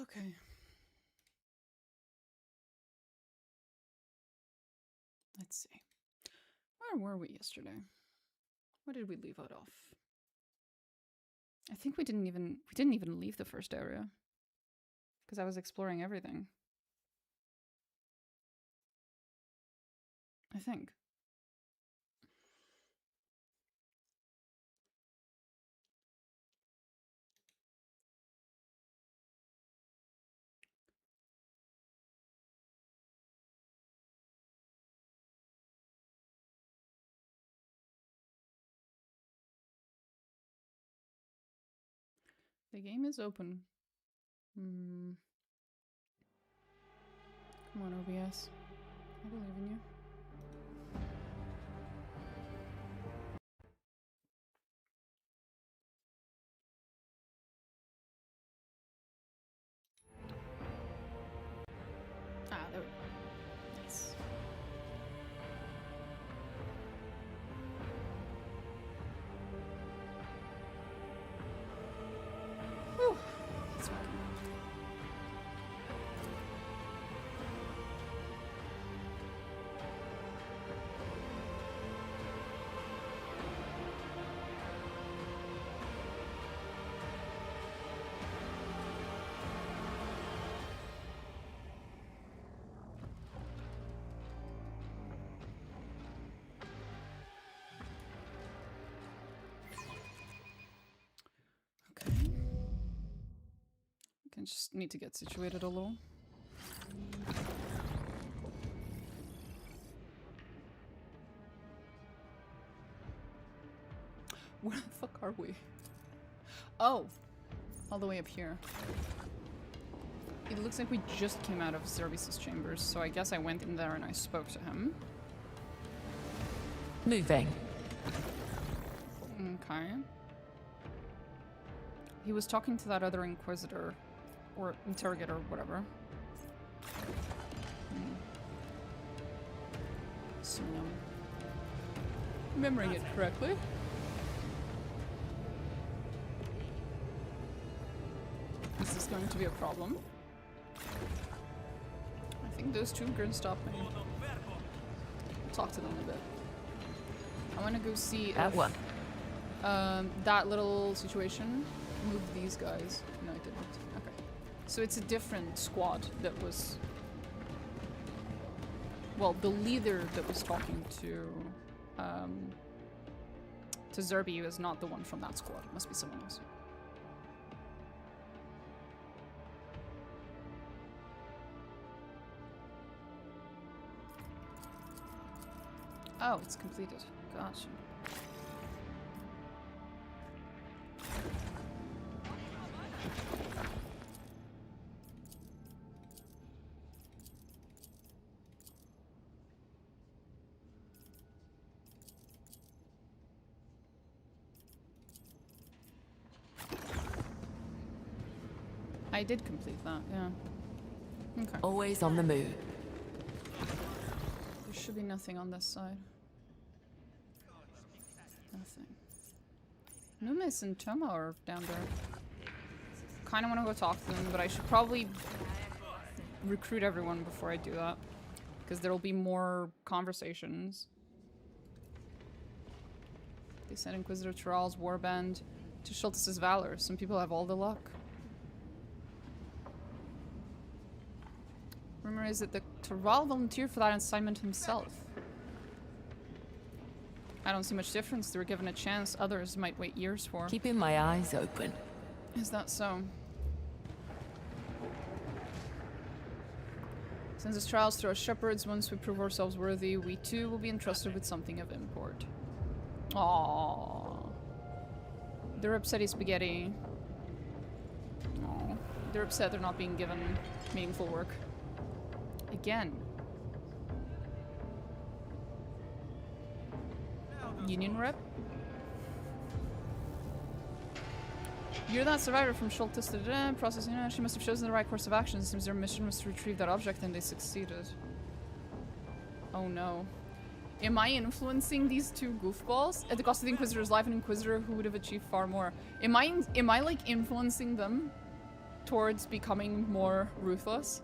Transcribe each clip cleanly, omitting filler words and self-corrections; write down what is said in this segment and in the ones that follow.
Okay. Let's see. Where were we yesterday? Where did we leave it off? I think we didn't even leave the first area. Because I was exploring everything. I think. The game is open. Come on, OBS. I believe in you. Ah, there we go. Nice. Whew. That's right. I just need to get situated a little. Where the fuck are we? Oh! All the way up here. It looks like we just came out of Zervis's chambers, so I guess I went in there and I spoke to him. Moving. Okay. He was talking to that other Inquisitor. Or interrogator, whatever. So, remembering it correctly. Is this going to be a problem? I think those two are going to stop me. Talk to them a bit. I want to go see that if, one. That little situation moved these guys. No, it didn't. Okay. So it's a different squad that was... Well, the leader that was talking to Zerbi is not the one from that squad. It must be someone else. Oh, it's completed. Gotcha. I did complete that, yeah. Okay. Always on the move. There should be nothing on this side. Nothing. Numis and Toma are down there. Kinda wanna go talk to them, but I should probably recruit everyone before I do that. Because there'll be more conversations. They sent Inquisitor Tyrall's warband to Schultz's valor. Some people have all the luck. Rumor is that the Tyrall volunteered for that assignment himself. I don't see much difference. They were given a chance others might wait years for. Keeping my eyes open. Is that so? Sends us trials through our shepherds. Once we prove ourselves worthy, we too will be entrusted with something of import. Aww. They're upset spaghetti. Aww. They're upset they're not being given meaningful work. Again. Union rep? You're that survivor from Schultz to the process. You know, she must have chosen the right course of action. It seems their mission was to retrieve that object and they succeeded. Oh no. Am I influencing these two goofballs? At the cost of the Inquisitor's life, an Inquisitor who would have achieved far more. Am I like influencing them? towards becoming more ruthless.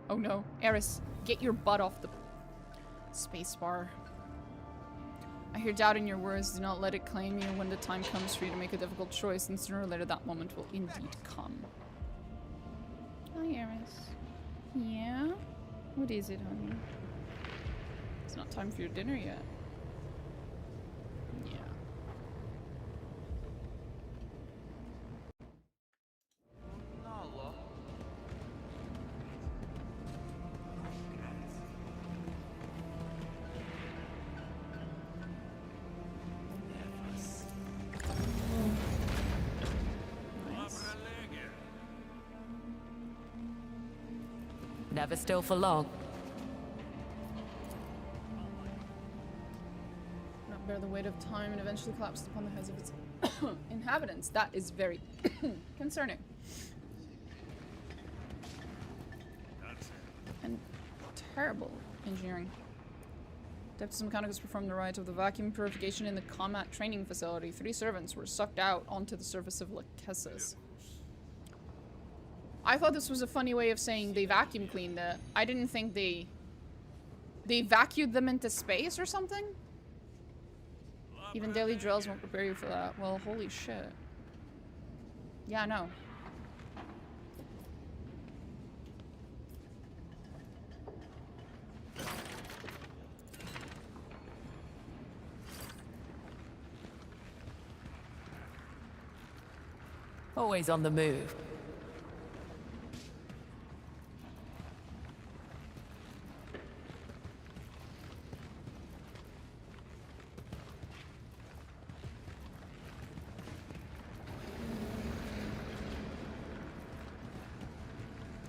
Oh no. Eris, get your butt off the spacebar. I hear doubt in your words. Do not let it claim you when the time comes for you to make a difficult choice, and sooner or later that moment will indeed come. Hi, Eris. Yeah? What is it, honey? It's not time for your dinner yet. Yeah. Never still for long. Not bear the weight of time and eventually collapsed upon the heads of its inhabitants. That is very concerning. And terrible engineering. Deputies Mechanicus performed the rite of the vacuum purification in the combat training facility. 3 servants were sucked out onto the surface of Lachesis. I thought this was a funny way of saying they vacuum cleaned it. I didn't think they vacuumed them into space or something? Even daily drills won't prepare you for that. Well, holy shit. Yeah, no. Always on the move.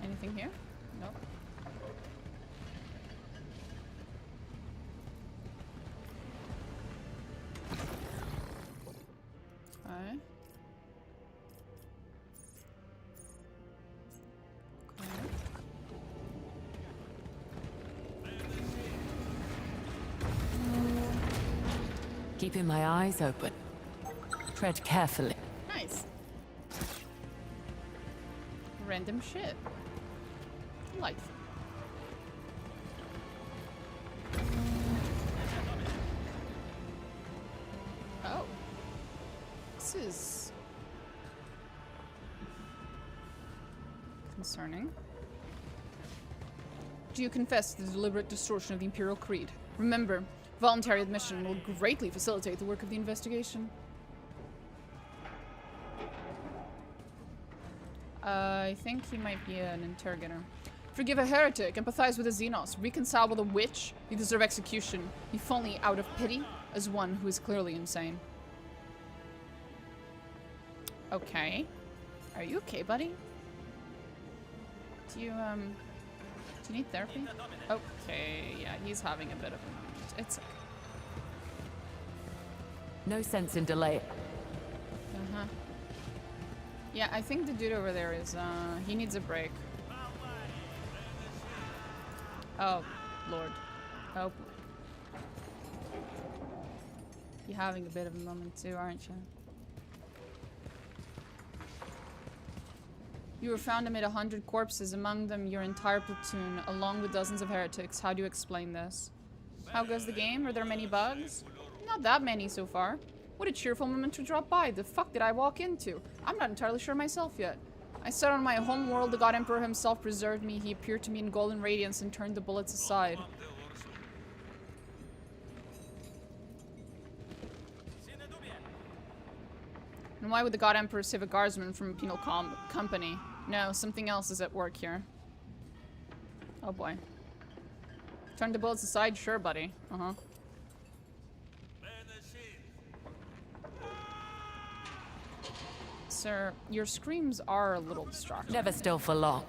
Anything here? Nope. Okay. Keeping my eyes open. Tread carefully. Nice. Random shit. Delightful. Oh. This is concerning. Do you confess the deliberate distortion of the Imperial Creed? Remember, voluntary admission will greatly facilitate the work of the investigation. I think he might be an interrogator. Forgive a heretic, empathize with a Xenos, reconcile with a witch, you deserve execution, if only out of pity, as one who is clearly insane. Okay. Are you okay, buddy? Do you need therapy? Okay, yeah, he's having a bit of a moment. It's okay. No sense in delay. Uh-huh. Yeah, I think the dude over there is, he needs a break. Oh, Lord. Oh. You're having a bit of a moment too, aren't you? You were found amid 100 corpses, among them your entire platoon, along with dozens of heretics. How do you explain this? How goes the game? Are there many bugs? Not that many so far. What a cheerful moment to drop by. The fuck did I walk into? I'm not entirely sure myself yet. I sat on my home world. The God Emperor himself preserved me. He appeared to me in golden radiance and turned the bullets aside. And why would the God Emperor save a guardsman from a penal company? No, something else is at work here. Oh boy. Turn the bullets aside? Sure, buddy. Uh-huh. Sir, your screams are a little distracting. Never still for long.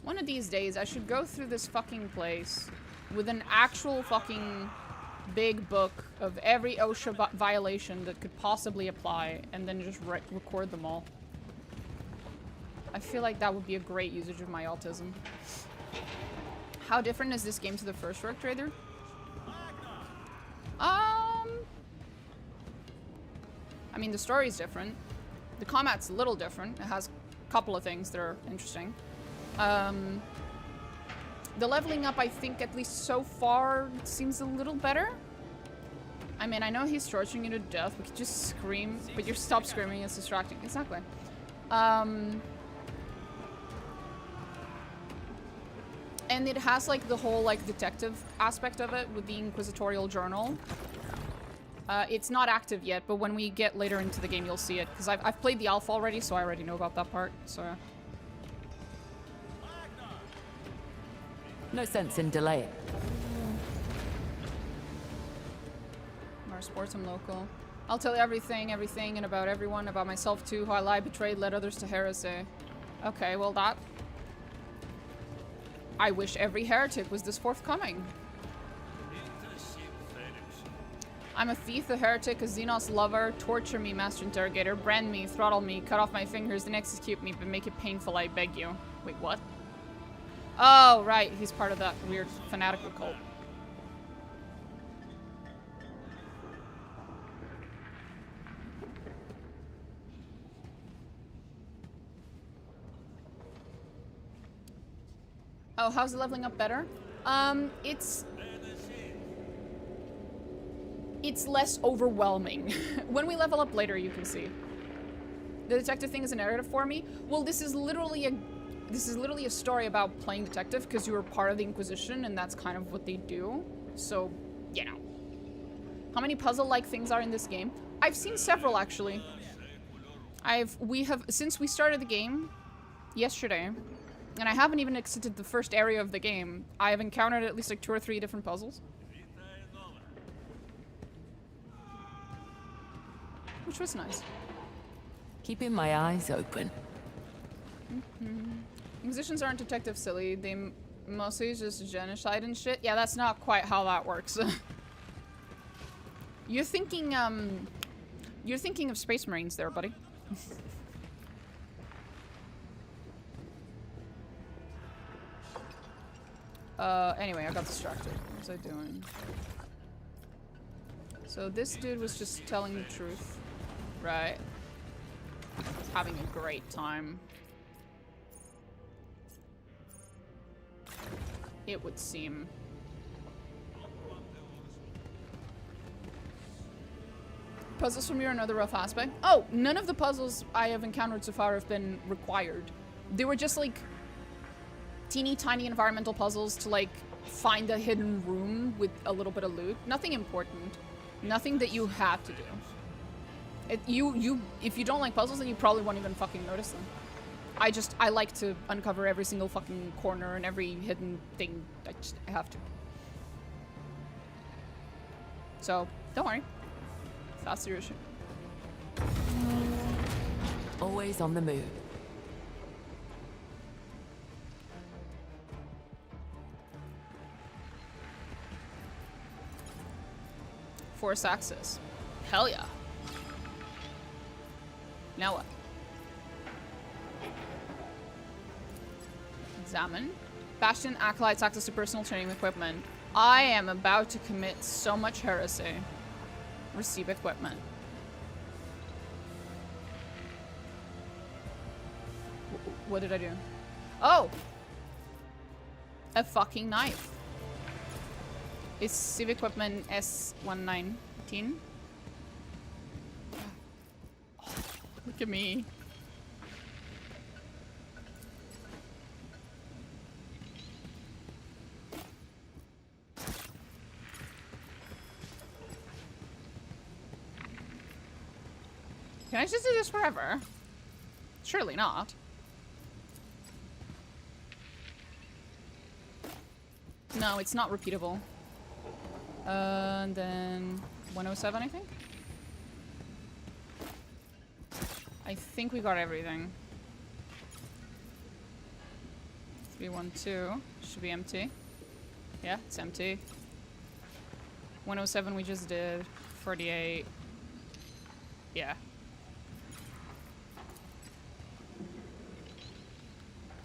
One of these days, I should go through this fucking place with an actual fucking big book of every OSHA violation that could possibly apply, and then just record them all. I feel like that would be a great usage of my autism. How different is this game to the first Rogue Trader? I mean, the story is different. The combat's a little different. It has a couple of things that are interesting. The leveling up, I think, at least so far, seems a little better. I mean, I know he's torturing you to death. We could just scream, but you stop screaming. It's distracting. Exactly. And it has like the whole like detective aspect of it with the inquisitorial journal. It's not active yet, but when we get later into the game, you'll see it. Because I've played the alpha already, so I already know about that part. So. No sense in delay. More sports, I'm local. I'll tell you everything, and about everyone, about myself too, how I lied, betrayed, led others to heresy. Okay, well that... I wish every heretic was this forthcoming. I'm a thief, a heretic, a Xenos lover. Torture me, Master Interrogator. Brand me, throttle me, cut off my fingers, then execute me, but make it painful, I beg you. Wait, what? Oh, right. He's part of that weird fanatical cult. Oh, how's the leveling up better? It's less overwhelming. When we level up later, you can see. The detective thing is a narrative for me. Well, this is literally a story about playing detective because you were part of the Inquisition and that's kind of what they do. So, you know. How many puzzle-like things are in this game? I've seen several, actually. Since we started the game yesterday, and I haven't even exited the first area of the game, I have encountered at least like 2 or 3 different puzzles. Which was nice. Keeping my eyes open. Inquisitions aren't detective silly. They mostly just genocide and shit. Yeah, that's not quite how that works. You're thinking of Space Marines there, buddy. Anyway, I got distracted. What was I doing? So this dude was just telling the truth. Right. Having a great time. It would seem. Puzzles from here are another rough aspect. Oh, none of the puzzles I have encountered so far have been required. They were just like teeny tiny environmental puzzles to like find a hidden room with a little bit of loot. Nothing important. Nothing that you have to do. If you don't like puzzles, then you probably won't even fucking notice them. I like to uncover every single fucking corner and every hidden thing. I have to. So, don't worry. That's your issue. Always on the move. Force access. Hell yeah. Now what? Examine. Bastion Acolytes access to personal training equipment. I am about to commit so much heresy. Receive equipment. What did I do? Oh! A fucking knife. Is Civ equipment S119? Oh, look at me. Can I just do this forever? Surely not. No, it's not repeatable. And then 107, I think? I think we got everything. 312 should be empty. Yeah, it's empty. 107 we just did. 48. Yeah.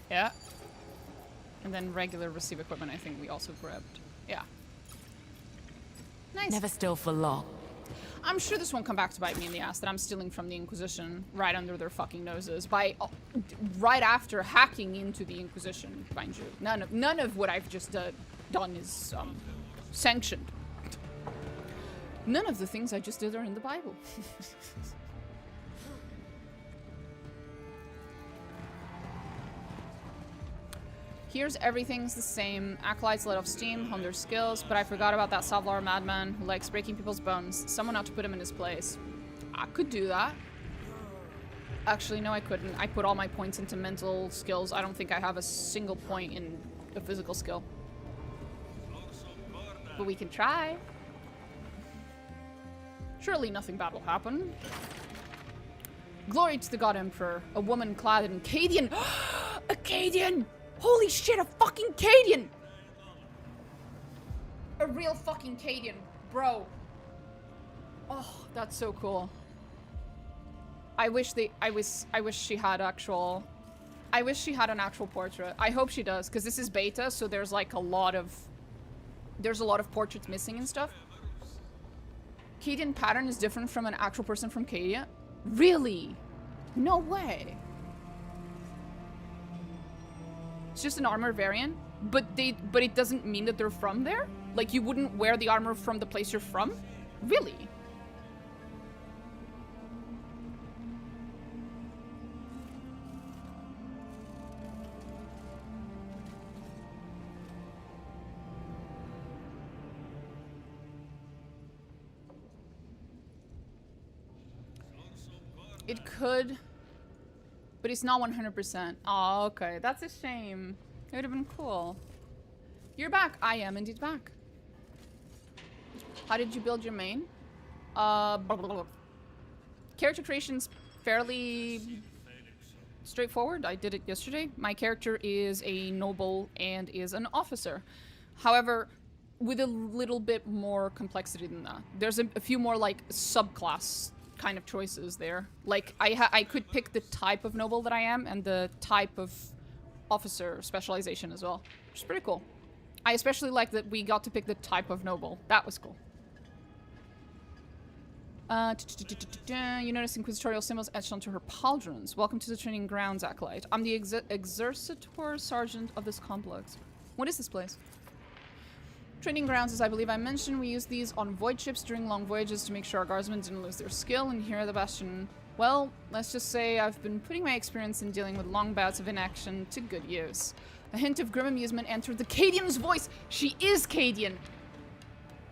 Yeah. And then regular receive equipment I think we also grabbed. Yeah. Nice. Never still for long. I'm sure this won't come back to bite me in the ass that I'm stealing from the Inquisition right under their fucking noses by right after hacking into the Inquisition, mind you. None of what I've just done is sanctioned. None of the things I just did are in the Bible. Here's everything's the same. Acolytes let off steam, hone their skills, but I forgot about that Savlar madman who likes breaking people's bones. Someone ought to put him in his place. I could do that. Actually, no, I couldn't. I put all my points into mental skills. I don't think I have a single point in a physical skill. But we can try. Surely nothing bad will happen. Glory to the God Emperor. A woman clad in Cadian. A Cadian! Holy shit, a fucking Cadian! A real fucking Cadian, bro. Oh, that's so cool. I wish she had actual... I wish she had an actual portrait. I hope she does, because this is beta, so there's like a lot of... There's a lot of portraits missing and stuff. Cadian pattern is different from an actual person from Cadia? Really? No way. It's just an armor variant, but it doesn't mean that they're from there? Like, you wouldn't wear the armor from the place you're from? Really? It could... But it's not 100%. Oh, okay. That's a shame. It would have been cool. You're back. I am indeed back. How did you build your main? Blah, blah, blah. Character creation's fairly straightforward. I did it yesterday. My character is a noble and is an officer. However, with a little bit more complexity than that. There's a few more, like, subclass kind of choices there. Like, I could pick the type of noble that I am and the type of officer specialization as well, which is pretty cool. I especially like that we got to pick the type of noble. That was cool. You notice inquisitorial symbols etched onto her pauldrons. Welcome to the training grounds, Acolyte. I'm the exercitor sergeant of this complex. What is this place? Training grounds, as I believe I mentioned, we use these on void ships during long voyages to make sure our guardsmen didn't lose their skill, and here at the Bastion, well, let's just say I've been putting my experience in dealing with long bouts of inaction to good use. A hint of grim amusement entered the Cadian's voice. She is Cadian.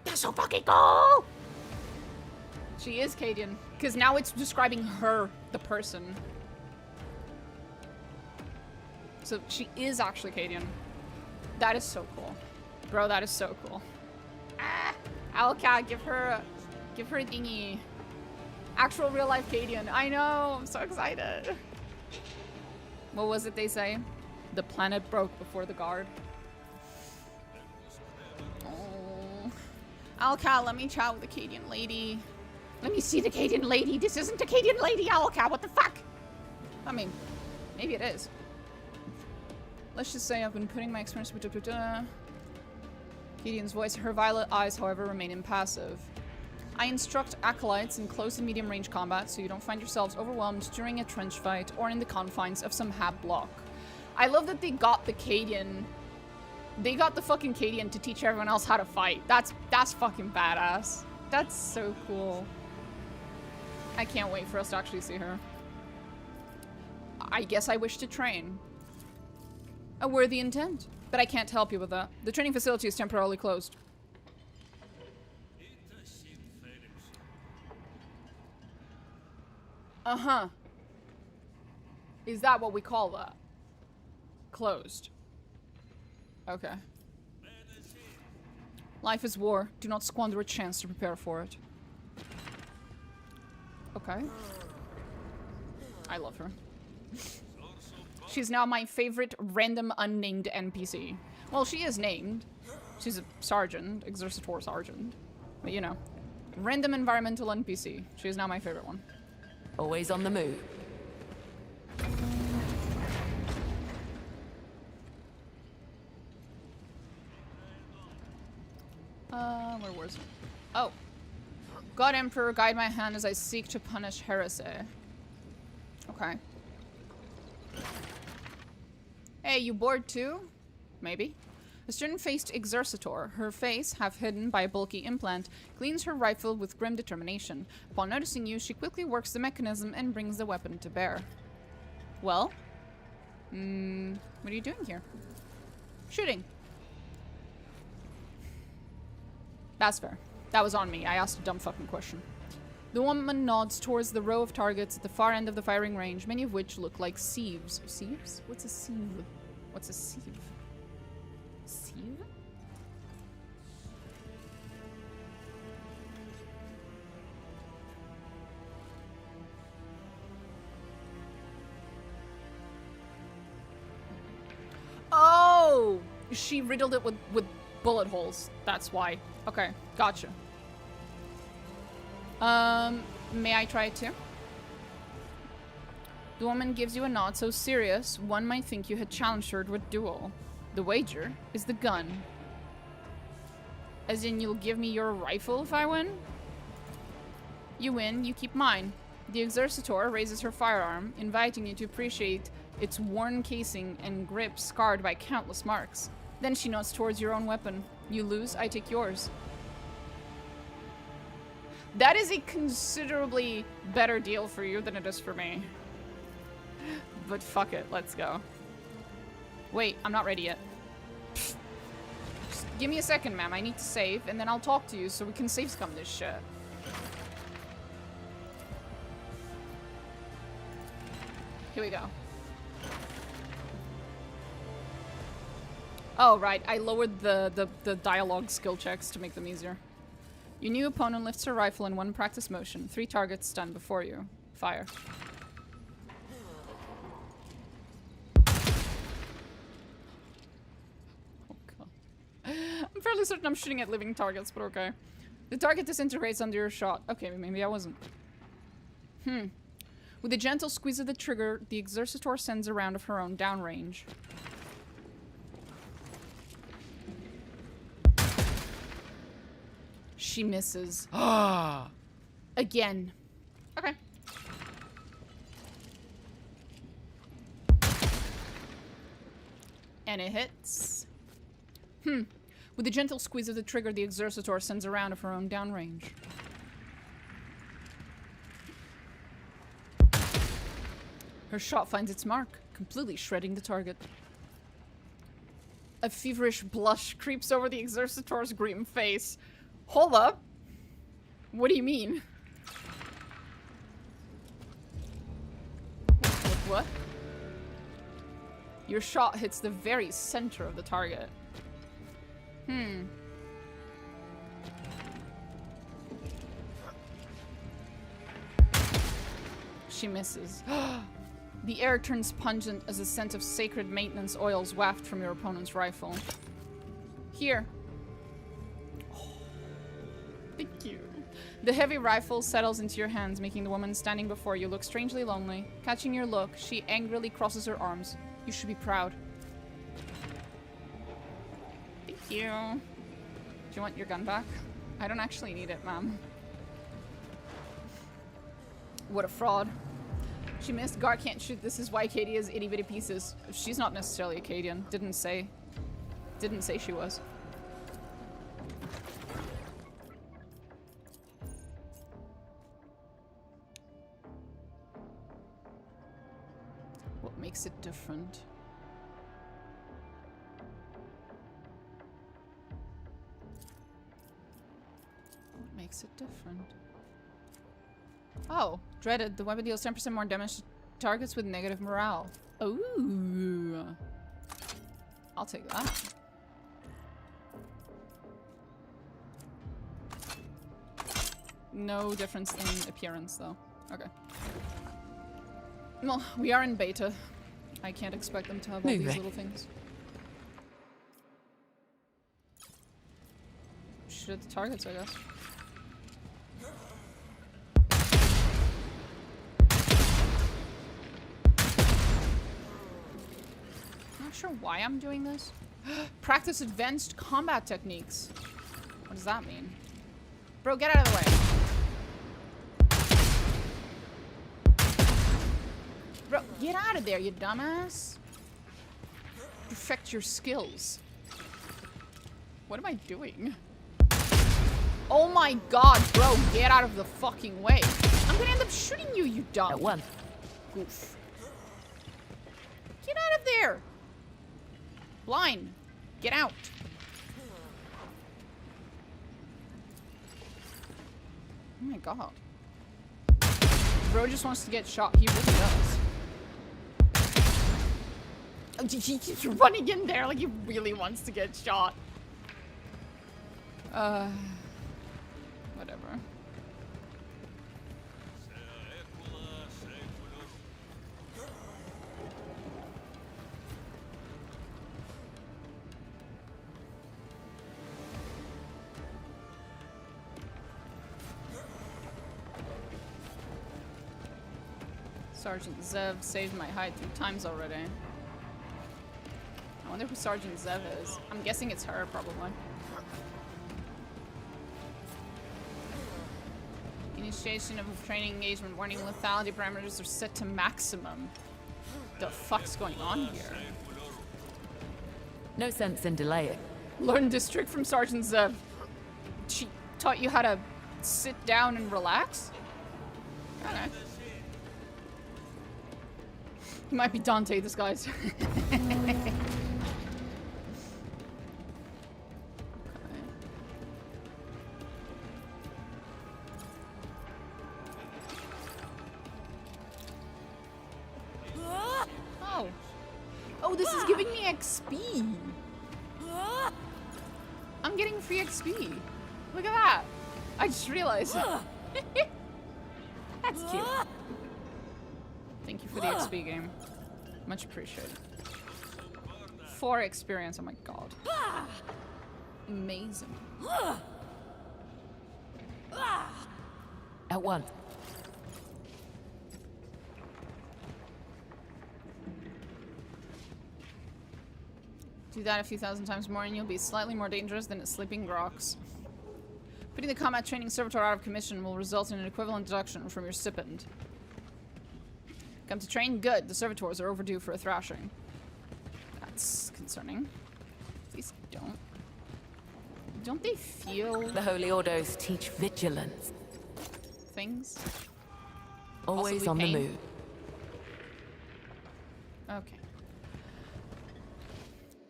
That's so fucking cool! She is Cadian, because now it's describing her, the person. So she is actually Cadian. That is so cool. Bro, that is so cool. Ah! Owlcat, give her a thingy. Actual real life Cadian. I know, I'm so excited. What was it they say? The planet broke before the guard. Oh. Owlcat, let me chat with the Cadian lady. Let me see the Cadian lady. This isn't a Cadian lady, Owlcat, what the fuck? I mean, maybe it is. Let's just say I've been putting my experience with Cadian's voice. Her violet eyes, however, remain impassive. I instruct acolytes in close and medium range combat so you don't find yourselves overwhelmed during a trench fight or in the confines of some hab block. I love that they got the Cadian. They got the fucking Cadian to teach everyone else how to fight. That's fucking badass. That's so cool. I can't wait for us to actually see her. I guess I wish to train. A worthy intent. But I can't help you with that. The training facility is temporarily closed. Uh-huh. Is that what we call that? Closed. Okay. Life is war. Do not squander a chance to prepare for it. Okay. I love her. She's now my favorite random unnamed NPC. Well, she is named. She's a sergeant, exercitor sergeant. But you know, random environmental NPC. She is now my favorite one. Always on the move. Where was it? Oh. God Emperor, guide my hand as I seek to punish Heresy. Okay. Hey, you bored too? Maybe. A stern-faced exercitor, her face, half hidden by a bulky implant, cleans her rifle with grim determination. Upon noticing you, she quickly works the mechanism and brings the weapon to bear. Well? What are you doing here? Shooting. That's fair. That was on me. I asked a dumb fucking question. The woman nods towards the row of targets at the far end of the firing range, many of which look like sieves. Sieves? What's a sieve? What's a sieve? Sieve? Oh! She riddled it with bullet holes. That's why. Okay, gotcha. May I try it too? The woman gives you a nod so serious, one might think you had challenged her to a duel. The wager is the gun. As in, you'll give me your rifle if I win? You win, you keep mine. The exercitor raises her firearm, inviting you to appreciate its worn casing and grip scarred by countless marks. Then she nods towards your own weapon. You lose, I take yours. That is a considerably better deal for you than it is for me. But fuck it, let's go. Wait, I'm not ready yet. Just give me a second, ma'am. I need to save, and then I'll talk to you so we can save scum this shit. Here we go. Oh, right. I lowered the dialogue skill checks to make them easier. Your new opponent lifts her rifle in one practice motion. 3 targets stand before you. Fire. Oh, God. I'm fairly certain I'm shooting at living targets, but okay. The target disintegrates under your shot. Okay, maybe I wasn't. With a gentle squeeze of the trigger, the exercitor sends a round of her own downrange. She misses. Again. Okay. And it hits. With a gentle squeeze of the trigger, the exercitor sends a round of her own downrange. Her shot finds its mark, completely shredding the target. A feverish blush creeps over the exercitor's grim face. Hold up. What do you mean? What? Your shot hits the very center of the target. She misses. The air turns pungent as a scent of sacred maintenance oils waft from your opponent's rifle. Here. Thank you. The heavy rifle settles into your hands, making the woman standing before you look strangely lonely. Catching your look, she angrily crosses her arms. You should be proud. Thank you. Do you want your gun back? I don't actually need it, ma'am. What a fraud. She missed. Gar can't shoot. This is why Katie is itty bitty pieces. She's not necessarily Acadian. Didn't say she was. What makes it different? What makes it different? Oh, dreaded. The weapon deals 10% more damage to targets with negative morale. Ooh. I'll take that. No difference in appearance, though. Okay. Well, we are in beta. I can't expect them to have all these little things. Shoot at the targets, I guess. Not sure why I'm doing this. Practice advanced combat techniques. What does that mean? Bro, get out of the way. Bro, get out of there, you dumbass. Perfect your skills. What am I doing? Oh my god, bro, get out of the fucking way. I'm gonna end up shooting you, you dumb. At one. Goof. Get out of there. Blind. Get out. Oh my god. Bro just wants to get shot. He really does. He keeps running in there like he really wants to get shot. Whatever. Sergeant Zev saved my hide 3 times already. I wonder who Sergeant Zev is. I'm guessing it's her, probably. Initiation of training engagement. Warning, lethality parameters are set to maximum. The fuck's going on here? No sense in delaying. Learn this trick from Sergeant Zev. She taught you how to sit down and relax? Okay. He might be Dante, this guy's. Oh. Oh, this is giving me XP. I'm getting free XP. Look at that. I just realized. That's cute. Thank you for the XP game. Much appreciated. 4 experience, oh my god. Amazing. At one. Do that a few thousand times more and you'll be slightly more dangerous than a sleeping grox. Putting the combat training servitor out of commission will result in an equivalent deduction from your stipend. Come to train? Good. The servitors are overdue for a thrashing. That's concerning. Please don't. Don't they feel The Holy Ordos teach vigilance. things? Always Possibly on pain? the move. Okay.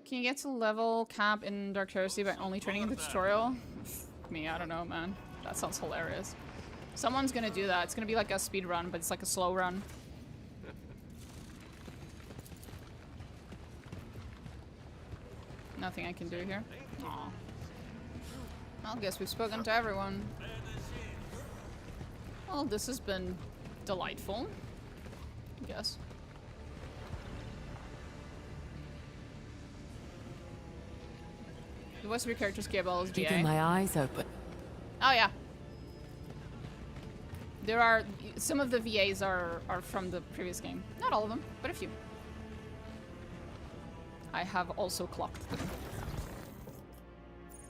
Can you get to level cap in Dark Heresy by only training in the tutorial? Me, I don't know, man. That sounds hilarious. Someone's gonna do that. It's gonna be like a speed run, but it's like a slow run. Nothing I can do here. Aw. Well, guess we've spoken to everyone. Well, this has been delightful. I guess. The voice of your character's Gabriel is Keeping VA. my eyes open. Oh yeah. There are some of the VAs are from the previous game. Not all of them, but a few. I have also clocked them.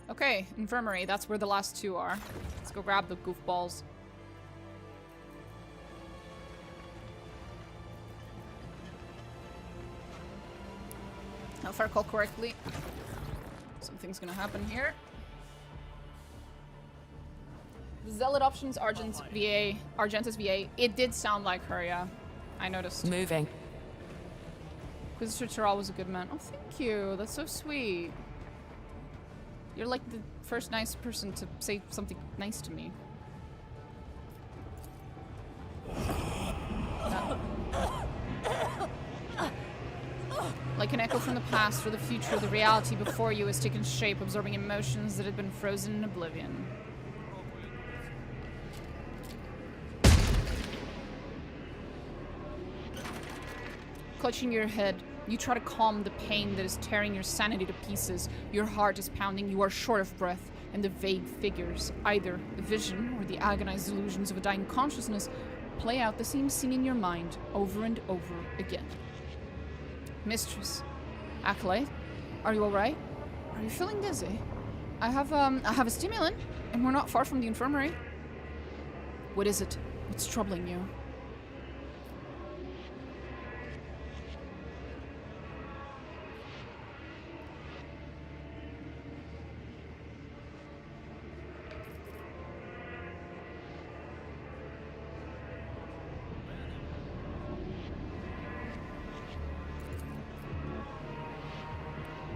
Okay, infirmary. That's where the last 2 are. Let's go grab the goofballs. Now, if I recall correctly, something's gonna happen here. Zealot options, Argent's VA, Argentus VA. It did sound like her, yeah. I noticed. Moving. Inquisitor Terral was a good man. Oh, thank you. That's so sweet. You're like the first nice person to say something nice to me. Like an echo from the past or the future, the reality before you has taken shape, absorbing emotions that had been frozen in oblivion. Clutching your head, you try to calm the pain that is tearing your sanity to pieces. Your heart is pounding, you are short of breath, and the vague figures, either a vision or the agonized illusions of a dying consciousness, play out the same scene in your mind over and over again. Mistress, Acolyte, are you alright? Are you feeling dizzy? I have a stimulant, and we're not far from the infirmary. What is it? What's troubling you?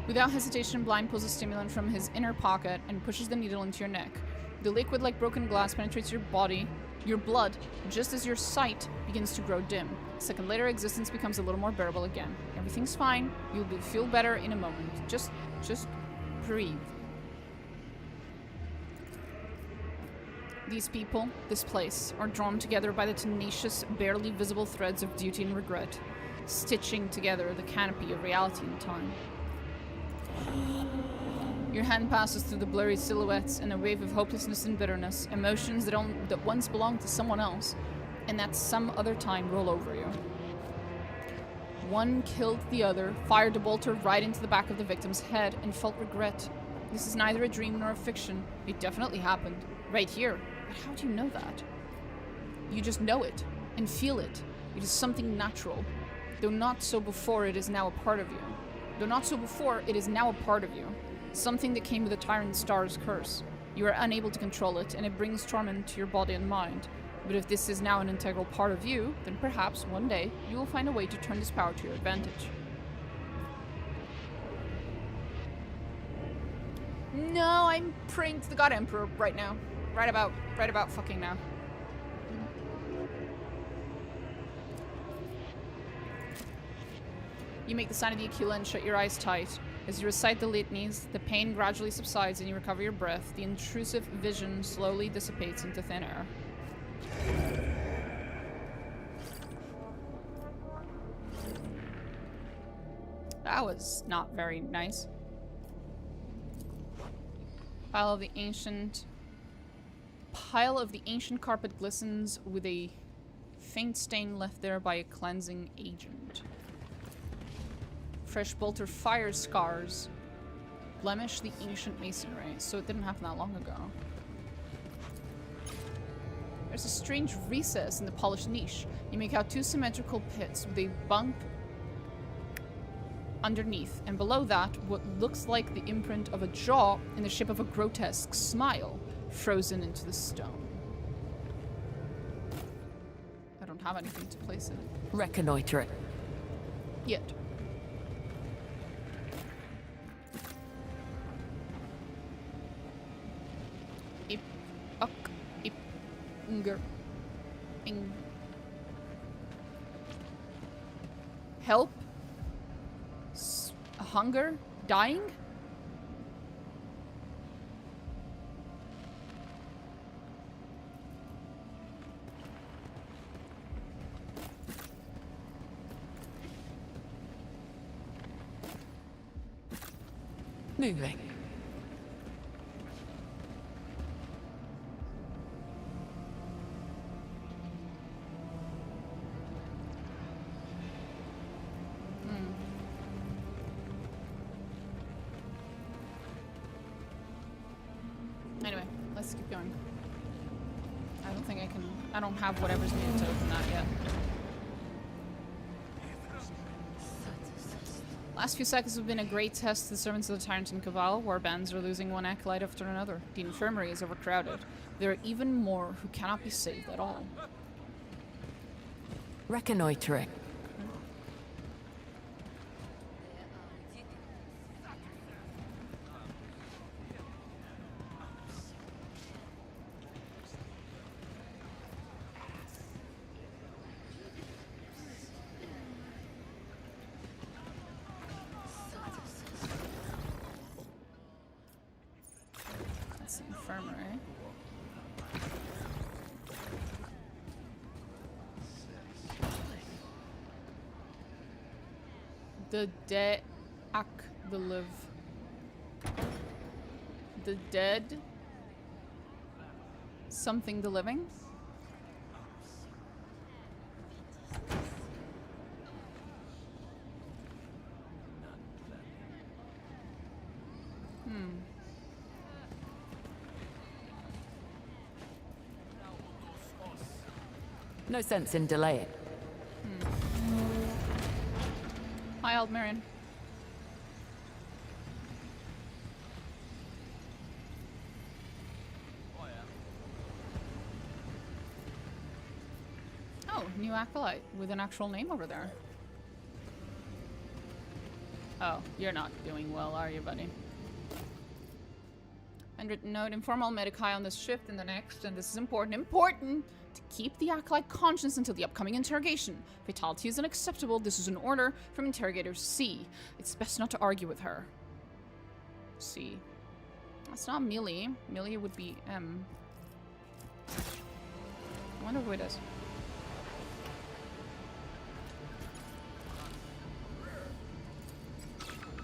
Without hesitation, Blind pulls a stimulant from his inner pocket and pushes the needle into your neck. The liquid, like broken glass, penetrates your body, your blood, just as your sight begins to grow dim. A second later, existence becomes a little more bearable again. Everything's fine. You'll feel better in a moment. Just breathe. These people, this place, are drawn together by the tenacious, barely visible threads of duty and regret, stitching together the canopy of reality and time. Your hand passes through the blurry silhouettes in a wave of hopelessness and bitterness, emotions that once belonged to someone else, and that some other time roll over you. One killed the other, fired a bolter right into the back of the victim's head, and felt regret. This is neither a dream nor a fiction. It definitely happened. Right here. But how do you know that? You just know it, and feel it. It is something natural. Though not so before, it is now a part of you. Though not so before, it is now a part of you. Something that came with the Tyrant Star's curse. You are unable to control it, and it brings torment to your body and mind. But if this is now an integral part of you, then perhaps one day you will find a way to turn this power to your advantage. No, I'm praying to the God Emperor right now. Right about fucking now. You make the sign of the Aquila and shut your eyes tight. As you recite the litanies, the pain gradually subsides and you recover your breath. The intrusive vision slowly dissipates into thin air. That was not very nice. Pile of the ancient carpet glistens with a faint stain left there by a cleansing agent. Fresh bolter fire scars blemish the ancient masonry, so it didn't happen that long ago. There's a strange recess in the polished niche. You make out two symmetrical pits with a bunk underneath, and below that, what looks like the imprint of a jaw in the shape of a grotesque smile frozen into the stone. I don't have anything to place it. Reconnoiter it. Yet. Help? Hunger? Dying? Moving. Anyway, let's keep going. I don't think I can... I don't have whatever's needed to open that yet. Last few seconds have been a great test to the servants of the Tyrant and Cabal. War bands are losing one acolyte after another. The infirmary is overcrowded. There are even more who cannot be saved at all. Reconnoitering. Infirmary. The dead. The live. The dead. Something the living. No sense in delaying. Hi, Aldmarion. Oh, new acolyte with an actual name over there. Oh, you're not doing well, are you, buddy? Handwritten note, informal Medicae on this shift and the next, and this is important, to keep the Acolyte conscious until the upcoming interrogation. Fatality is unacceptable. This is an order from Interrogator C. It's best not to argue with her. C. That's not Millie. Millie would be M. I wonder who it is.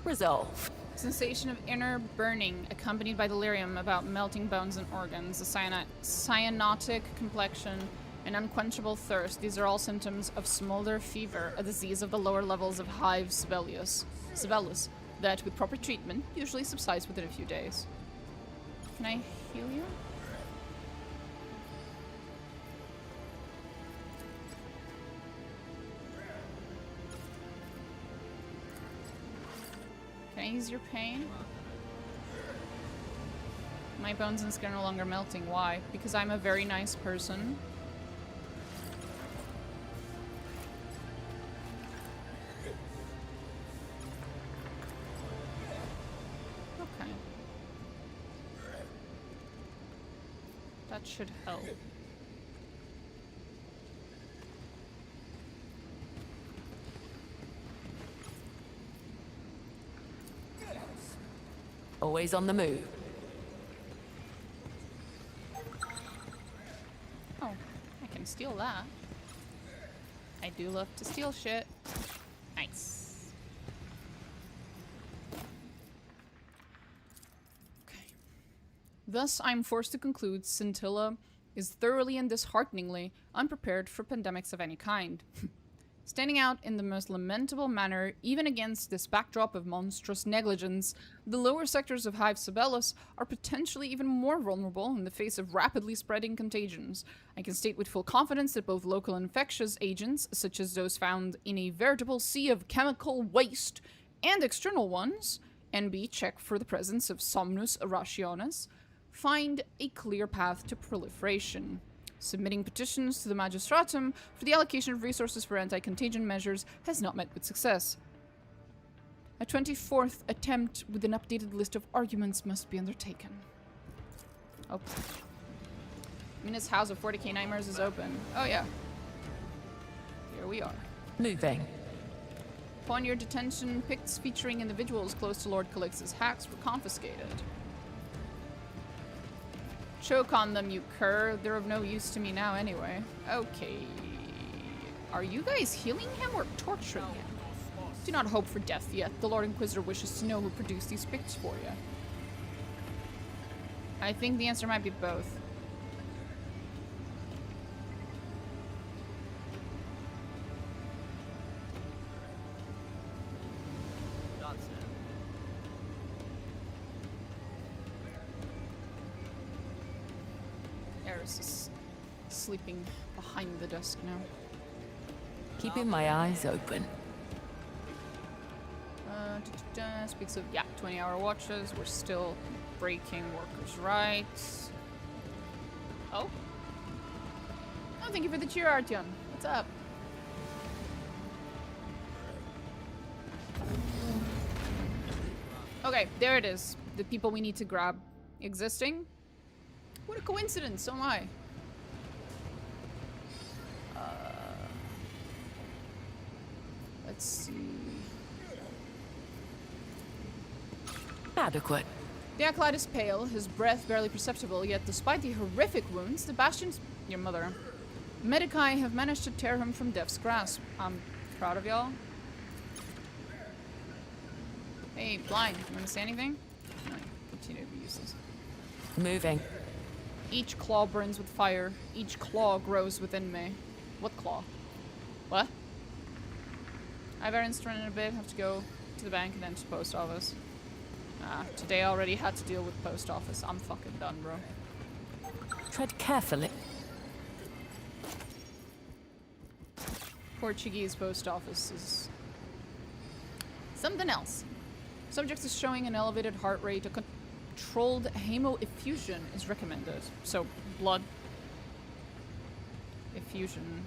Resolve. Sensation of inner burning, accompanied by delirium about melting bones and organs, a cyanotic complexion, and unquenchable thirst. These are all symptoms of smolder fever, a disease of the lower levels of hive Sibelius, that, with proper treatment, usually subsides within a few days. Can I heal you? Can I ease your pain? My bones and skin are no longer melting. Why? Because I'm a very nice person. Okay. That should help. Always on the move. Oh, I can steal that. I do love to steal shit. Nice. Okay. Thus, I'm forced to conclude Scintilla is thoroughly and dishearteningly unprepared for pandemics of any kind. Standing out in the most lamentable manner, even against this backdrop of monstrous negligence, the lower sectors of Hive Sibelius are potentially even more vulnerable in the face of rapidly spreading contagions. I can state with full confidence that both local infectious agents, such as those found in a veritable sea of chemical waste, and external ones, NB check for the presence of Somnus Rationis, find a clear path to proliferation. Submitting petitions to the Magistratum for the allocation of resources for anti-contagion measures has not met with success. A 24th attempt with an updated list of arguments must be undertaken. Oh. Mina's House of 40k Nightmares is open. Oh yeah. Here we are. Moving. Upon your detention, pics featuring individuals close to Lord Calix's hacks were confiscated. Choke on them, you cur. They're of no use to me now anyway. Okay. Are you guys healing him or torturing him? Do not hope for death yet. The Lord Inquisitor wishes to know who produced these pics for you. I think the answer might be both. Eris is sleeping behind the desk now. Keeping my eyes open. Speaks of, yeah, 20-hour watches. We're still breaking workers' rights. Oh? Oh, thank you for the cheer, Artyom. What's up? Okay, there it is. The people we need to grab. Existing? What a coincidence, so am I. Let's see. Adequate. The Acolyte is pale, his breath barely perceptible, yet despite the horrific wounds, the Bastion's... Your mother. Medicae have managed to tear him from death's grasp. I'm proud of y'all. Hey, Blind, you wanna say anything? No, continue to be useless. Moving. Each claw burns with fire. Each claw grows within me. What claw? What? I have our instrument in a bit. Have to go to the bank and then to the post office. Today I already had to deal with post office. I'm fucking done, bro. Tread carefully. Portuguese post office is something else. Subject is showing an elevated heart rate. A controlled hemoeffusion is recommended. So, blood. Effusion.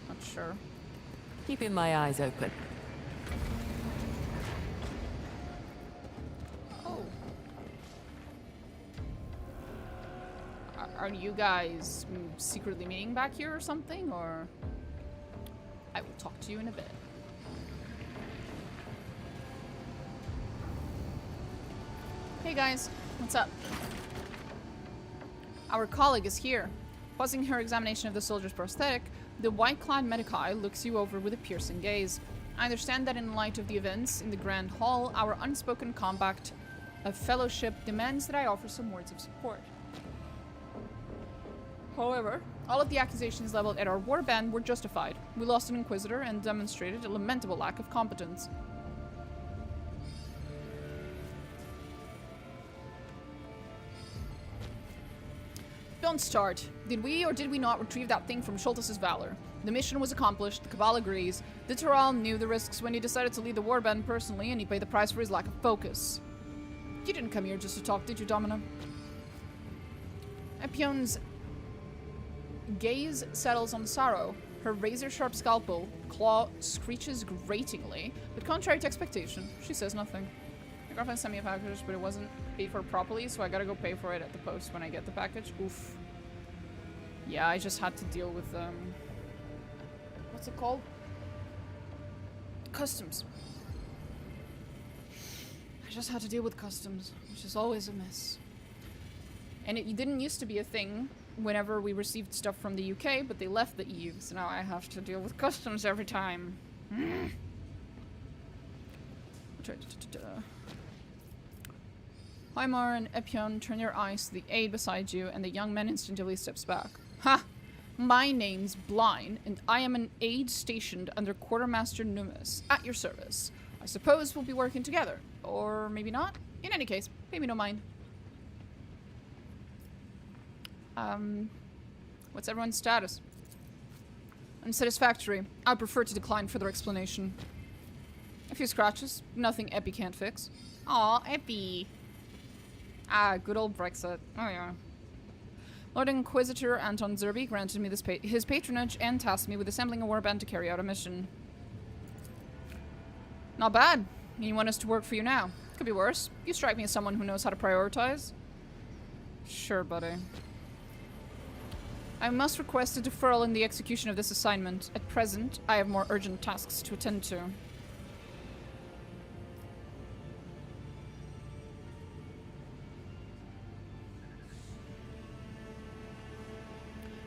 Not sure. Keeping my eyes open. Oh. Are you guys secretly meeting back here or something, or? I will talk to you in a bit. Hey guys, what's up? Our colleague is here. Pausing her examination of the soldier's prosthetic, the white-clad medici looks you over with a piercing gaze. I understand that in light of the events in the Grand Hall, our unspoken compact of fellowship demands that I offer some words of support. However, all of the accusations leveled at our warband were justified. We lost an Inquisitor and demonstrated a lamentable lack of competence. Don't start. Did we or did we not retrieve that thing from Schultes' Valor? The mission was accomplished, the Cabal agrees. The Tyrell knew the risks when he decided to lead the warband personally, and he paid the price for his lack of focus. You didn't come here just to talk, did you, Domina? Epion's gaze settles on Sorrow. Her razor-sharp scalpel claw screeches gratingly, but contrary to expectation, she says nothing. My girlfriend sent me a package, but it wasn't paid for properly, so I gotta go pay for it at the post when I get the package. Oof. Yeah, I just had to deal with, what's it called? Customs. I just had to deal with customs, which is always a mess. And it didn't used to be a thing whenever we received stuff from the UK, but they left the EU, so now I have to deal with customs every time. Weimar and Epion turn your eyes to the aide beside you, and the young man instinctively steps back. Ha! My name's Blind, and I am an aide stationed under Quartermaster Numis, at your service. I suppose we'll be working together. Or maybe not. In any case, pay me no mind. What's everyone's status? Unsatisfactory. I prefer to decline further explanation. A few scratches. Nothing Epi can't fix. Aw, Epi. Ah, good old Brexit. Oh yeah. Lord Inquisitor Anton Zerby granted me his patronage and tasked me with assembling a warband to carry out a mission. Not bad. You want us to work for you now. Could be worse. You strike me as someone who knows how to prioritize. Sure, buddy. I must request a deferral in the execution of this assignment. At present, I have more urgent tasks to attend to.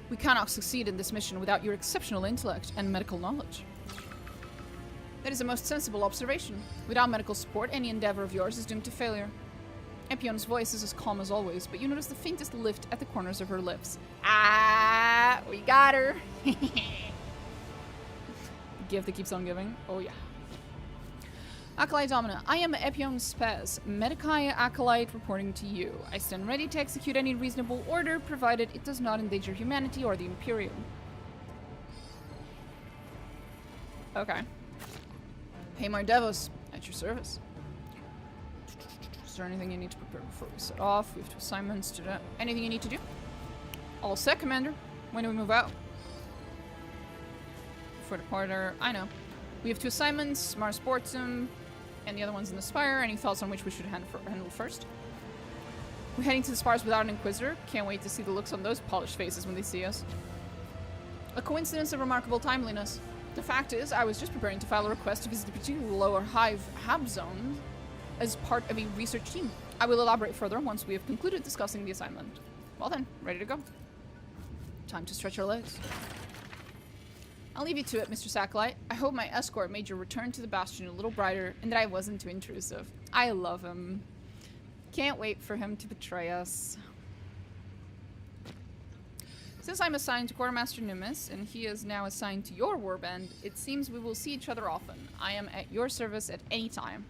We cannot succeed in this mission without your exceptional intellect and medical knowledge. That is a most sensible observation. Without medical support, any endeavor of yours is doomed to failure. Epion's voice is as calm as always, but you notice the faintest lift at the corners of her lips. Ah, we got her. The gift that keeps on giving. Oh yeah. Acolyte Domina, I am Epion Spez, Medicae Acolyte reporting to you. I stand ready to execute any reasonable order, provided it does not endanger humanity or the Imperium. Okay. Haymar Devos, at your service. Is there anything you need to prepare before we set off? We have 2 assignments to do. Anything you need to do? All set, Commander. When do we move out? For departure, I know. We have 2 assignments, Mars Sportsum, and the other one's in the Spire. Any thoughts on which we should handle first? We're heading to the Spires without an Inquisitor. Can't wait to see the looks on those polished faces when they see us. A coincidence of remarkable timeliness. The fact is, I was just preparing to file a request to visit a particular lower hive hab zone as part of a research team. I will elaborate further once we have concluded discussing the assignment. Well then, ready to go. Time to stretch our legs. I'll leave you to it, Mr. Acolyte. I hope my escort made your return to the Bastion a little brighter and that I wasn't too intrusive. I love him. Can't wait for him to betray us. Since I'm assigned to Quartermaster Numis, and he is now assigned to your warband, it seems we will see each other often. I am at your service at any time.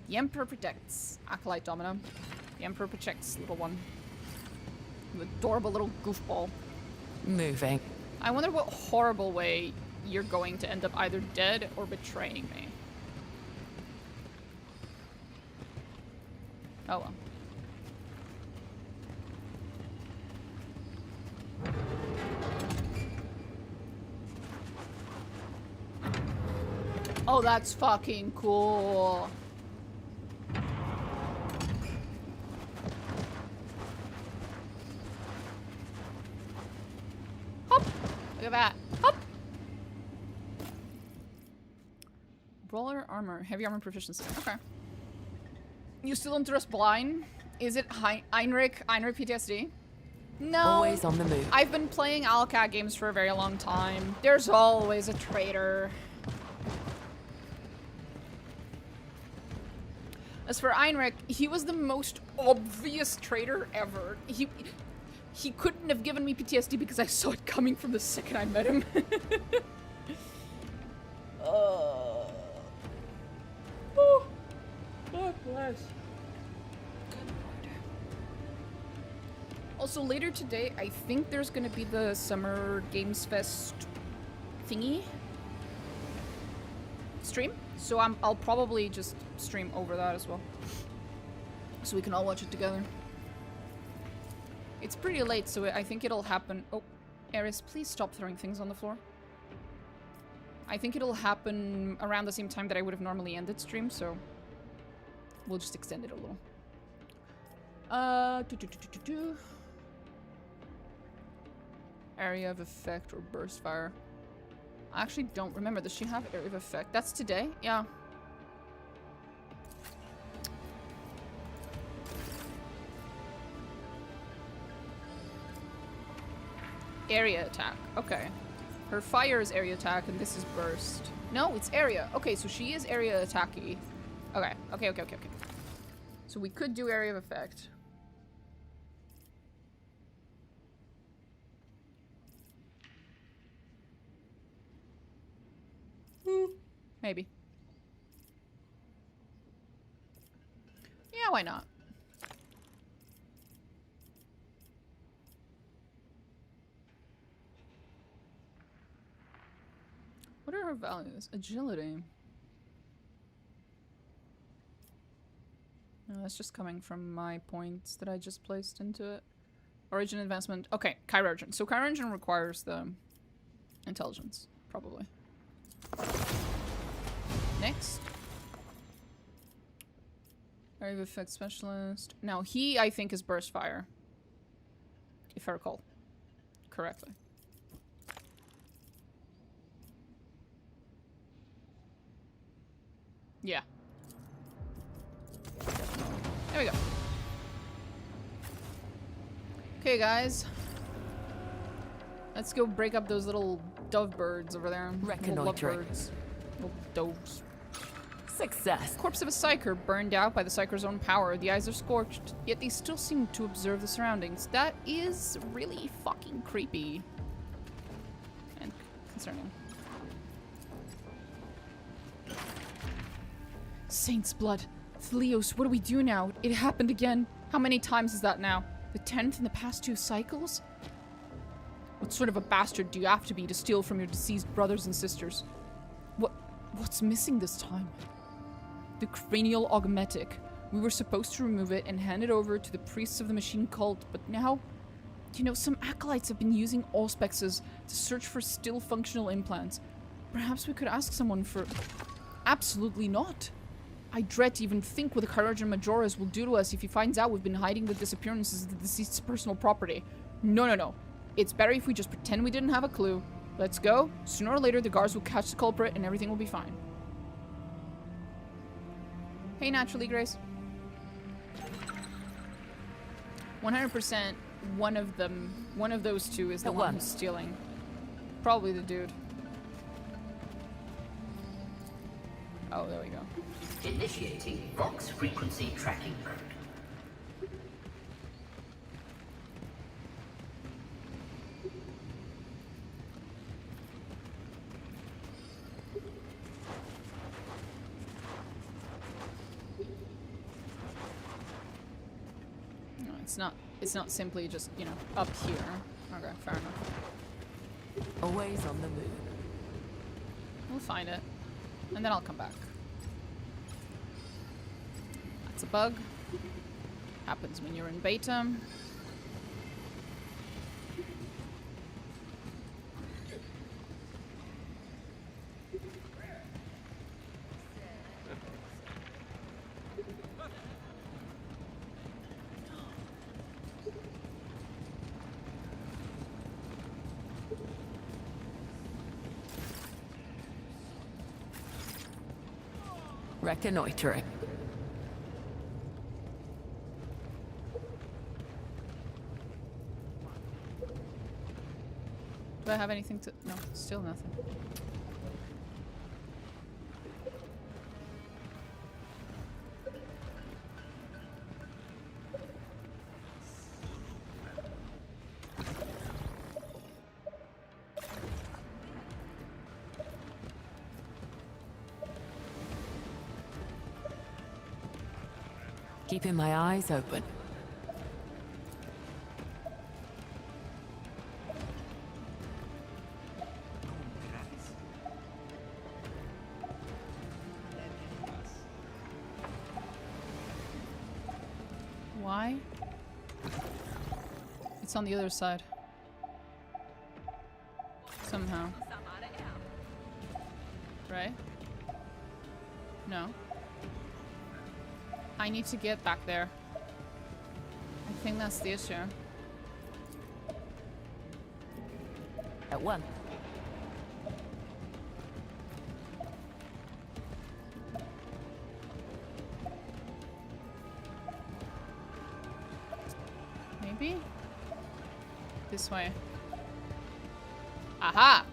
The Emperor protects. Acolyte Domino. The Emperor protects, little one. You adorable little goofball. Moving. I wonder what horrible way you're going to end up either dead or betraying me. Oh well. Oh, that's fucking cool. Hop! Look at that. Hop! Brawler armor. Heavy armor proficiency. Okay. You still interest blind? Is it Heinrich PTSD? No. Always on the move. I've been playing Alcat games for a very long time. There's always a traitor. As for Heinrich, he was the most obvious traitor ever. He couldn't have given me PTSD because I saw it coming from the second I met him. Oh, God bless. Good Lord. Also, later today, I think there's gonna be the Summer Games Fest thingy stream. So I'll probably just stream over that as well. So we can all watch it together. It's pretty late, so I think it'll happen. Oh, Eris, please stop throwing things on the floor. I think it'll happen around the same time that I would have normally ended stream, so we'll just extend it a little. Area of effect or burst fire. I actually don't remember. Does she have area of effect? That's today? Yeah. Area attack. Okay. Her fire is area attack and this is burst. No, it's area. Okay, so she is area attacky. Okay. Okay. So we could do area of effect. Maybe. Yeah, why not? What are her values? Agility. No, that's just coming from my points that I just placed into it. Origin advancement. Okay, Chirurgeon. So Chirurgeon requires the intelligence, probably. Next. Area of effect specialist. Now he, I think, is burst fire. If I recall correctly. Yeah. There we go. Okay, guys. Let's go break up those little dove birds over there. Little lovebirds. Little doves. Success. Corpse of a psyker burned out by the psyker's own power. The eyes are scorched, yet they still seem to observe the surroundings. That is really fucking creepy. And concerning. Saint's blood. Thelios, what do we do now? It happened again. How many times is that now? The 10th in the past 2 cycles? What sort of a bastard do you have to be to steal from your deceased brothers and sisters? What's missing this time? The cranial augmetic. We were supposed to remove it and hand it over to the priests of the machine cult, but now, you know, some acolytes have been using auspexes to search for still functional implants. Perhaps we could ask someone for... Absolutely not. I dread to even think what the Chirurgeon Majoris will do to us if he finds out we've been hiding the disappearances of the deceased's personal property. No. It's better if we just pretend we didn't have a clue. Let's go. Sooner or later, the guards will catch the culprit and everything will be fine. Hey, naturally, Grace. 100% one of those two is the one who's stealing. Probably the dude. Oh, there we go. Initiating Vox frequency tracking mode. No, it's not simply just, you know, up here. Okay, fair enough. Always on the move. We'll find it. And then I'll come back. That's a bug. Happens when you're in beta. Reconnoitering. Do I have anything to... No, still nothing. Keeping my eyes open. Why? It's on the other side. Somehow. Right? No. I need to get back there. I think that's the issue. At one. Maybe? This way. Aha!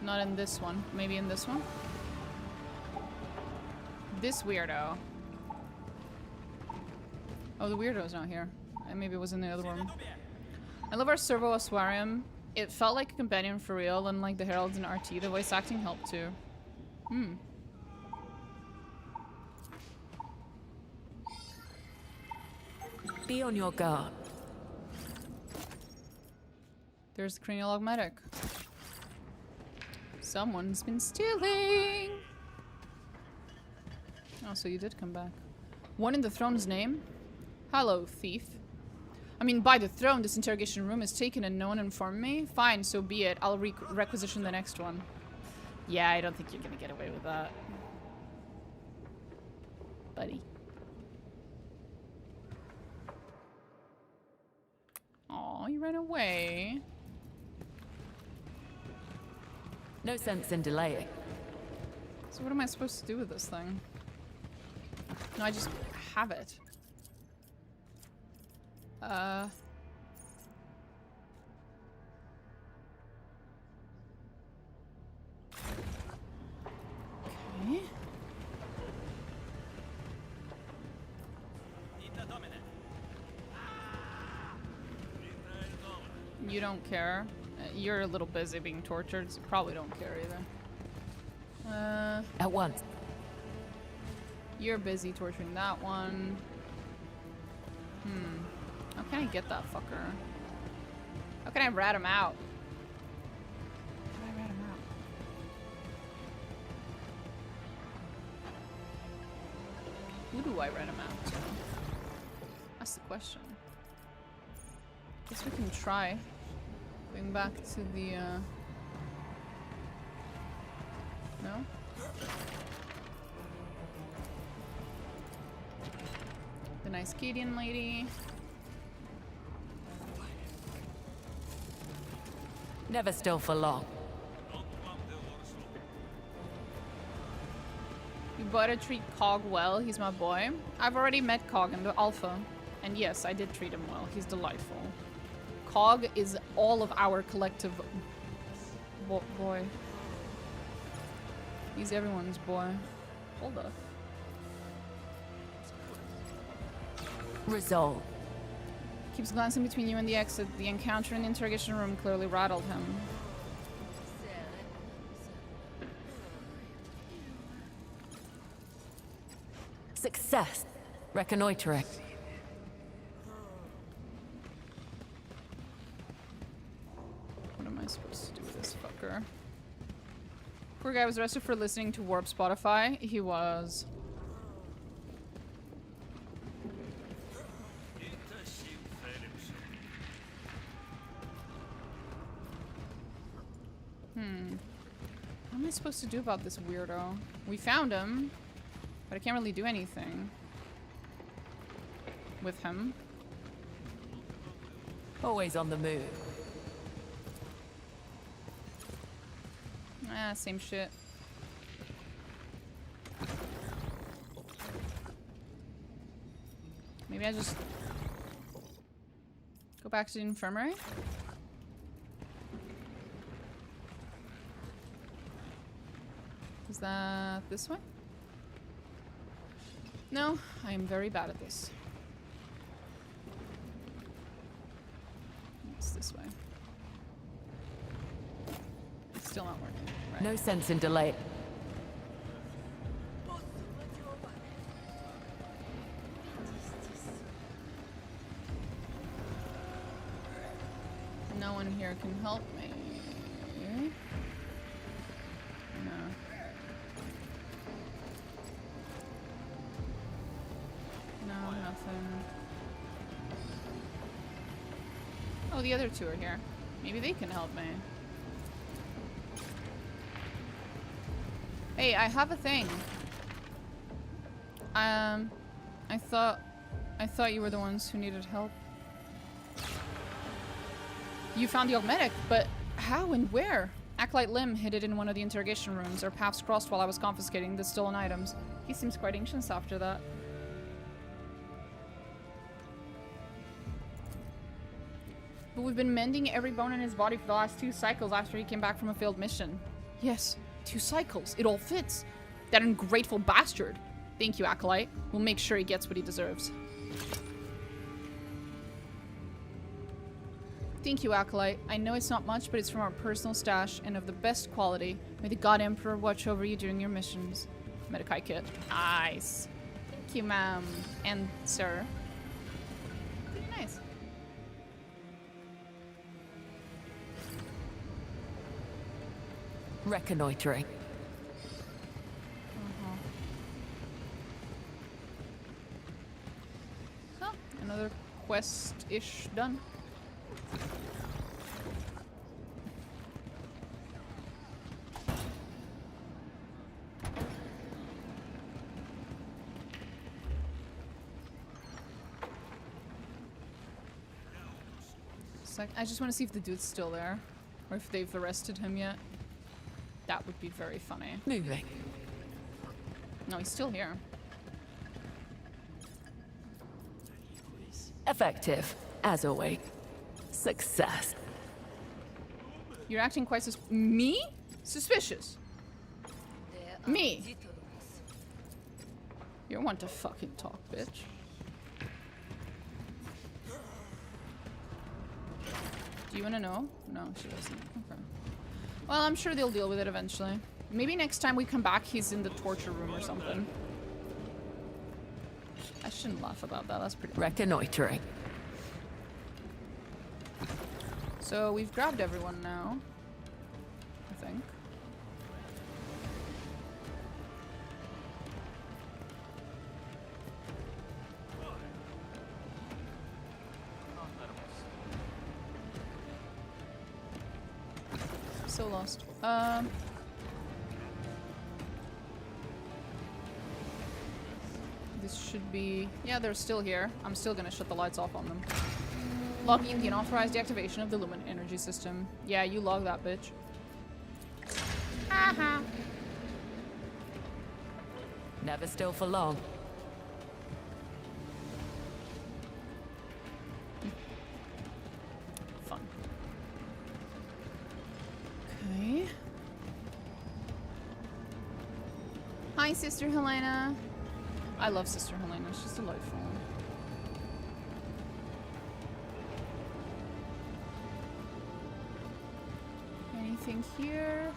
Not in this one. Maybe in this one? This weirdo. Oh, the weirdo's not here. Maybe it was in the other room. I love our servo Oswarium. It felt like a companion for real, and like the Heralds and RT, the voice acting helped too. Hmm. Be on your guard. There's the cranial medic. Someone's been stealing! Oh, so you did come back. One in the throne's name? Hello, thief. I mean, by the throne, this interrogation room is taken and no one informed me? Fine, so be it. I'll requisition the next one. Yeah, I don't think you're gonna get away with that. Buddy. Aw, you ran away. No sense in delaying. So what am I supposed to do with this thing? No, I just have it. Okay. You don't care. You're a little busy being tortured, so probably don't care either. At once. You're busy torturing that one. How can I get that fucker? How can I rat him out? How do I rat him out? Who do I rat him out to? That's the question. Guess we can try. Going back to the, No? The nice Cadian lady. Never still for long. You better treat Cog well, he's my boy. I've already met Cog in the Alpha. And yes, I did treat him well. He's delightful. Cog is all of our collective boy. He's everyone's boy. Hold up. Resolve. Keeps glancing between you and the exit. The encounter in the interrogation room clearly rattled him. Success. Reconnoitering. What am I supposed to do with this fucker? Poor guy was arrested for listening to Warp Spotify. He was. What am I supposed to do about this weirdo? We found him, but I can't really do anything with him. Always on the move. Ah, same shit. Maybe I just go back to the infirmary? Is that this way? No, I am very bad at this. It's this way. It's still not working. Right. No sense in delay. No one here can help me. No. No, nothing. Oh, the other two are here. Maybe they can help me. Hey, I have a thing. I thought you were the ones who needed help. You found the augmetic, but how and where? Acolyte Lim hid it in one of the interrogation rooms. Our paths crossed while I was confiscating the stolen items. He seems quite anxious after that. But we've been mending every bone in his body for the last 2 cycles after he came back from a failed mission. Yes, 2 cycles. It all fits. That ungrateful bastard. Thank you, Acolyte. We'll make sure he gets what he deserves. Thank you, Acolyte. I know it's not much, but it's from our personal stash and of the best quality. May the God Emperor watch over you during your missions. Medikai kit. Nice. Thank you, ma'am. And sir. Pretty nice. Reconnoitering. Oh, another quest-ish done. I just want to see if the dude's still there, or if they've arrested him yet. That would be very funny. Moving. No, he's still here. Effective, as always. Success. You're acting quite me? Suspicious. Me? You're one to fucking talk, bitch. Do you want to know? No, she doesn't. Okay. Well, I'm sure they'll deal with it eventually. Maybe next time we come back, he's in the torture room or something. I shouldn't laugh about that. That's pretty. Reconnoitering. So we've grabbed everyone now, I think. So lost. This should be... Yeah, they're still here. I'm still gonna shut the lights off on them. Logging the unauthorized deactivation of the Lumen energy system. Yeah, you log that, bitch. Haha. Never still for long. Fun. Okay. Hi, Sister Helena. I love Sister Helena. She's delightful. Anything here?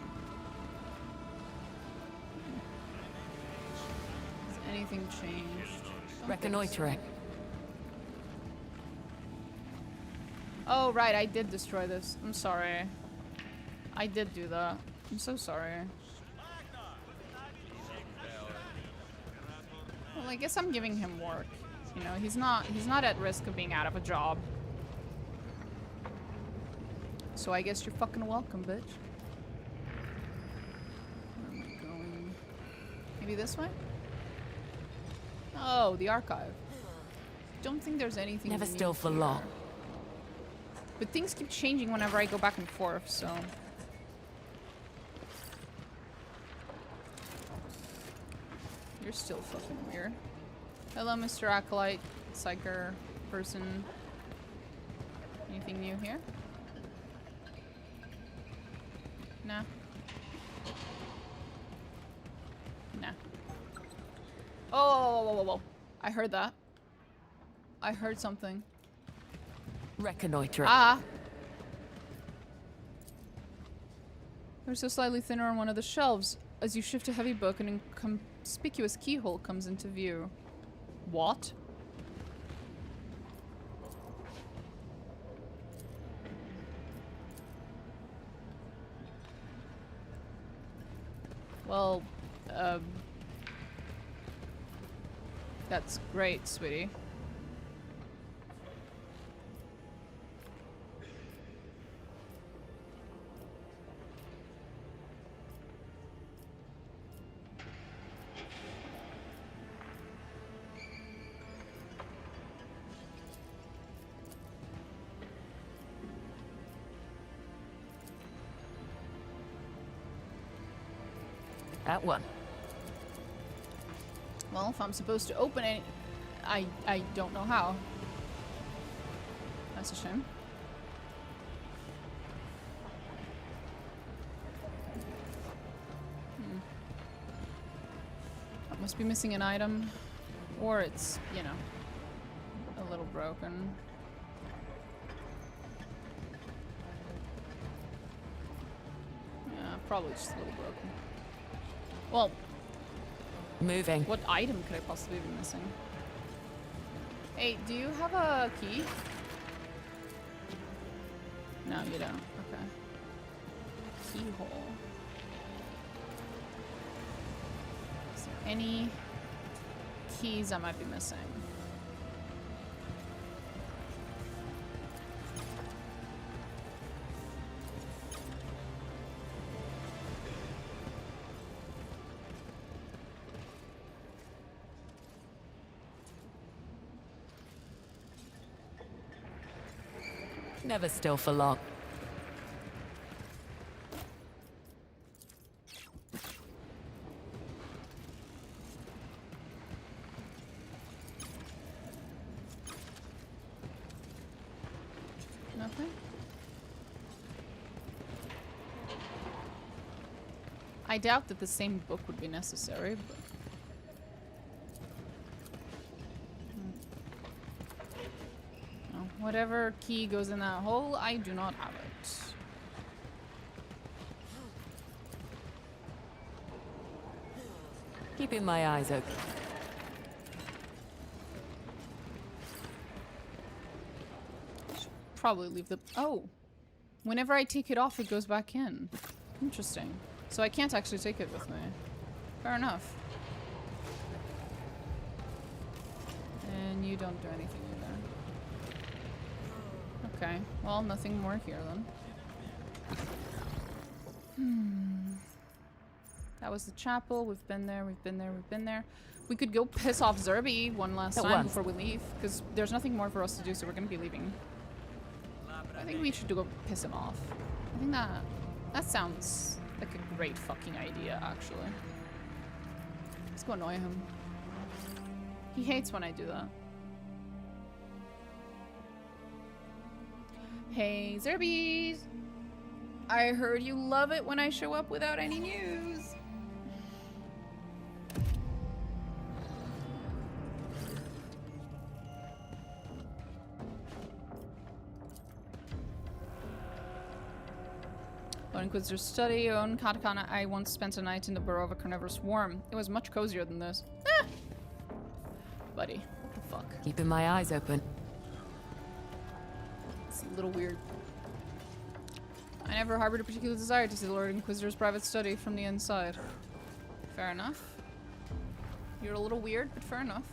Has anything changed? Reconnoitering. Oh, right. I did destroy this. I'm sorry. I did do that. I'm so sorry. Well, I guess I'm giving him work. You know, he's not at risk of being out of a job. So I guess you're fucking welcome, bitch. Where am I going? Maybe this way? Oh, the archive. Don't think there's anything. Never unique still for here. long. But things keep changing whenever I go back and forth, so... You're still fucking weird. Hello, Mr. Acolyte, Psyker person. Anything new here? Nah. Nah. Oh, whoa, whoa, whoa, whoa. I heard that. I heard something. Reconnoiter. Ah! They're so slightly thinner on one of the shelves. As you shift a heavy book, an inconspicuous keyhole comes into view. What? Well, that's great, sweetie. That one. Well, if I'm supposed to open it, I don't know how. That's a shame. I must be missing an item. Or it's, you know, a little broken. Yeah, probably just a little broken. Well, Moving. what item could I possibly be missing? Hey, do you have a key? No, you don't. Okay. Keyhole. Is there any keys I might be missing? Never still for long. Nothing? I doubt that the same book would be necessary, but... No, whatever key goes in that hole, I do not have it. Keeping my eyes open. Probably leave the... Oh! Whenever I take it off, it goes back in. Interesting. So I can't actually take it with me. Fair enough. And you don't do anything either. Okay. Well, nothing more here then. That was the chapel. We've been there, we've been there, we've been there. We could go piss off Zerby one last time before we leave, because there's nothing more for us to do, so we're gonna be leaving. I think we should go piss him off. I think that sounds like a great fucking idea, actually. Let's go annoy him. He hates when I do that. Hey, Zerbies! I heard you love it when I show up without any news. Lord Inquisitor's study, own katakana. I once spent a night in the burrow of a carnivorous worm. It was much cozier than this. Ah! Buddy, what the fuck? Keeping my eyes open. It's a little weird. I never harbored a particular desire to see the Lord Inquisitor's private study from the inside. Fair enough. You're a little weird, but fair enough.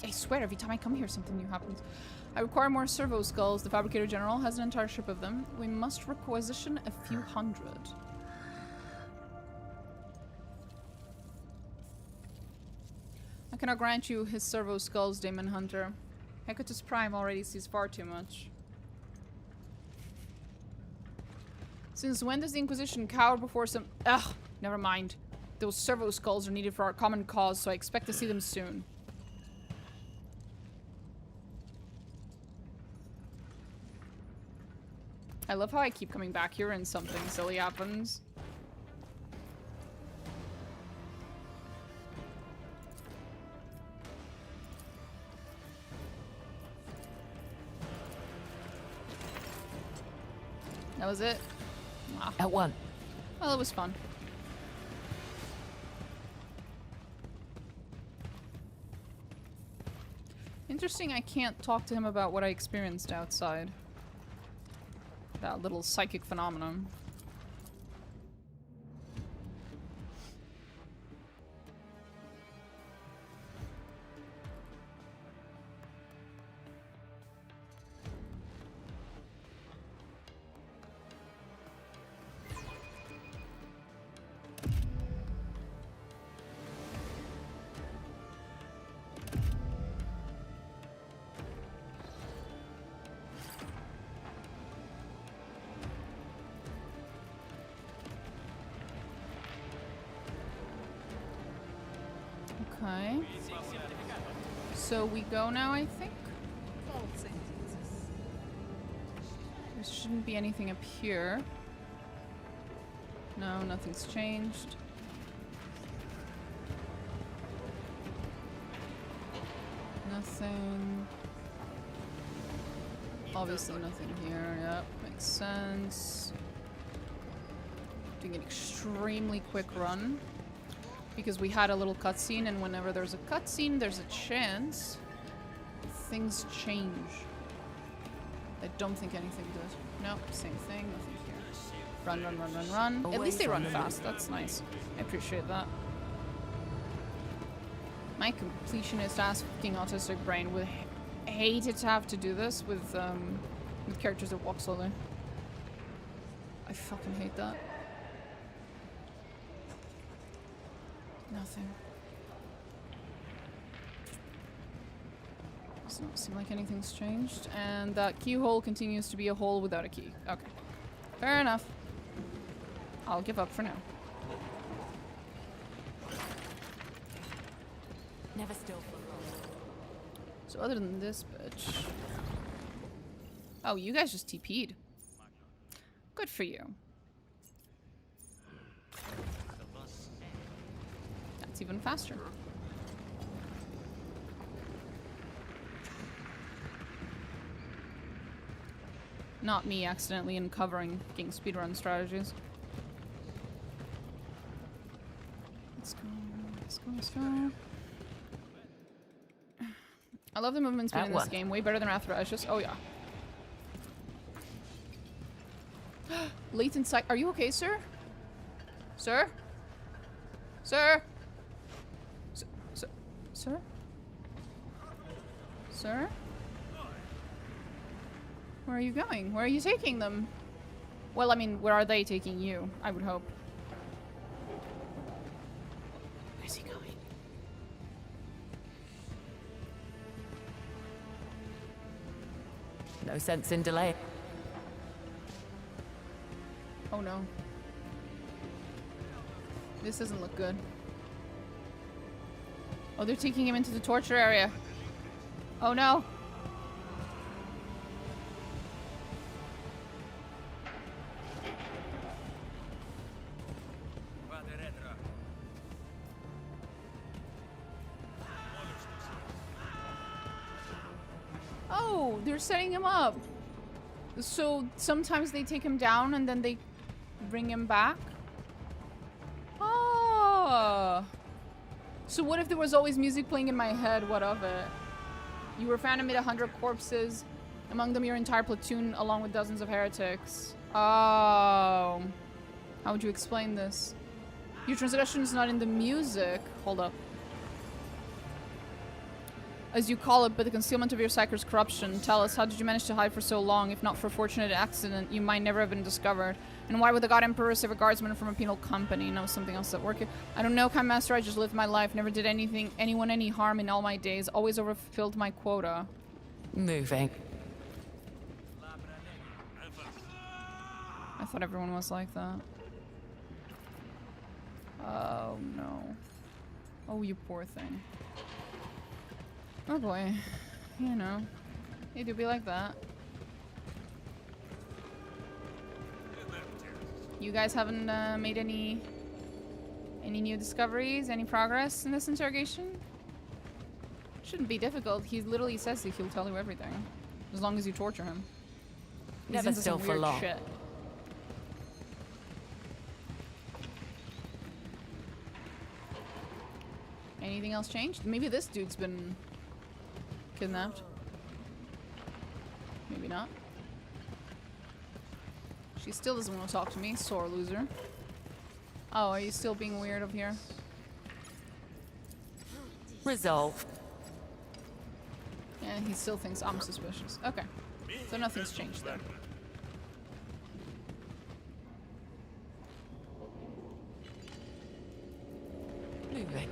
I swear, every time I come here, something new happens. I require more servo skulls. The Fabricator General has an entire ship of them. We must requisition a few hundred. I cannot grant you his servo skulls, Demon Hunter. Hecatus Prime already sees far too much. Since when does the Inquisition cower before some... Ugh, never mind. Those servo skulls are needed for our common cause, so I expect to see them soon. I love how I keep coming back here and something silly happens. That was it? Ah. At one. Well, it was fun. Interesting, I can't talk to him about what I experienced outside. That little psychic phenomenon. Okay. So we go now, I think? There shouldn't be anything up here. No, nothing's changed. Nothing. Obviously nothing here. Yep, makes sense. Doing an extremely quick run. Because we had a little cutscene, and whenever there's a cutscene, there's a chance things change. I don't think anything does. Nope, same thing, nothing here. Run, run, run, run, run. At least they run fast, that's nice. I appreciate that. My completionist ass fucking autistic brain would hate it to have to do this with characters that walk slowly. I fucking hate that. Nothing. Does not seem like anything's changed. And that keyhole continues to be a hole without a key. Okay. Fair enough. I'll give up for now. Never still for long. So other than this bitch... Oh, you guys just TP'd. Good for you. That's even faster. Not me accidentally uncovering fucking speedrun strategies. Let's go, let's go, let's go. I love the movement speed in this game. Way better than Wrath of Ashes. Oh yeah. Latent sight. Are you okay, sir? Sir? Sir? Sir? Sir? Where are you going? Where are you taking them? Well, I mean, where are they taking you? I would hope. Where's he going? No sense in delay. Oh no. This doesn't look good. Oh, they're taking him into the torture area. Oh no. Oh, they're setting him up. So sometimes they take him down and then they bring him back. Oh. So what if there was always music playing in my head? What of it? You were found amid 100 corpses, among them your entire platoon, along with dozens of heretics. Oh. How would you explain this? Your transgression is not in the music. Hold up. As you call it, but the concealment of your psyker's corruption. Tell us, how did you manage to hide for so long? If not for a fortunate accident, you might never have been discovered. And why would the God Emperor save a guardsman from a penal company? No, something else at work. I don't know, Kind Master, I just lived my life. Never did anyone any harm in all my days. Always overfilled my quota. Moving. I thought everyone was like that. Oh no. Oh, you poor thing. Oh boy. You know. They do be like that. You guys haven't made any new discoveries? Any progress in this interrogation? Shouldn't be difficult. He literally says that he'll tell you everything. As long as you torture him. He's Never into still some for weird long. shit. Anything else changed? Maybe this dude's been kidnapped. Maybe not. She still doesn't want to talk to me, sore loser. Oh, are you still being weird up here? Resolved. Yeah, he still thinks I'm suspicious. Okay. So nothing's changed there. Moving.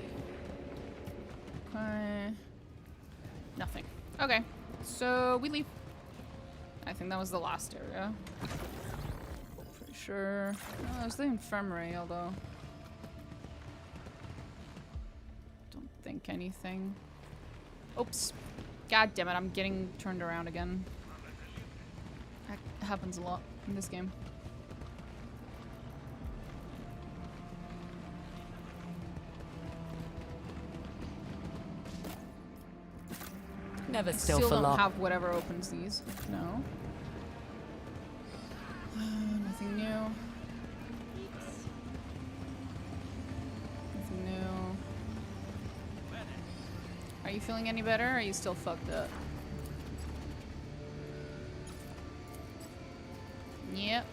Nothing. Okay. So we leave. I think that was the last area. Pretty sure. Oh, there's the infirmary, although. Don't think anything. Oops. God damn it, I'm getting turned around again. That happens a lot in this game. Never still for don't long. have whatever opens these. No. Nothing new. Nothing new. Are you feeling any better? Or are you still fucked up? Yep.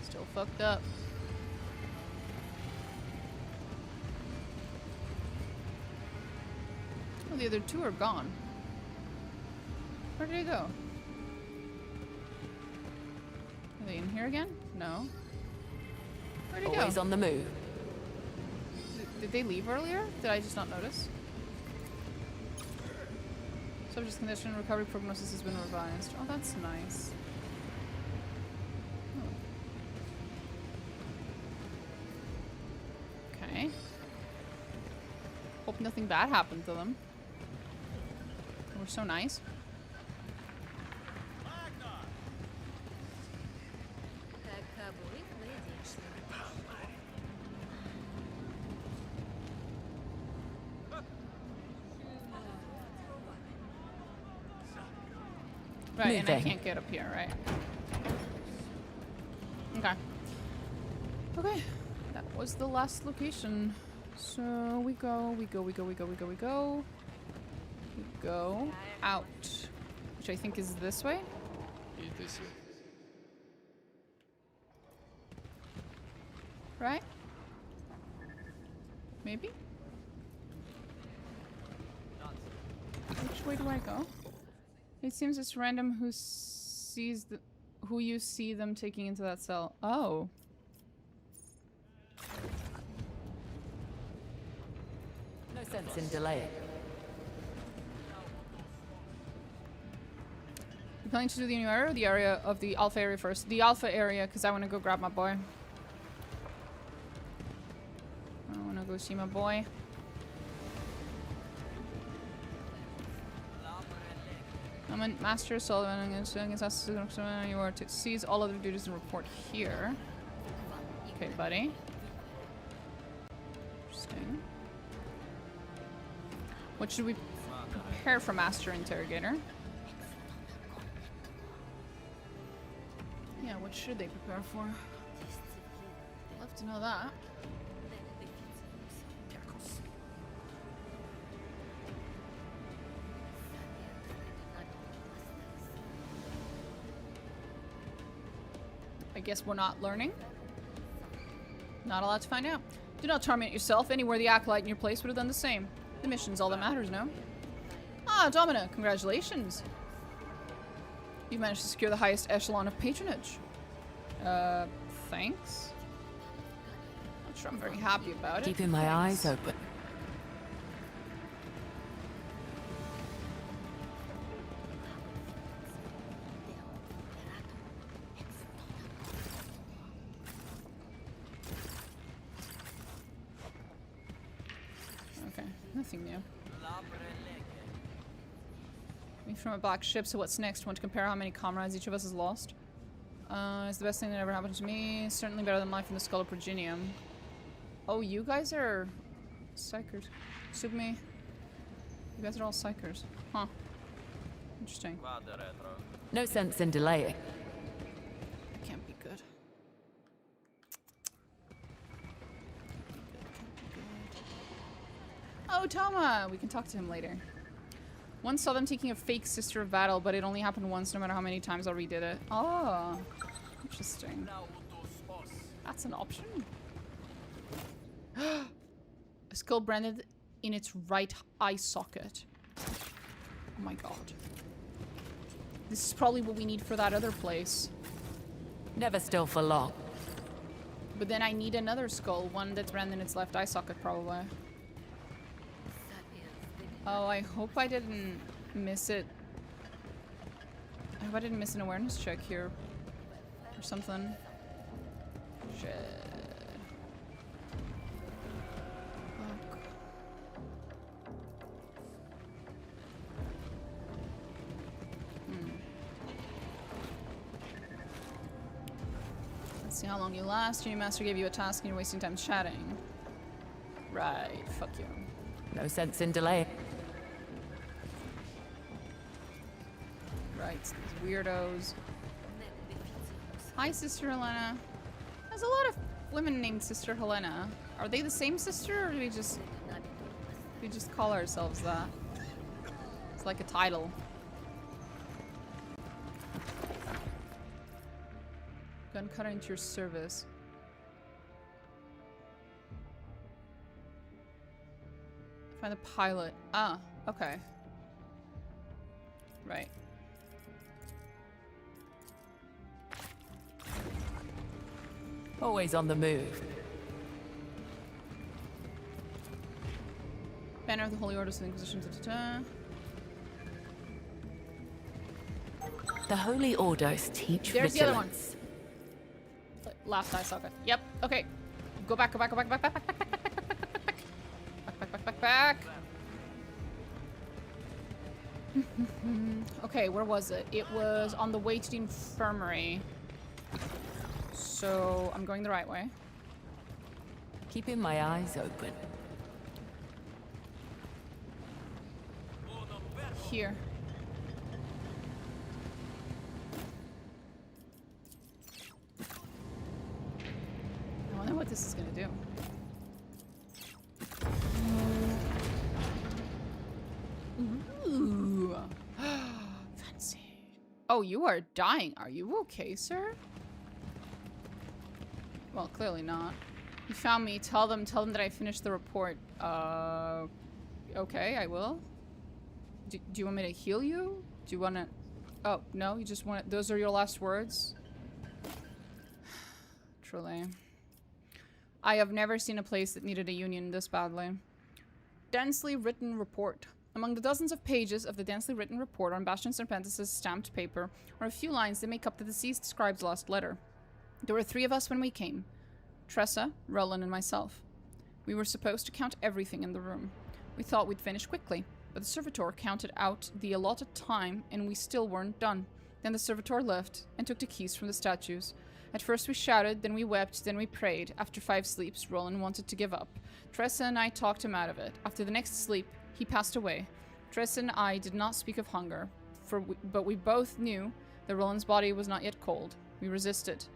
Still fucked up. Oh, the other two are gone. Where did they go? Are they in here again? No. Where'd they go? Always on the move. Did they leave earlier? Did I just not notice? Subject's condition recovery prognosis has been revised. Oh, that's nice. Oh. Okay. Hope nothing bad happened to them. They were so nice. Right, and I Moving. can't get up here, right? Okay. Okay. That was the last location. So we go out. Which I think is this way? Right? Maybe? Which way do I go? It seems it's random who sees who you see them taking into that cell. Oh. No sense in delaying. You planning to do the new area or the area of the alpha area first? The alpha area, because I want to go grab my boy. I want to go see my boy. I'm a Master Sullivan and you are to seize all other duties and report here. Okay, buddy. Interesting. What should we prepare for Master Interrogator? Yeah, what should they prepare for? I'd love to know that. I guess we're not learning. Not allowed to find out. Do not torment yourself. Anywhere the acolyte in your place would have done the same. The mission's all that matters, no? Ah, Domina, congratulations. You managed to secure the highest echelon of patronage. Thanks. Not sure I'm very happy about it. Keeping my eyes open. Nothing new. Me from a black ship, so what's next? Want to compare how many comrades each of us has lost? It's the best thing that ever happened to me. Certainly better than life in the Skull of Progenium. Oh, you guys are psychers. Subme. You guys are all psychers. Huh. Interesting. No sense in delaying. That can't be good. Oh, Toma! We can talk to him later. Once saw them taking a fake Sister of Battle, but it only happened once no matter how many times I redid it. Oh, interesting. That's an option. A skull branded in its right eye socket. Oh my god. This is probably what we need for that other place. Never still for long. But then I need another skull, one that's branded in its left eye socket probably. Oh, I hope I didn't miss it. I hope I didn't miss an awareness check here. Or something. Shit. Fuck. Let's see how long you last. Your master gave you a task and you're wasting time chatting. Right, fuck you. No sense in delaying. Right, these weirdos. Hi, Sister Helena. There's a lot of women named Sister Helena. Are they the same sister, or do we just call ourselves that? It's like a title. Gun cutter into your service. Find the pilot. Ah, okay. Right. Always on the move. Banner of the Holy Orders of the Inquisition. The Holy Orders teach There's the other one. vigilance. Last eye socket. Yep. Okay. Go back. Go back. Go back. Back. Back. Back. Back. Back. Back. Back. Back. Back. Okay. Where was it? It was on the way to the infirmary. So I'm going the right way. Keeping my eyes open. Here. I wonder what this is gonna do. Ooh. Fancy. Oh, you are dying. Are you okay, sir? Well, clearly not. You found me. Tell them that I finished the report. Okay, I will. Do you want me to heal you? Do you want to... Oh, no? You just want to... Those are your last words? Truly. I have never seen a place that needed a union this badly. Densely written report. Among the dozens of pages of the densely written report on Bastion Serpentis' stamped paper are a few lines that make up the deceased scribe's last letter. There were 3 of us when we came. Tressa, Roland, and myself. We were supposed to count everything in the room. We thought we'd finish quickly, but the servitor counted out the allotted time and we still weren't done. Then the servitor left and took the keys from the statues. At first we shouted, then we wept, then we prayed. After 5 sleeps, Roland wanted to give up. Tressa and I talked him out of it. After the next sleep, he passed away. Tressa and I did not speak of hunger, but we both knew that Roland's body was not yet cold. We resisted.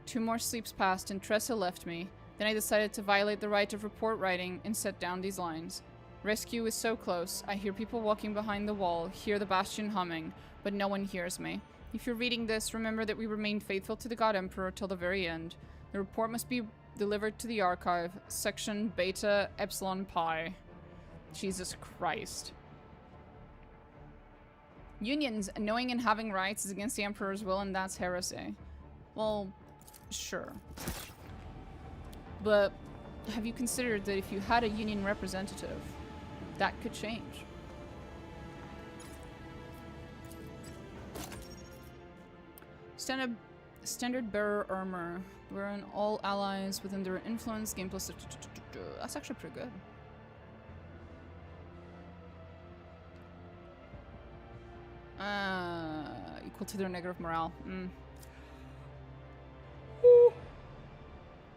2 more sleeps passed and Tressa left me. Then I decided to violate the right of report writing and set down these lines. Rescue is so close. I hear people walking behind the wall, hear the bastion humming, but no one hears me. If you're reading this, remember that we remained faithful to the God Emperor till the very end. The report must be delivered to the archive, section Beta Epsilon Pi. Jesus Christ. Unions, knowing and having rights is against the Emperor's will, and that's heresy. Well, sure. But have you considered that if you had a union representative, that could change? Standard bearer armor. Wherein all allies within their influence gain plus... That's actually pretty good. Equal to their negative morale.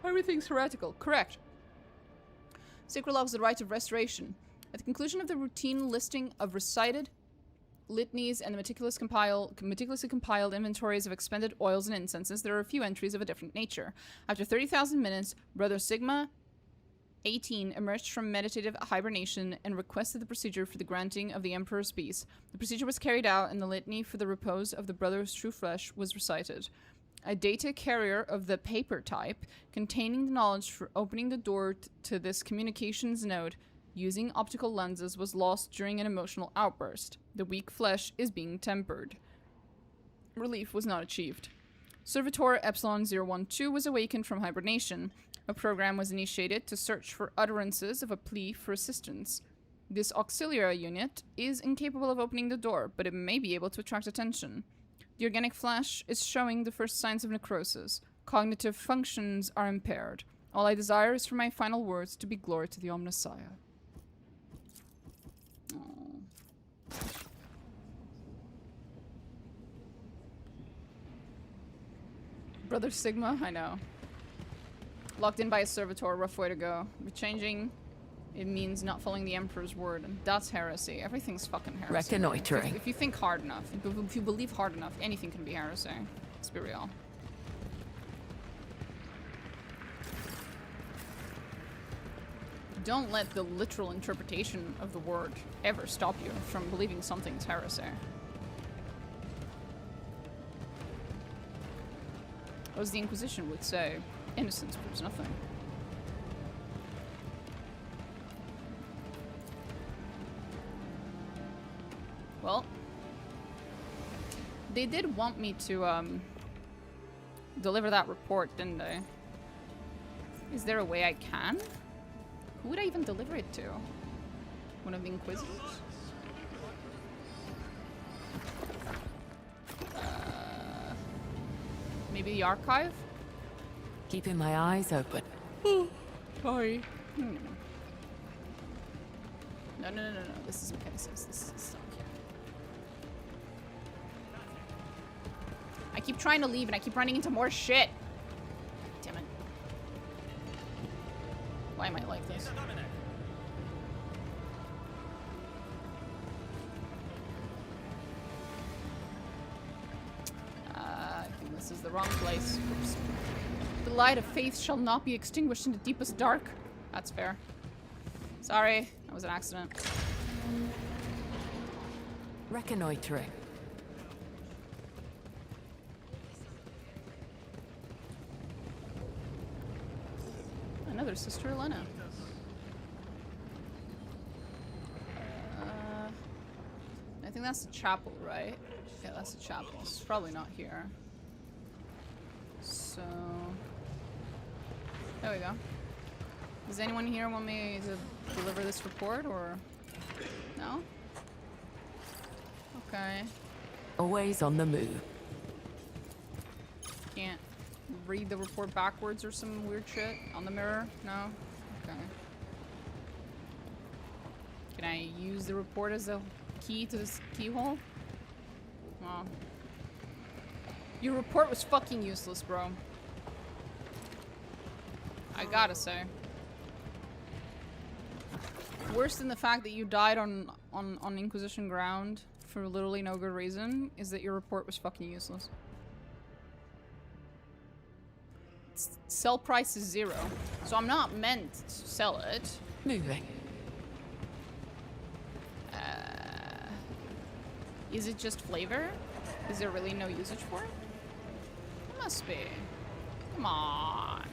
Everything's heretical. Correct. Sacred Law is the right of restoration. At the conclusion of the routine listing of recited litanies and the meticulously compiled inventories of expended oils and incenses, there are a few entries of a different nature. After 30,000 minutes, Brother Sigma 18 emerged from meditative hibernation and requested the procedure for the granting of the Emperor's peace. The procedure was carried out and the litany for the repose of the Brother's true flesh was recited. A data carrier of the paper type containing the knowledge for opening the door to this communications node using optical lenses was lost during an emotional outburst. The weak flesh is being tempered. Relief was not achieved. Servitor Epsilon 012 was awakened from hibernation. A program was initiated to search for utterances of a plea for assistance. This auxiliary unit is incapable of opening the door, but it may be able to attract attention. The organic flesh is showing the first signs of necrosis. Cognitive functions are impaired. All I desire is for my final words to be glory to the Omnissiah. Brother Sigma, I know. Locked in by a servitor, rough way to go. Changing, it means not following the Emperor's word, and that's heresy. Everything's fucking heresy. Reconnoitering. If you think hard enough, if you believe hard enough, anything can be heresy. Let's be real. Don't let the literal interpretation of the word ever stop you from believing something's heresy. As the Inquisition would say, innocence proves nothing. Well, they did want me to deliver that report, didn't they? Is there a way I can? Who would I even deliver it to? One of the Inquisitors? Maybe the Archive? Keeping my eyes open. Sorry. No. This is Genesis. This is stuck here. I keep trying to leave and I keep running into more shit. Damn it. Why am I like this? I think this is the wrong place. Oops. The light of faith shall not be extinguished in the deepest dark. That's fair. Sorry, that was an accident. Reconnoitering. Another Sister Elena. I think that's the chapel, right? Yeah, that's the chapel. It's probably not here. So... there we go. Does anyone here want me to deliver this report, or... no? Okay. Always on the move. Can't read the report backwards or some weird shit on the mirror? No? Okay. Can I use the report as a key to this keyhole? Well. Your report was fucking useless, bro. I gotta say. Worse than the fact that you died on Inquisition ground for literally no good reason is that your report was fucking useless. Sell price is 0, so I'm not meant to sell it. Moving. Is it just flavor? Is there really no usage for it? It must be. Come on.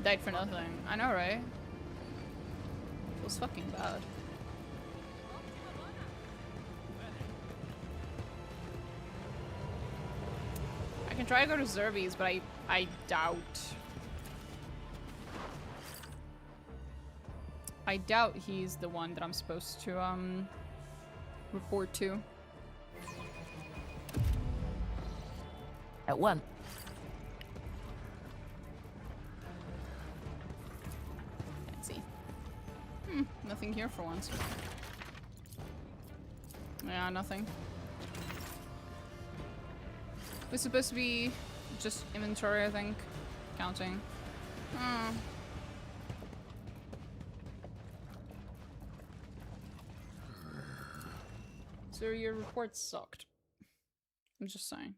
Died for nothing. I know, right? Feels fucking bad. I can try to go to Zerby's, but I doubt. I doubt he's the one that I'm supposed to report to. At one. Let's see. Nothing here for once. Yeah, nothing. It's supposed to be just inventory, I think. Counting. Hmm. So your report sucked. I'm just saying.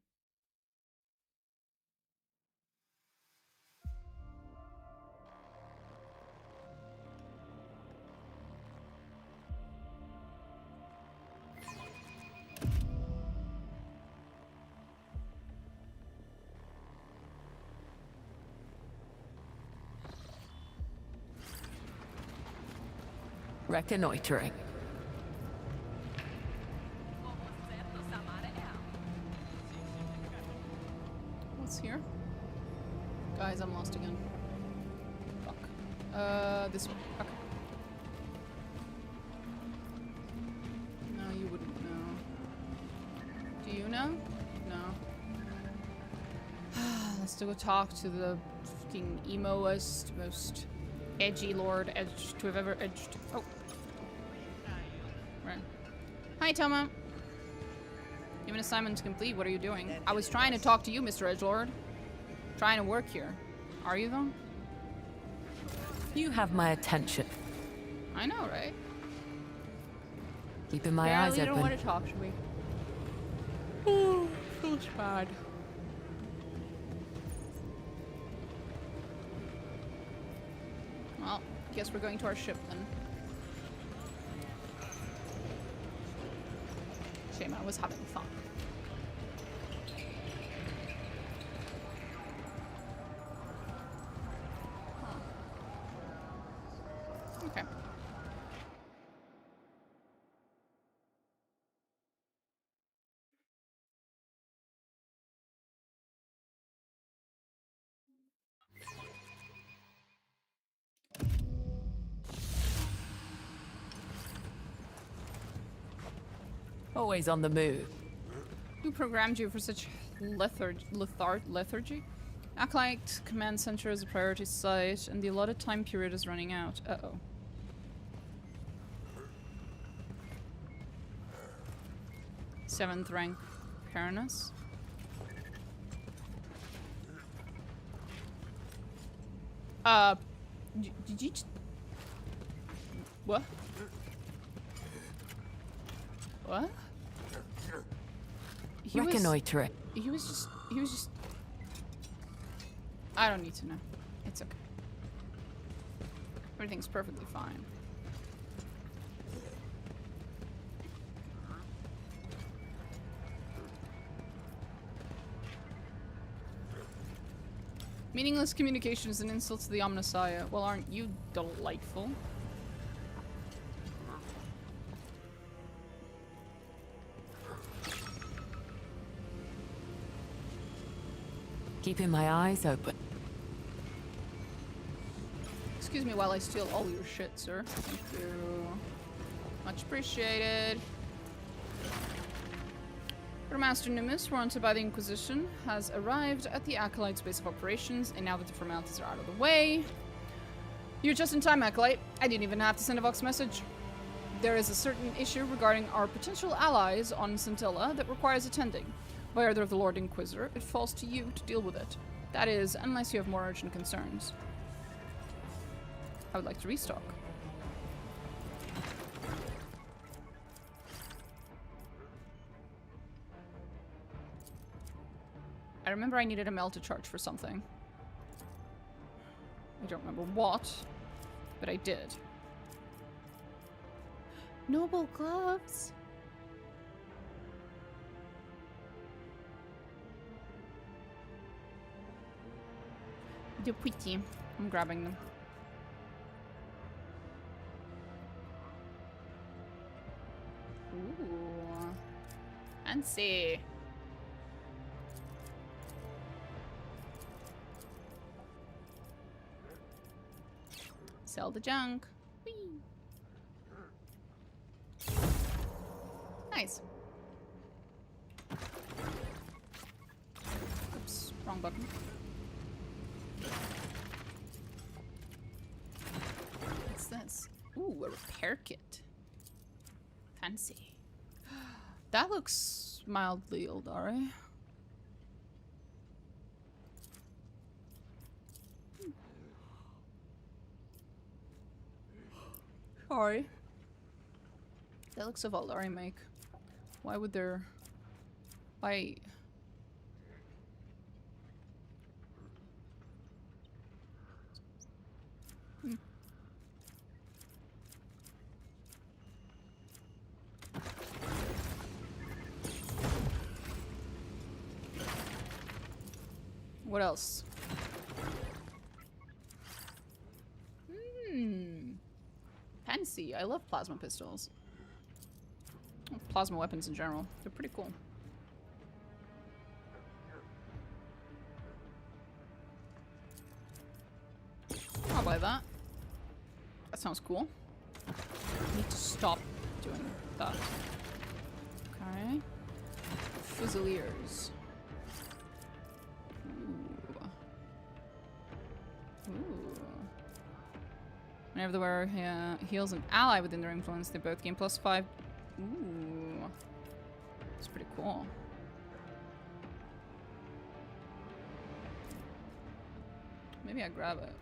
Reconnoitering. What's here? Guys, I'm lost again. Fuck. This way. Okay. No, you wouldn't know. Do you know? No. Let's go talk to the fucking emoest, most edgy lord edged to have ever edged. Oh. Right. Hi, Toma. You have an assignment to complete. What are you doing? I was trying to talk to you, Mr. Edgelord. Trying to work here. Are you, though? You have my attention. I know, right? Keeping my Apparently eyes you don't open. want to talk to me. Oh, feels bad. Well, guess we're going to our ship then. Shame, I was having fun. Huh. Okay. Always on the move. Who programmed you for such lethargy? Acolyte Command Center is a priority site, and the allotted time period is running out. Uh-oh. Seventh rank Paranus. Did you just... What? What? Reconnoitering. He was just... I don't need to know. It's okay. Everything's perfectly fine. Meaningless communication is an insult to the Omnissiah. Well, aren't you delightful? Keeping my eyes open. Excuse me while I steal all your shit, sir. Thank you. Much appreciated. Master Nimbus, warranted by the Inquisition, has arrived at the Acolyte's base of operations, and now that the formalities are out of the way... You're just in time, Acolyte. I didn't even have to send a Vox message. There is a certain issue regarding our potential allies on Scintilla that requires attending. By order of the Lord Inquisitor, it falls to you to deal with it. That is, unless you have more urgent concerns. I would like to restock. I remember I needed a melted charge for something. I don't remember what, but I did. Noble gloves. They're pretty. I'm grabbing them. Ooh. Fancy. Sell the junk. Whee. Nice. Oops, wrong button. What's this? Ooh, a repair kit. Fancy. That looks mildly Eldari. Sorry. That looks of Eldari make. Why would there... Why... What else? Fancy. I love plasma pistols. Plasma weapons in general. They're pretty cool. I'll buy that. That sounds cool. I need to stop doing that. Okay. Fusiliers. Ooh. Whenever the wearer heals an ally within their influence, they both gain +5. Ooh. That's pretty cool. Maybe I grab it.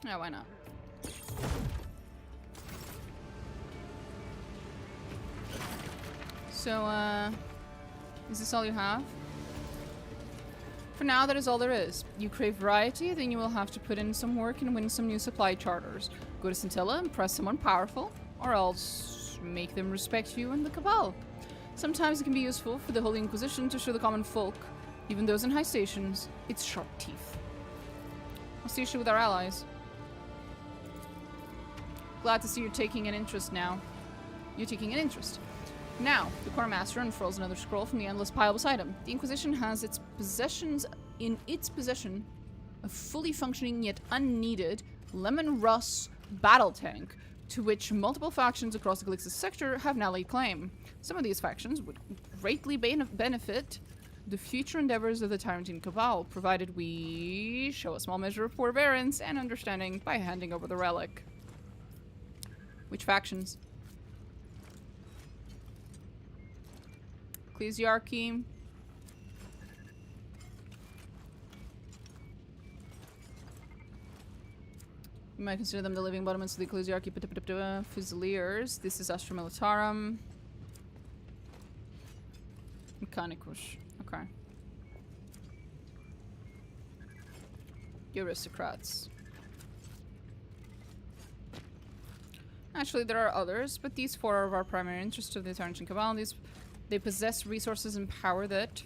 Yeah, why not? So, is this all you have? For now, that is all there is. You crave variety, then you will have to put in some work and win some new supply charters. Go to Scintilla, impress someone powerful, or else make them respect you and the Cabal. Sometimes it can be useful for the Holy Inquisition to show the common folk, even those in high stations, its sharp teeth. What's the issue with our allies? Glad to see you're taking an interest now. You're taking an interest. Now, the Quartermaster unfurls another scroll from the endless pile beside him. The Inquisition has in its possession a fully functioning yet unneeded Lemon Russ battle tank, to which multiple factions across the Galixis sector have now laid claim. Some of these factions would greatly benefit the future endeavors of the Tyrantine Cabal, provided we show a small measure of forbearance and understanding by handing over the relic. Which factions? Ecclesiarchy. You might consider them the living embodiments of the Ecclesiarchy. Fusiliers. This is Astra Militarum. Mechanicus. Okay. The aristocrats. Actually, there are others, but these four are of our primary interest of the Tarantine Cabal. They possess resources and power that,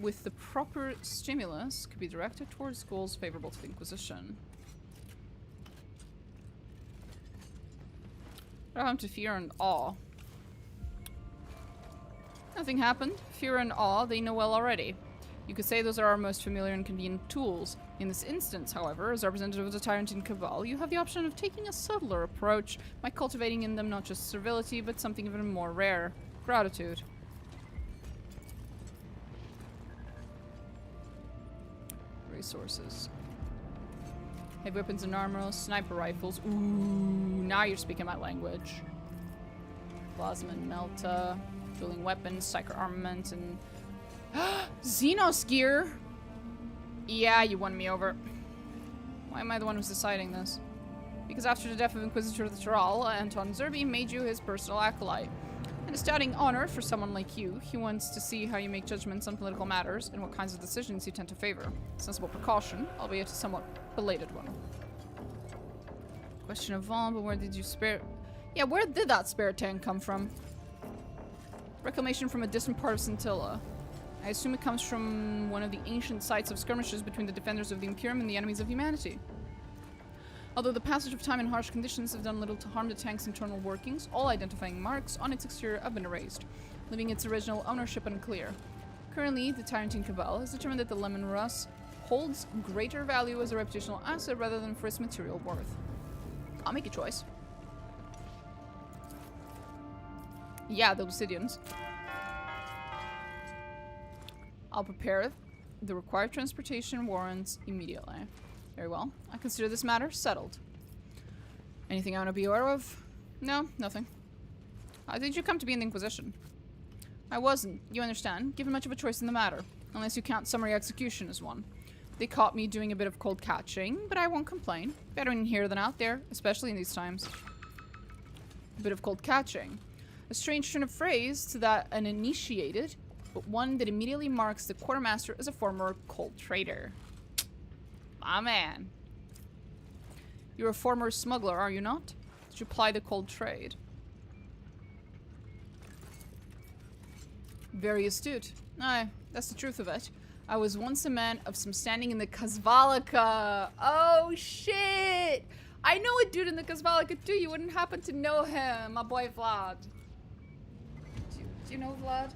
with the proper stimulus, could be directed towards goals favorable to the Inquisition. What happened to fear and awe? Nothing happened. Fear and awe, they know well already. You could say those are our most familiar and convenient tools. In this instance, however, as representative of the Tyrantine Cabal, you have the option of taking a subtler approach by cultivating in them not just servility, but something even more rare. Gratitude. Resources. Heavy weapons and armor, sniper rifles. Ooh, now you're speaking my language. Plasma and Melta, dueling weapons, psycho armament, and Xenos gear. Yeah, you won me over. Why am I the one who's deciding this? Because after the death of Inquisitor Thrall, Anton Zerby made you his personal acolyte. And astounding honor for someone like you, he wants to see how you make judgments on political matters and what kinds of decisions you tend to favor. Sensible precaution, albeit a somewhat belated one. Question of Vaughn, but where did you spare... Yeah, where did that spare tank come from? Reclamation from a distant part of Scintilla. I assume it comes from one of the ancient sites of skirmishes between the defenders of the Imperium and the enemies of humanity. Although the passage of time and harsh conditions have done little to harm the tank's internal workings, all identifying marks on its exterior have been erased, leaving its original ownership unclear. Currently, the Tyrantine Cabal has determined that the Lemon Russ holds greater value as a reputational asset rather than for its material worth. I'll make a choice. Yeah, the Lucidians. I'll prepare the required transportation warrants immediately. Very well. I consider this matter settled. Anything I want to be aware of? No, nothing. How did you come to be in the Inquisition? I wasn't, you understand, given much of a choice in the matter, unless you count summary execution as one. They caught me doing a bit of cold catching, but I won't complain. Better in here than out there, especially in these times. A bit of cold catching. A strange turn of phrase to that uninitiated, but one that immediately marks the quartermaster as a former cold trader. My man. You're a former smuggler, are you not? Did you ply the cold trade? Very astute. Aye, that's the truth of it. I was once a man of some standing in the Kazvalika. Oh, shit! I know a dude in the Kazvalika, too. You wouldn't happen to know him. My boy Vlad. Do you know Vlad?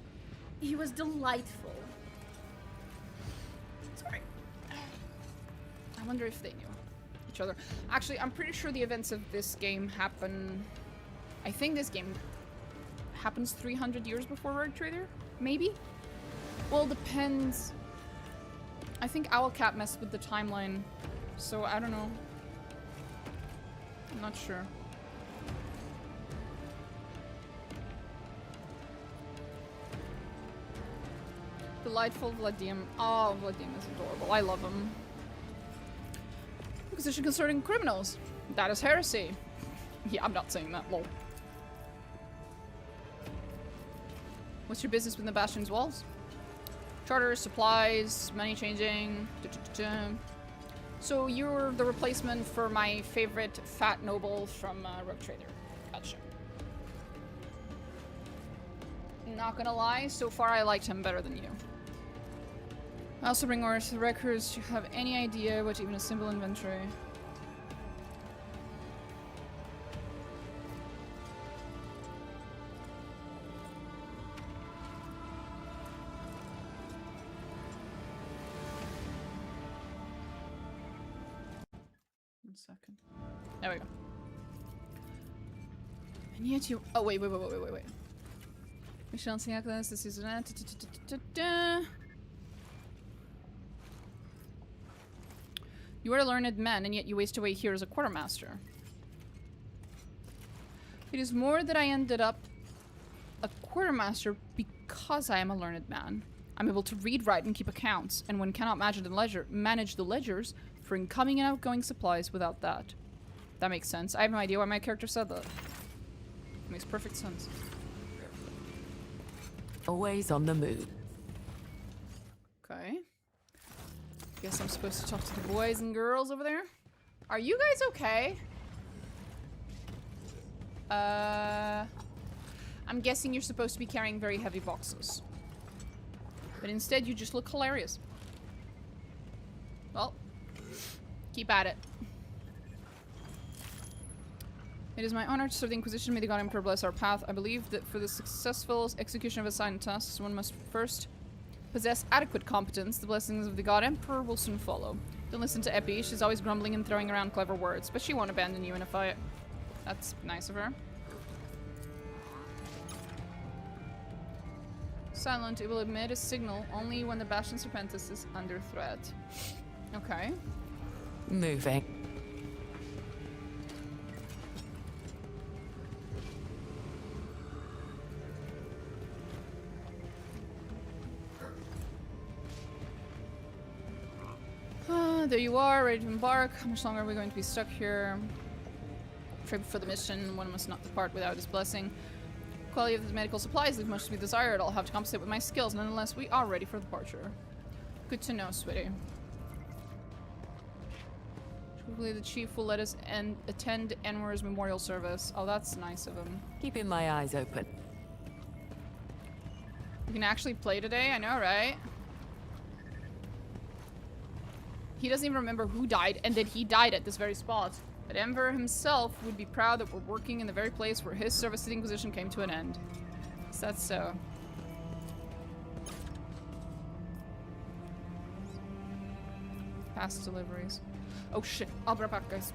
He was delightful. Sorry. I wonder if they knew each other. Actually, I'm pretty sure the events of this game happen... I think this game happens 300 years before Rogue Trader? Maybe? Well, depends. I think Owlcat messed with the timeline, so I don't know. I'm not sure. Delightful Vladim. Oh, Vladim is adorable. I love him. Inquisition concerning criminals. That is heresy. Yeah, I'm not saying that, lol. What's your business within the Bastion's walls? Charters, supplies, money changing. So you're the replacement for my favorite fat noble from Rogue Trader. Gotcha. Not gonna lie, so far I liked him better than you. I also bring orders to the records. Do you have any idea what even a simple inventory? Second. There we go. And yet you. Oh wait. We shall see this is You are a learned man, and yet you waste away here as a quartermaster. It is more that I ended up a quartermaster because I am a learned man. I'm able to read, write, and keep accounts, and one cannot manage the ledgers for incoming and outgoing supplies without that. That makes sense. I have no idea why my character said that. It makes perfect sense. Always on the move. Okay. Guess I'm supposed to talk to the boys and girls over there. Are you guys okay? I'm guessing you're supposed to be carrying very heavy boxes. But instead you just look hilarious. Well, keep at it. It is my honor to serve the Inquisition. May the God Emperor bless our path. I believe that for the successful execution of assigned tasks, one must first possess adequate competence. The blessings of the God Emperor will soon follow. Don't listen to Epi. She's always grumbling and throwing around clever words, but she won't abandon you in a fight. That's nice of her. Silent, it will emit a signal only when the Bastion Serpentis is under threat. Okay. Moving. There you are, ready to embark. How much longer are we going to be stuck here? Trip for the mission. One must not depart without his blessing. Quality of the medical supplies leave much to be desired. I'll have to compensate with my skills. Nonetheless, we are ready for departure. Good to know, sweetie. Hopefully the chief will let us attend Enwar's memorial service. Oh, that's nice of him. Keeping my eyes open. We can actually play today, I know, right? He doesn't even remember who died and that he died at this very spot. But Enver himself would be proud that we're working in the very place where his service to the Inquisition came to an end. Is that so? Past deliveries. Oh shit, I'll be right back, guys.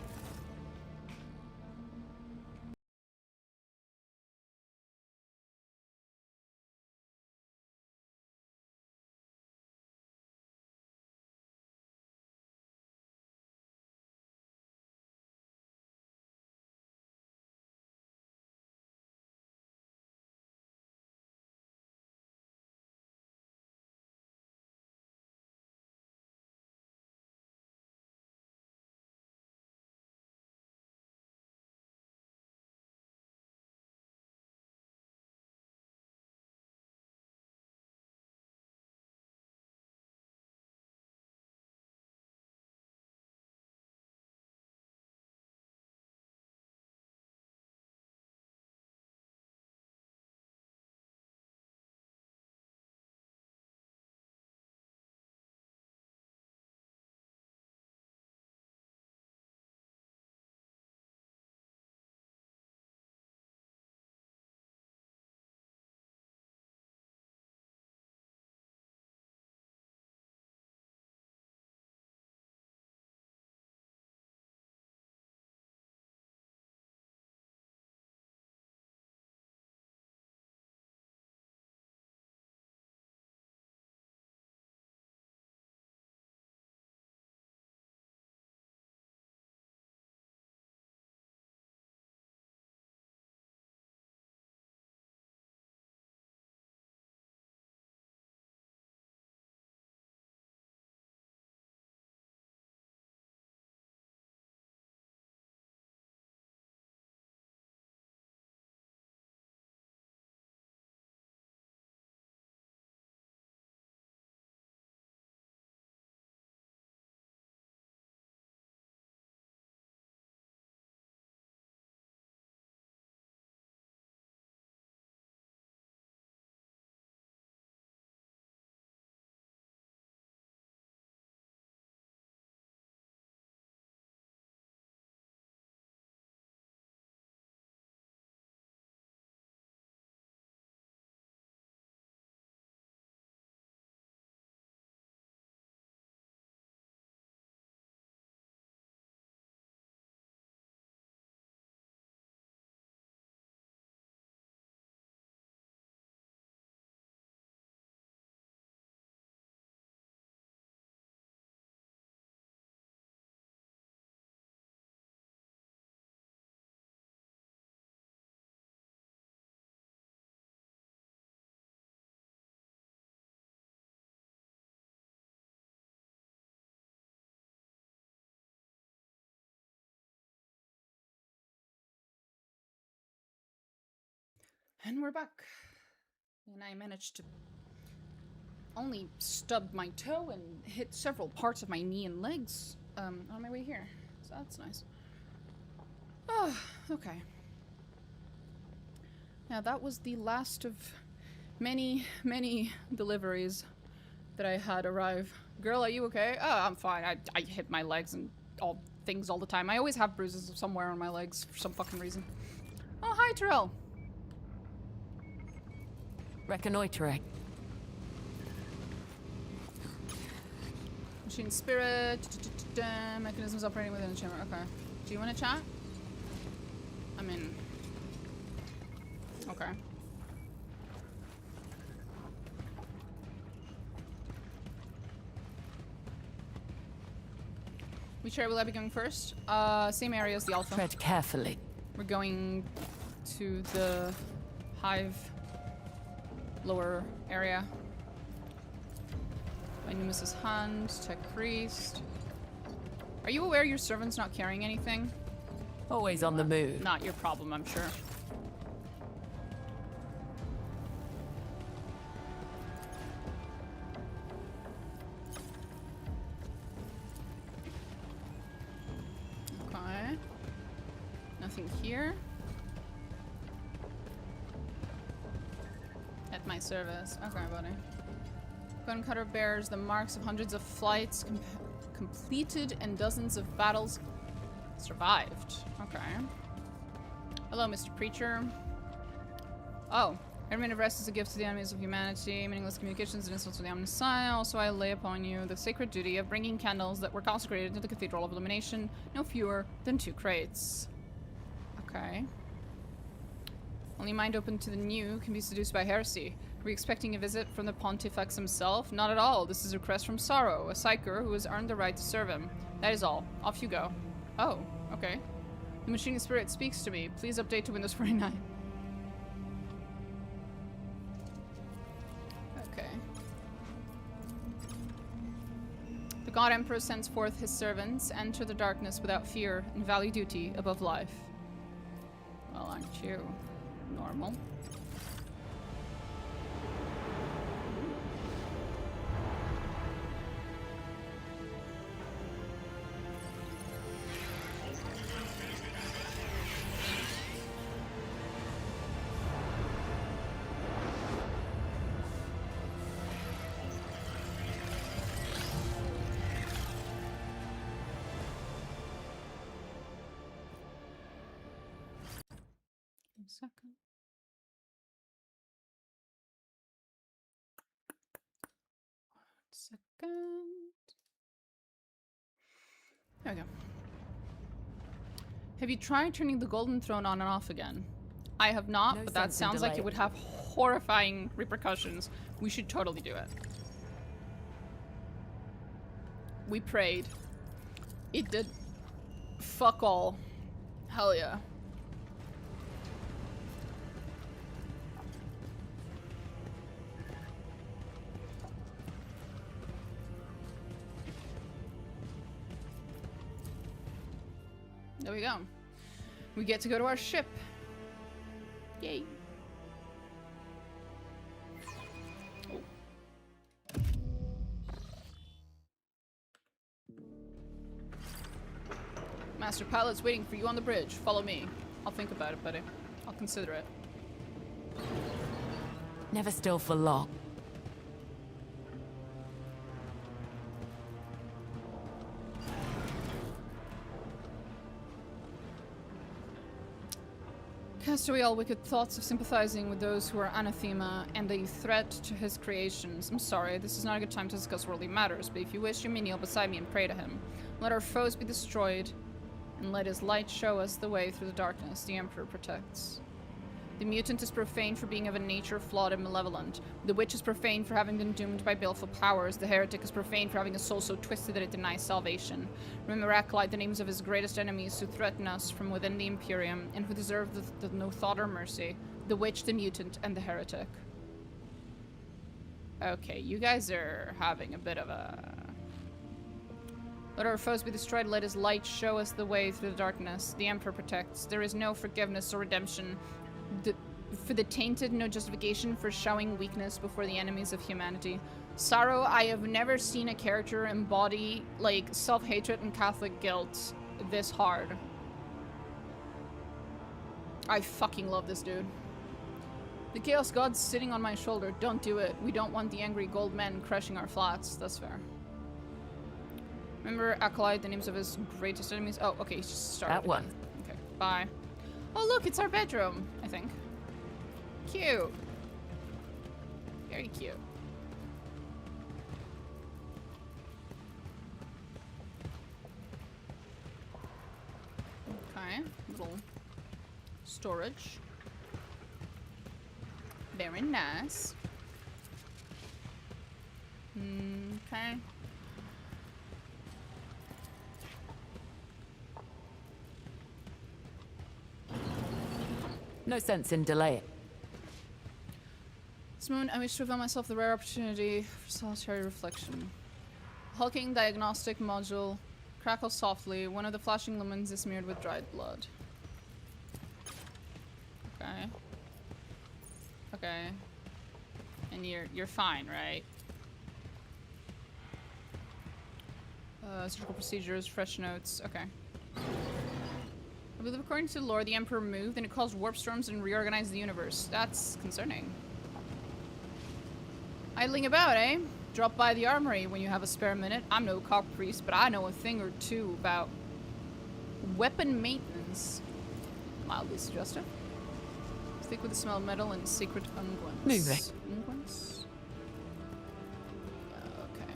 And we're back. And I managed to only stub my toe and hit several parts of my knee and legs on my way here. So that's nice. Oh, okay. Yeah, that was the last of many, many deliveries that I had arrive. Girl, are you okay? Oh, I'm fine. I hit my legs and all things all the time. I always have bruises somewhere on my legs for some fucking reason. Oh, hi, Terrell. Reconnoitering. Machine spirit. Mechanisms operating within the chamber. Okay. Do you want to chat? I mean... Okay. Which area will I be going first? Same area as the Alpha. Tread carefully. We're going to the Hive lower area. By Numis's hand, Tech Priest. Are you aware your servant's not carrying anything? Always on the move. Not your problem, I'm sure. Okay. Nothing here. At my service. Okay, buddy. Guncutter bears the marks of hundreds of flights completed and dozens of battles survived. Okay. Hello, Mr. Preacher. Oh. Every minute of rest is a gift to the enemies of humanity. Meaningless communications and insults to the omniscient. Also, I lay upon you the sacred duty of bringing candles that were consecrated to the Cathedral of Illumination. No fewer than 2 crates. Okay. Only mind open to the new can be seduced by heresy. Were you expecting a visit from the Pontifex himself? Not at all. This is a request from Sorrow, a psyker who has earned the right to serve him. That is all. Off you go. Oh, okay. The machine spirit speaks to me. Please update to Windows 49. Okay. The God Emperor sends forth his servants. Enter the darkness without fear and value duty above life. Well, aren't you normal? Second. There we go. Have you tried turning the Golden Throne on and off again? I have not, No but that sense in sounds like it delaying. would have horrifying repercussions. We should totally do it. We prayed. It did fuck all. Hell yeah. There we go. We get to go to our ship. Yay. Oh. Master Pilot's waiting for you on the bridge. Follow me. I'll think about it, buddy. I'll consider it. Never still for long. Cast away all wicked thoughts of sympathizing with those who are anathema and a threat to his creations. I'm sorry, this is not a good time to discuss worldly matters, but if you wish, you may kneel beside me and pray to him. Let our foes be destroyed, and let his light show us the way through the darkness the Emperor protects. The mutant is profane for being of a nature flawed and malevolent. The witch is profane for having been doomed by baleful powers. The heretic is profane for having a soul so twisted that it denies salvation. Remember, Acolyte, the names of his greatest enemies who threaten us from within the Imperium and who deserve the no thought or mercy. The witch, the mutant, and the heretic. Okay, you guys are having a bit of a... Let our foes be destroyed, let his light show us the way through the darkness. The Emperor protects. There is no forgiveness or redemption For the tainted, no justification for showing weakness before the enemies of humanity. Sorrow, I have never seen a character embody, like, self-hatred and Catholic guilt this hard. I fucking love this dude. The Chaos God's sitting on my shoulder. Don't do it. We don't want the angry gold men crushing our flats. That's fair. Remember Acolyte, the names of his greatest enemies? Oh, okay, he's just started. That one. Okay, bye. Oh, look, it's our bedroom, I think. Cute. Very cute. Okay, little storage. Very nice. Okay. No sense in delay. This moment, I wish to avail myself the rare opportunity for solitary reflection. Hulking diagnostic module crackles softly. One of the flashing lumens is smeared with dried blood. Okay. Okay. And you're fine, right? Surgical procedures, fresh notes. Okay. I believe according to lore, the Emperor moved and it caused warp storms and reorganized the universe. That's concerning. Idling about, eh? Drop by the armory when you have a spare minute. I'm no cock priest, but I know a thing or two about weapon maintenance. Mildly suggestive. Stick with the smell of metal and secret unguents. Moving. Unguents? Okay.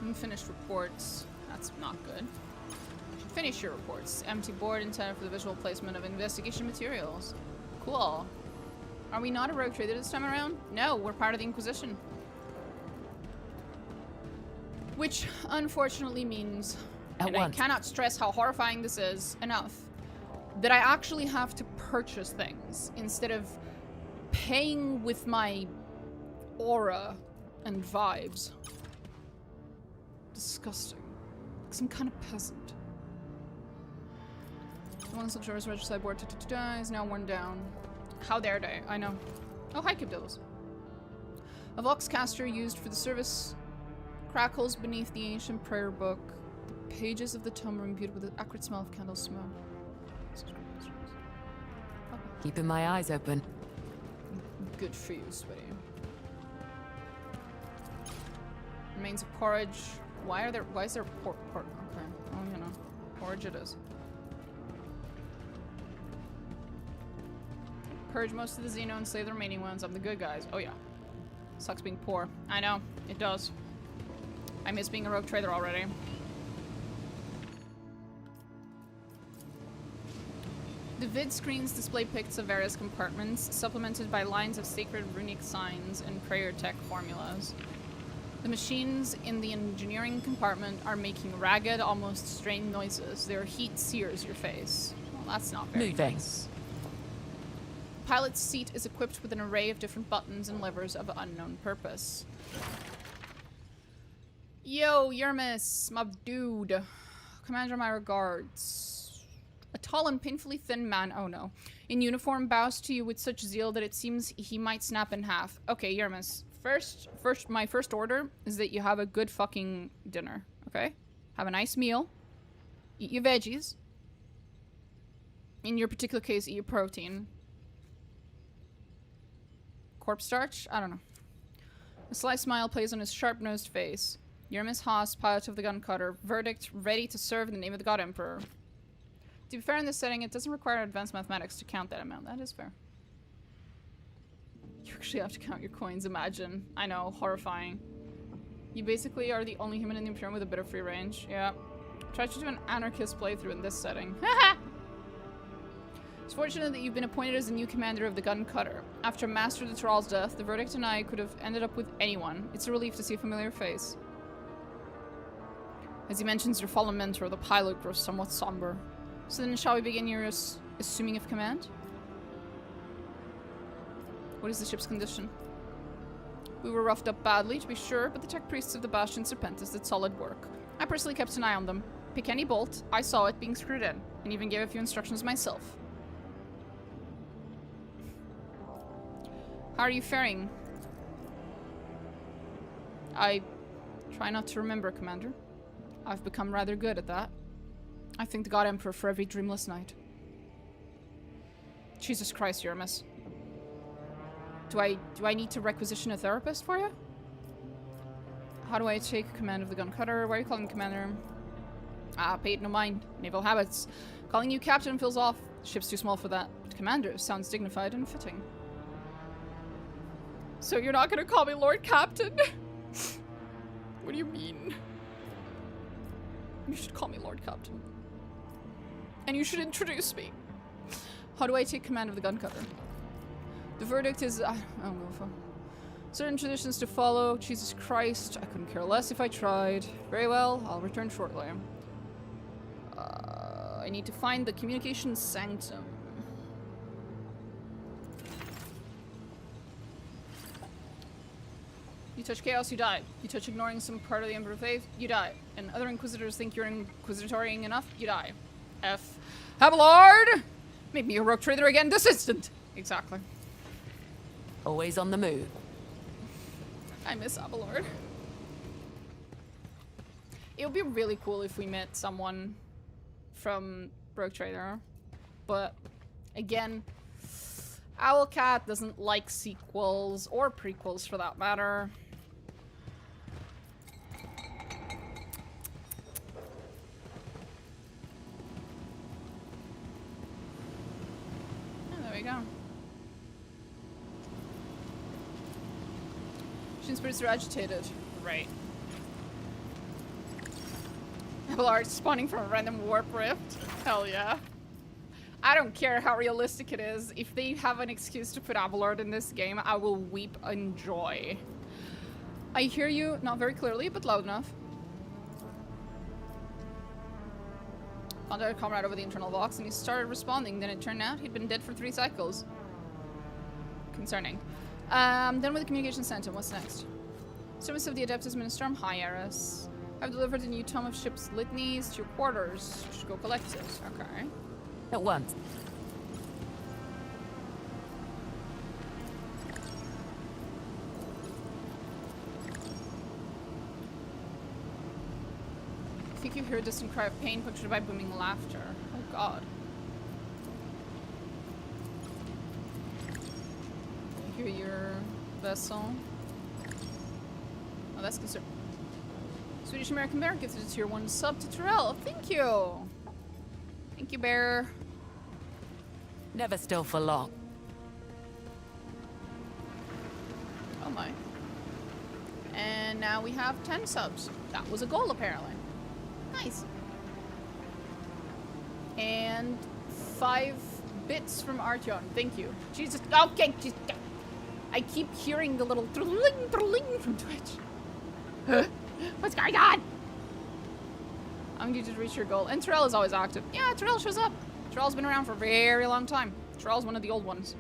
Unfinished reports. That's not good. Finish your reports. Empty board intended for the visual placement of investigation materials. Cool. Are we not a rogue trader this time around? No, we're part of the Inquisition. Which, unfortunately, means, and I cannot stress how horrifying this is enough, that I actually have to purchase things instead of paying with my aura and vibes. Disgusting. Like some kind of peasant. The one subservice regicide board is now worn down. How dare they? I know. Oh, hi, Kibdills. A Vox caster used for the service crackles beneath the ancient prayer book. The pages of the tome are imbued with the acrid smell of candle smoke. Keeping my eyes open. Good for you, sweetie. Remains of porridge. Why is there pork? Okay. Oh, you know. Porridge it is. Purge most of the Xeno and slay the remaining ones. I'm the good guys. Oh yeah. Sucks being poor. I know. It does. I miss being a rogue trader already. The vid screens display pics of various compartments, supplemented by lines of sacred runic signs and prayer tech formulas. The machines in the engineering compartment are making ragged, almost strained noises. Their heat sears your face. Well, that's not very nice. The pilot's seat is equipped with an array of different buttons and levers of unknown purpose. Yo, Yermis, my dude. Commander, my regards. A tall and painfully thin man, oh no, in uniform bows to you with such zeal that it seems he might snap in half. Okay, Yermis, my first order is that you have a good fucking dinner, okay? Have a nice meal. Eat your veggies. In your particular case, eat your protein. Corpse starch? I don't know. A sly smile plays on his sharp-nosed face. Yermis Haas, pilot of the gun cutter. Verdict, ready to serve in the name of the God Emperor. To be fair in this setting, it doesn't require advanced mathematics to count that amount. That is fair. You actually have to count your coins, imagine. I know, horrifying. You basically are the only human in the Imperium with a bit of free range. Yeah. Try to do an anarchist playthrough in this setting. Haha! It's fortunate that you've been appointed as the new commander of the gun cutter. After Master de Terral's death, the Verdict and I could have ended up with anyone. It's a relief to see a familiar face. As he mentions your fallen mentor, the pilot grows somewhat somber. So then shall we begin your assuming of command? What is the ship's condition? We were roughed up badly, to be sure, but the tech priests of the Bastion Serpentis did solid work. I personally kept an eye on them. Pick any bolt, I saw it being screwed in, and even gave a few instructions myself. How are you faring? I try not to remember, Commander. I've become rather good at that. I thank the God Emperor for every dreamless night. Jesus Christ, Uramus. Do I need to requisition a therapist for you? How do I take command of the gun cutter? Why are you calling Commander? Ah, paid no mind. Naval habits. Calling you Captain feels off. The ship's too small for that. But Commander sounds dignified and fitting. So you're not gonna call me Lord Captain? What do you mean? You should call me Lord Captain. And you should introduce me. How do I take command of the gun cutter? The verdict is... I don't know if certain traditions to follow. Jesus Christ. I couldn't care less if I tried. Very well. I'll return shortly. I need to find the communication sanctum. You touch chaos, you die. You touch ignoring some part of the Emperor faith, you die. And other Inquisitors think you're inquisitorial enough, you die. F. Abelard! Make me a rogue trader again this instant! Exactly. Always on the move. I miss Abelard. It would be really cool if we met someone from Rogue Trader. But, again, Owlcat doesn't like sequels, or prequels for that matter. Oh, there we go. Shin spirits are agitated. Right. Abelard spawning from a random warp rift. Hell yeah. I don't care how realistic it is. If they have an excuse to put Abelard in this game, I will weep in joy. I hear you, not very clearly, but loud enough. Contacted a comrade over the internal box and he started responding. Then it turned out he'd been dead for 3 cycles. Concerning. Then with the communication center, what's next? Service of the Adeptus Ministrum, hi Eris. I've delivered a new tome of ship's litanies to your quarters. You should go collect it. Okay. At once. I think you hear a distant cry of pain punctured by booming laughter. Oh god. I hear your vessel. Oh, that's concerned. Swedish American Bear gifted a tier 1 sub to Terrell. Thank you. Thank you, Bear. Never still for long. Oh my. And now we have 10 subs. That was a goal, apparently. Nice. And 5 bits from Artyom. Thank you. Jesus. Okay. Jesus. I keep hearing the little thrilling from Twitch. What's going on? I'm going to reach your goal. And Terrell is always active. Yeah, Terrell shows up. Terrell's been around for a very long time. Terrell's one of the old ones.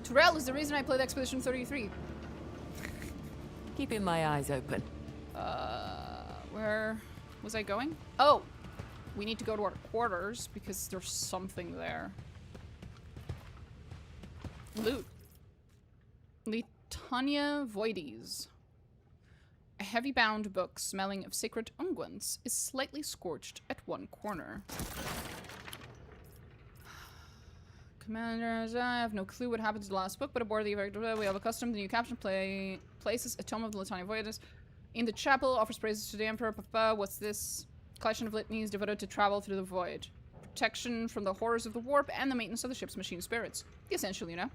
Terrell is the reason I played Expedition 33. Keeping my eyes open. Where was I going? Oh! We need to go to our quarters because there's something there. Loot. Litania Voides. A heavy-bound book smelling of sacred unguents is slightly scorched at one corner. Commanders, I have no clue what happened to the last book, but aboard the we have a custom. The new captain places a tome of the Litania Voides in the chapel, offers praises to the Emperor. Papa, what's this? Collection of litanies devoted to travel through the void. Protection from the horrors of the warp and the maintenance of the ship's machine spirits. The essential, you know?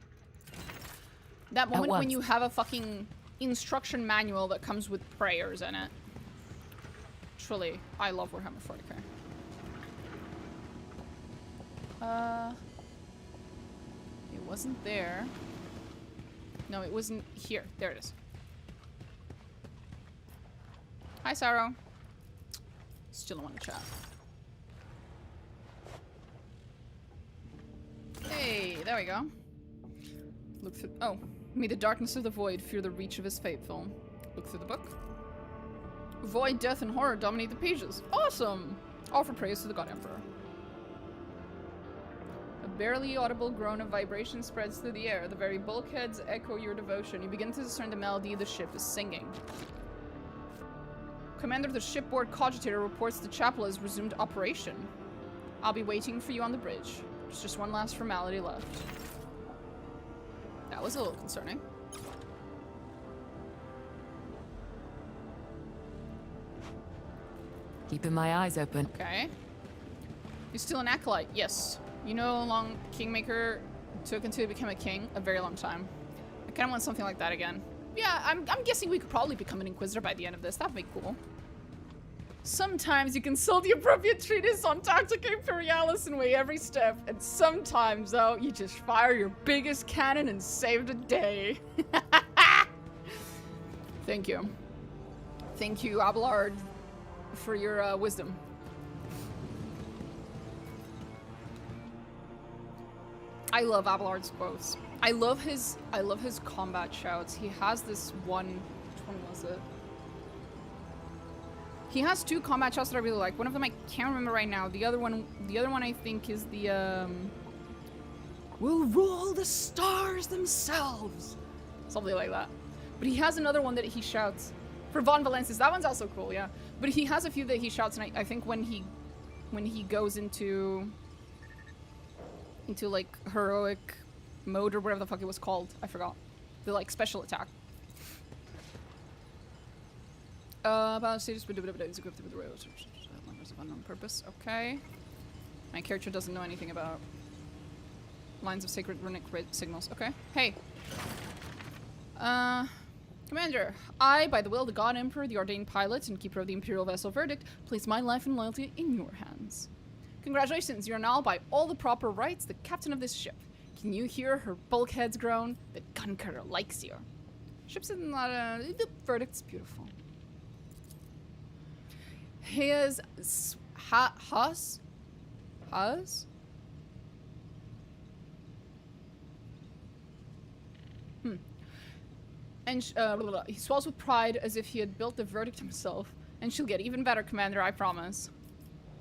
That moment when you have a fucking instruction manual that comes with prayers in it. Truly, I love Warhammer 40k. It wasn't there. No, it wasn't here. There it is. Hi, Sarah. Still don't want to chat. Hey, there we go. Look through. Oh, may the darkness of the void fear the reach of his faithful. Look through the book. Void, death, and horror dominate the pages. Awesome! Offer praise to the God Emperor. A barely audible groan of vibration spreads through the air. The very bulkheads echo your devotion. You begin to discern the melody the ship is singing. Commander of the shipboard Cogitator reports the chapel has resumed operation. I'll be waiting for you on the bridge. There's just one last formality left. That was a little concerning. Keeping my eyes open. Okay. You're still an acolyte? Yes. You know how long Kingmaker took until he became a king? A very long time. I kind of want something like that again. Yeah, I'm guessing we could probably become an Inquisitor by the end of this. That'd be cool. Sometimes you consult the appropriate treatise on Tactica Imperialis and weigh every step. And sometimes, though, you just fire your biggest cannon and save the day. Thank you. Thank you, Abelard, for your wisdom. I love Abelard's quotes. I love his combat shouts. He has this one. Which one was it? He has two combat shouts that I really like. One of them I can't remember right now. The other one I think is the "We'll rule the stars themselves," something like that. But he has another one that he shouts for Von Valensis. That one's also cool, yeah. But he has a few that he shouts, and I think when he goes into like heroic mode or whatever the fuck it was called, I forgot. The like special attack. About status, but is equipped with the rails of unknown purpose. Okay. My character doesn't know anything about lines of sacred runic signals. Okay. Hey. Commander, I, by the will of the God Emperor, the ordained pilot, and keeper of the Imperial Vessel Verdict, place my life and loyalty in your hands. Congratulations, you are now, by all the proper rights, the captain of this ship. Can you hear her bulkheads groan? The gun cutter likes you. Ship's not the Verdict's beautiful. His Hus? And he swells with pride as if he had built the Verdict himself. And she'll get even better, Commander, I promise.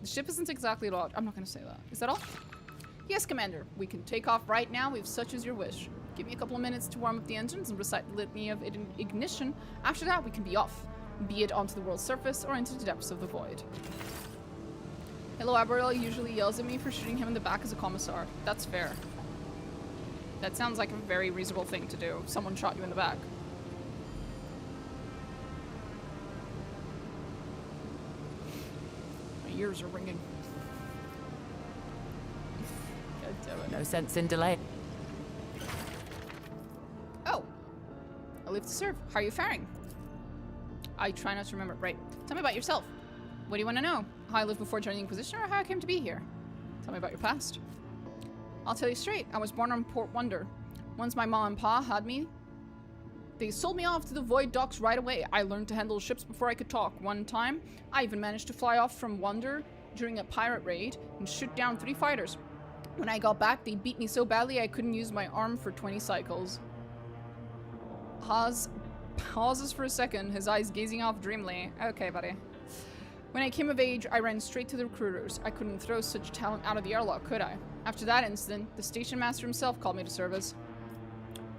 The ship isn't exactly at all. I'm not gonna say that. Is that all? Yes, Commander. We can take off right now if such is your wish. Give me a couple of minutes to warm up the engines and recite the litany of ignition. After that, we can be off. Be it onto the world's surface or into the depths of the void. Hello, Aberrell usually yells at me for shooting him in the back as a commissar. That's fair. That sounds like a very reasonable thing to do. Someone shot you in the back. My ears are ringing. God damn it. No sense in delay. Oh. I live to serve. How are you faring? I try not to remember. Right. Tell me about yourself. What do you want to know? How I lived before joining the Inquisition, or how I came to be here? Tell me about your past. I'll tell you straight. I was born on Port Wonder. Once my mom and pa had me, they sold me off to the Void Docks right away. I learned to handle ships before I could talk. One time, I even managed to fly off from Wonder during a pirate raid and shoot down 3 fighters. When I got back, they beat me so badly I couldn't use my arm for 20 cycles. Haas pauses for a second, his eyes gazing off dreamily. Okay, buddy. When I came of age, I ran straight to the recruiters. I couldn't throw such talent out of the airlock, could I? After that incident, the station master himself called me to service.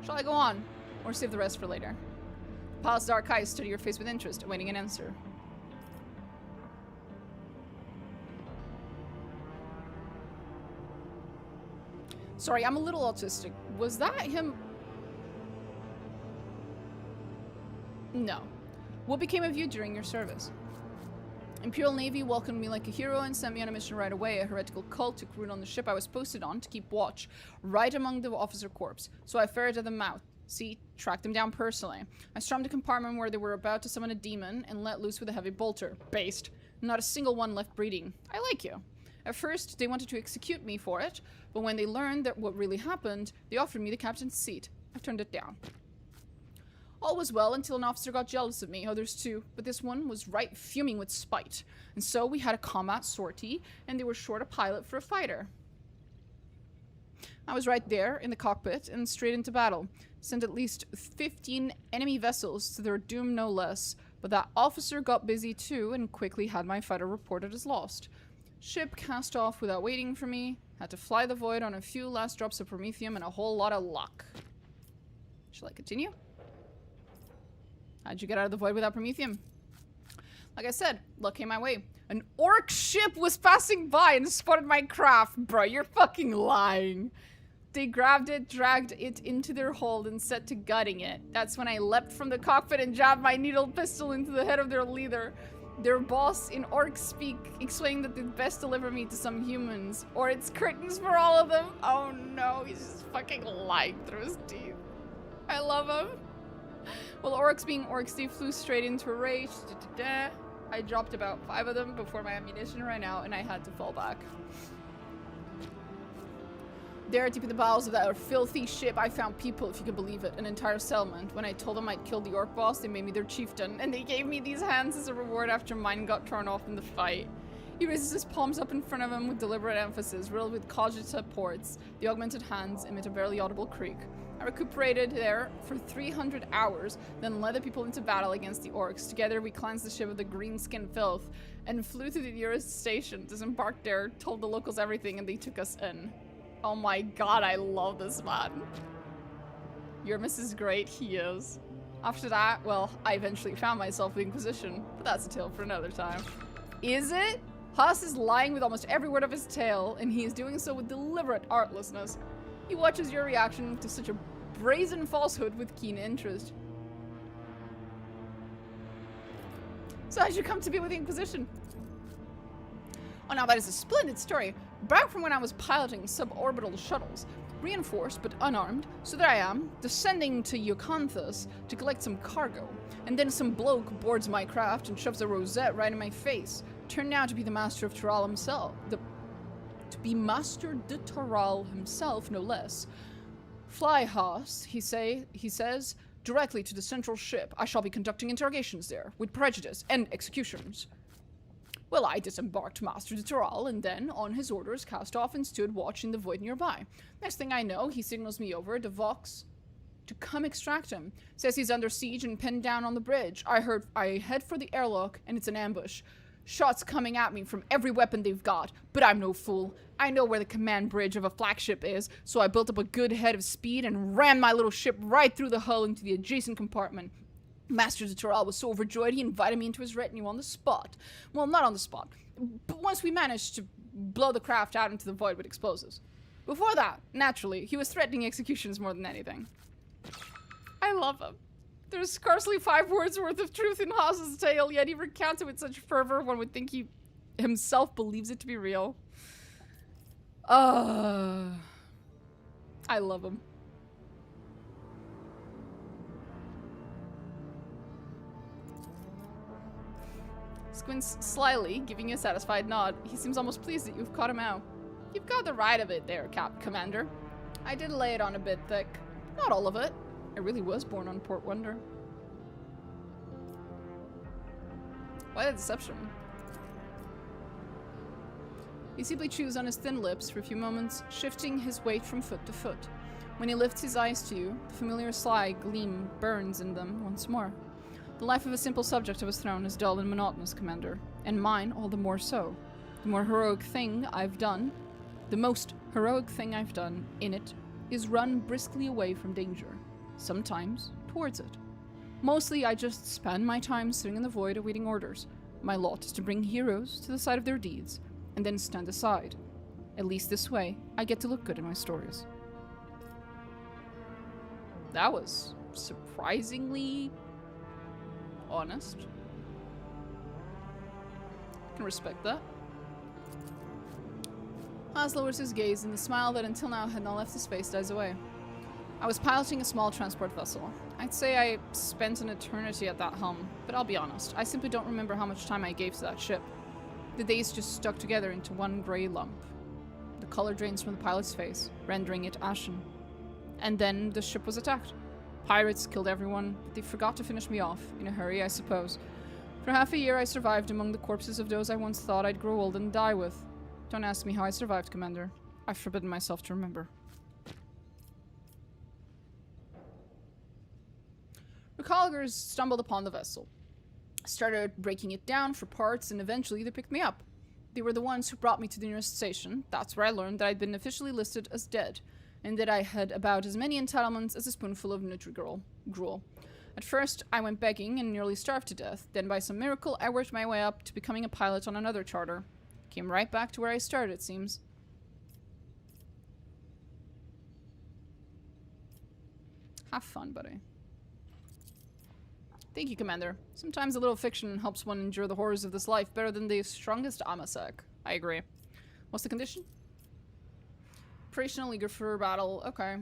Shall I go on, or save the rest for later? Paul's dark eyes study your face with interest, awaiting an answer. Sorry, I'm a little autistic. Was that him? No. What became of you during your service? Imperial Navy welcomed me like a hero and sent me on a mission right away. A heretical cult took root on the ship I was posted on to keep watch, right among the officer corps. So I ferreted them out. See, tracked them down personally. I stormed a compartment where they were about to summon a demon and let loose with a heavy bolter. Based. Not a single one left breathing. I like you. At first, they wanted to execute me for it, but when they learned that what really happened, they offered me the captain's seat. I've turned it down. All was well until an officer got jealous of me, others too, but this one was right fuming with spite. And so we had a combat sortie, and they were short a pilot for a fighter. I was right there in the cockpit and straight into battle. Sent at least 15 enemy vessels to their doom no less, but that officer got busy too and quickly had my fighter reported as lost. Ship cast off without waiting for me. Had to fly the void on a few last drops of promethium and a whole lot of luck. Shall I continue? How'd you get out of the void without promethium? Like I said, luck came my way. An orc ship was passing by and spotted my craft. Bro, you're fucking lying. They grabbed it, dragged it into their hold, and set to gutting it. That's when I leapt from the cockpit and jabbed my needle pistol into the head of their leader. Their boss, in orc speak, explaining that they'd best deliver me to some humans, or it's curtains for all of them. Oh no, he's just fucking lying through his teeth. I love him. Well, orcs being orcs, they flew straight into a rage. I dropped about 5 of them before my ammunition ran out, and I had to fall back. There, deep in the bowels of that filthy ship, I found people, if you can believe it, an entire settlement. When I told them I'd killed the orc boss, they made me their chieftain, and they gave me these hands as a reward after mine got torn off in the fight. He raises his palms up in front of him with deliberate emphasis, riddled with cogita ports. The augmented hands emit a barely audible creak. I recuperated there for 300 hours, then led the people into battle against the orcs. Together we cleansed the ship of the green-skin filth, and flew to the nearest station, disembarked there, told the locals everything, and they took us in. Oh my god, I love this man. Yormis is great, he is. After that, well, I eventually found myself the Inquisition, but that's a tale for another time. Is it? Haas is lying with almost every word of his tale, and he is doing so with deliberate artlessness. He watches your reaction to such a brazen falsehood with keen interest. So how'd you come to be with the Inquisition? Oh, now that is a splendid story. Back from when I was piloting suborbital shuttles, reinforced but unarmed, so there I am, descending to Eucanthus to collect some cargo, and then some bloke boards my craft and shoves a rosette right in my face. Turned out to be the Master of Taral himself. To be Master de Taral himself, no less. Fly, Haas, he says, directly to the central ship. I shall be conducting interrogations there, with prejudice and executions. Well, I disembarked Master de Taral, and then, on his orders, cast off and stood watching the void nearby. Next thing I know, he signals me over to Vox to come extract him. Says he's under siege and pinned down on the bridge. I head for the airlock, and it's an ambush. Shots coming at me from every weapon they've got, but I'm no fool. I know where the command bridge of a flagship is, so I built up a good head of speed and ran my little ship right through the hull into the adjacent compartment. Master de Taral was so overjoyed he invited me into his retinue on the spot. Well, not on the spot, but once we managed to blow the craft out into the void with explosives. Before that, naturally, he was threatening executions more than anything. I love him. There's scarcely 5 words worth of truth in Haas's tale, yet he recounts it with such fervor one would think he himself believes it to be real. I love him. Squints slyly, giving you a satisfied nod. He seems almost pleased that you've caught him out. You've got the right of it there, Commander. I did lay it on a bit thick. Not all of it. I really was born on Port Wonder. Why the deception? He simply chews on his thin lips for a few moments, shifting his weight from foot to foot. When he lifts his eyes to you, the familiar sly gleam burns in them once more. The life of a simple subject of his throne is dull and monotonous, Commander, and mine all the more so. The more heroic thing I've done, the most heroic thing I've done in it, is run briskly away from danger. Sometimes towards it. Mostly I just spend my time sitting in the void awaiting orders. My lot is to bring heroes to the side of their deeds, and then stand aside. At least this way, I get to look good in my stories. That was surprisingly honest. I can respect that. Haas lowers his gaze, and the smile that until now had not left his face dies away. I was piloting a small transport vessel. I'd say I spent an eternity at that helm, but I'll be honest, I simply don't remember how much time I gave to that ship. The days just stuck together into one grey lump. The color drains from the pilot's face, rendering it ashen. And then the ship was attacked. Pirates killed everyone, but they forgot to finish me off, in a hurry, I suppose. For half a year I survived among the corpses of those I once thought I'd grow old and die with. Don't ask me how I survived, Commander. I've forbidden myself to remember. The Caligars stumbled upon the vessel, started breaking it down for parts, and eventually they picked me up. They were the ones who brought me to the nearest station. That's where I learned that I'd been officially listed as dead, and that I had about as many entitlements as a spoonful of gruel. At first, I went begging and nearly starved to death. Then by some miracle, I worked my way up to becoming a pilot on another charter. Came right back to where I started, it seems. Have fun, buddy. Thank you, Commander. Sometimes a little fiction helps one endure the horrors of this life better than the strongest amasek. I agree. What's the condition? Operational, eager for battle. Okay.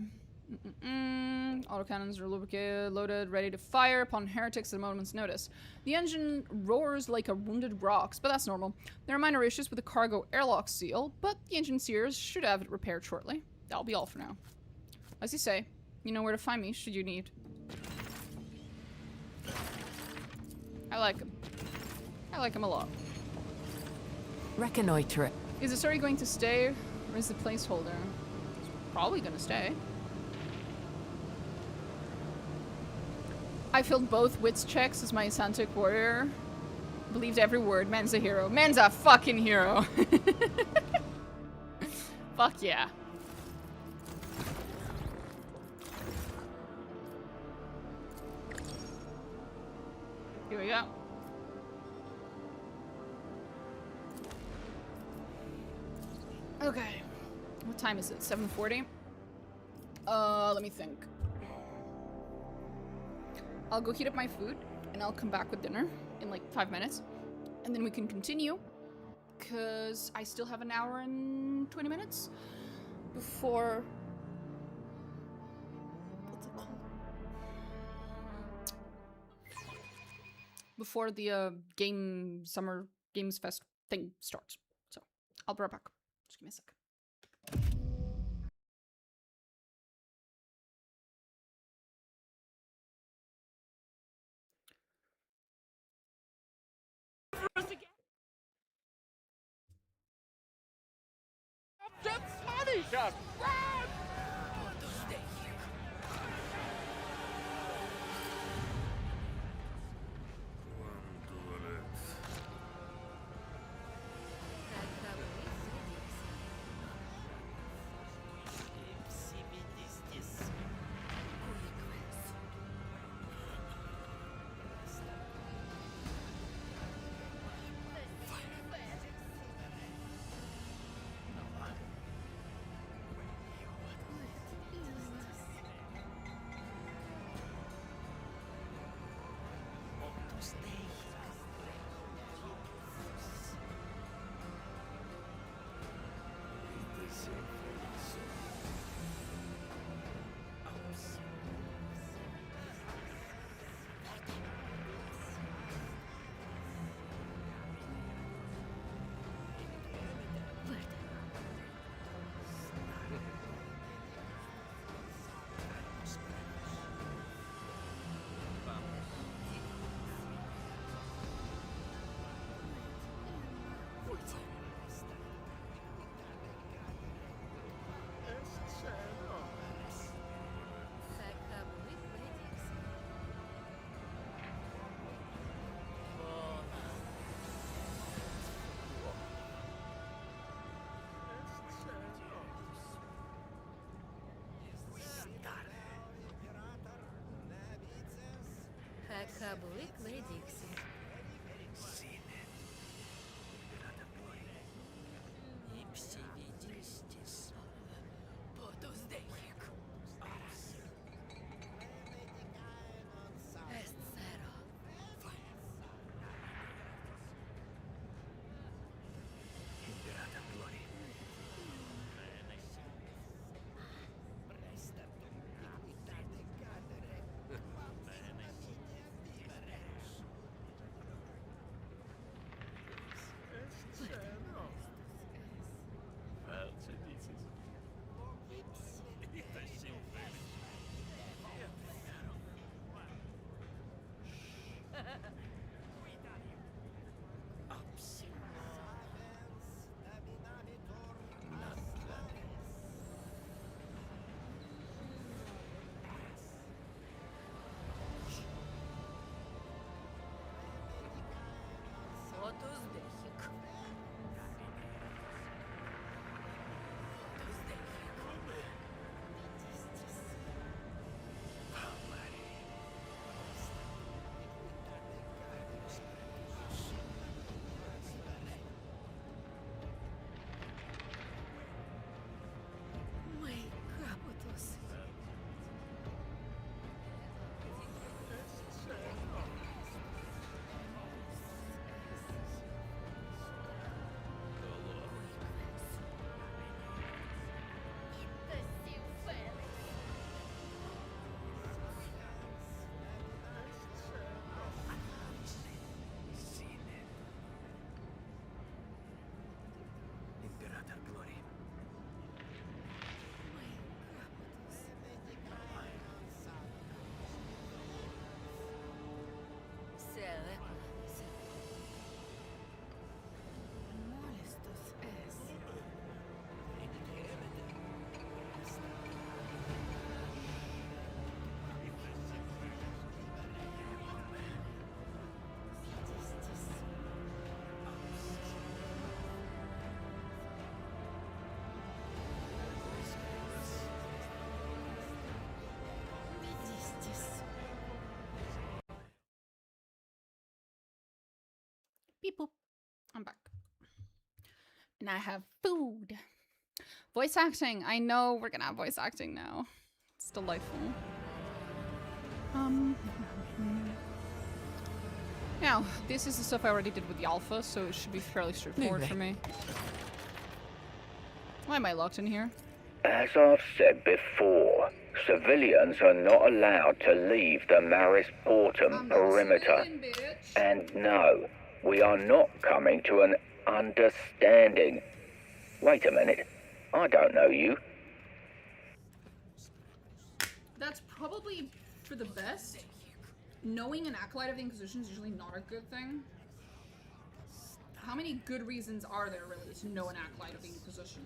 Autocannons are lubricated, loaded, ready to fire upon heretics at a moment's notice. The engine roars like a wounded rocks, but that's normal. There are minor issues with the cargo airlock seal, but the engine seers should have it repaired shortly. That'll be all for now. As you say, you know where to find me should you need. I like him. I like him a lot. Reconnoiter it. Is the story going to stay, or is it placeholder? It's probably gonna stay. I filled both wits checks as my Santic warrior. Believed every word. Man's a hero. Man's a fucking hero. Fuck yeah. Here we go. Okay. What time is it? 7:40? Let me think. I'll go heat up my food, and I'll come back with dinner in like 5 minutes. And then we can continue, because I still have an hour and 20 minutes before... What's it called? Before the Summer Games Fest thing starts. So, I'll be right back. Just give me a sec. I'm back. And I have food. Voice acting. I know we're gonna have voice acting now. It's delightful. Now, this is the stuff I already did with the alpha, so it should be fairly straightforward for me. Why am I locked in here? As I've said before, civilians are not allowed to leave the Maris Portum perimeter. And no, we are not coming to an understanding. Wait a minute, I don't know you. That's probably for the best. Knowing an acolyte of the Inquisition is usually not a good thing. How many good reasons are there, really, to know an acolyte of the Inquisition?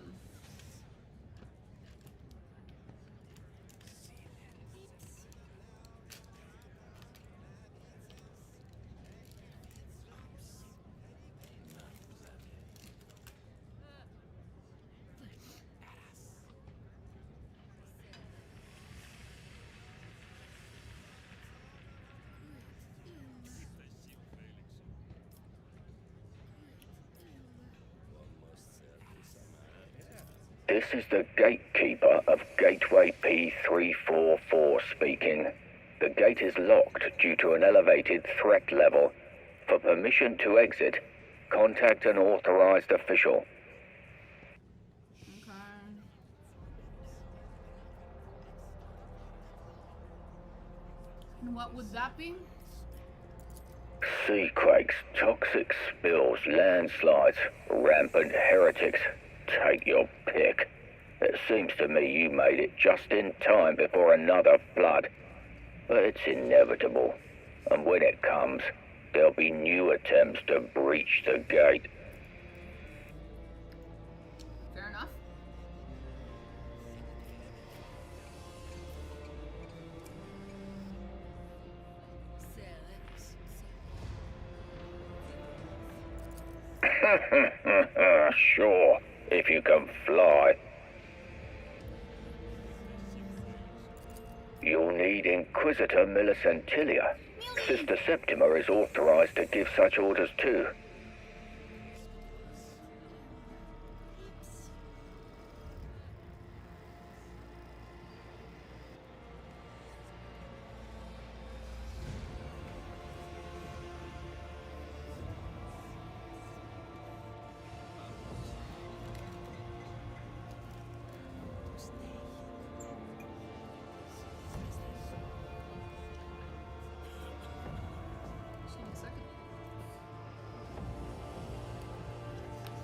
This is the gatekeeper of Gateway P344 speaking. The gate is locked due to an elevated threat level. For permission to exit, contact an authorized official. Okay. And what would that be? Sea quakes, toxic spills, landslides, rampant heretics. Take your pick. It seems to me you made it just in time before another flood. But it's inevitable. And when it comes, there'll be new attempts to breach the gate. Fair enough. Sure, if you can fly. You'll need Inquisitor Millicentilia. Sister Septima is authorized to give such orders too. Just give me a second.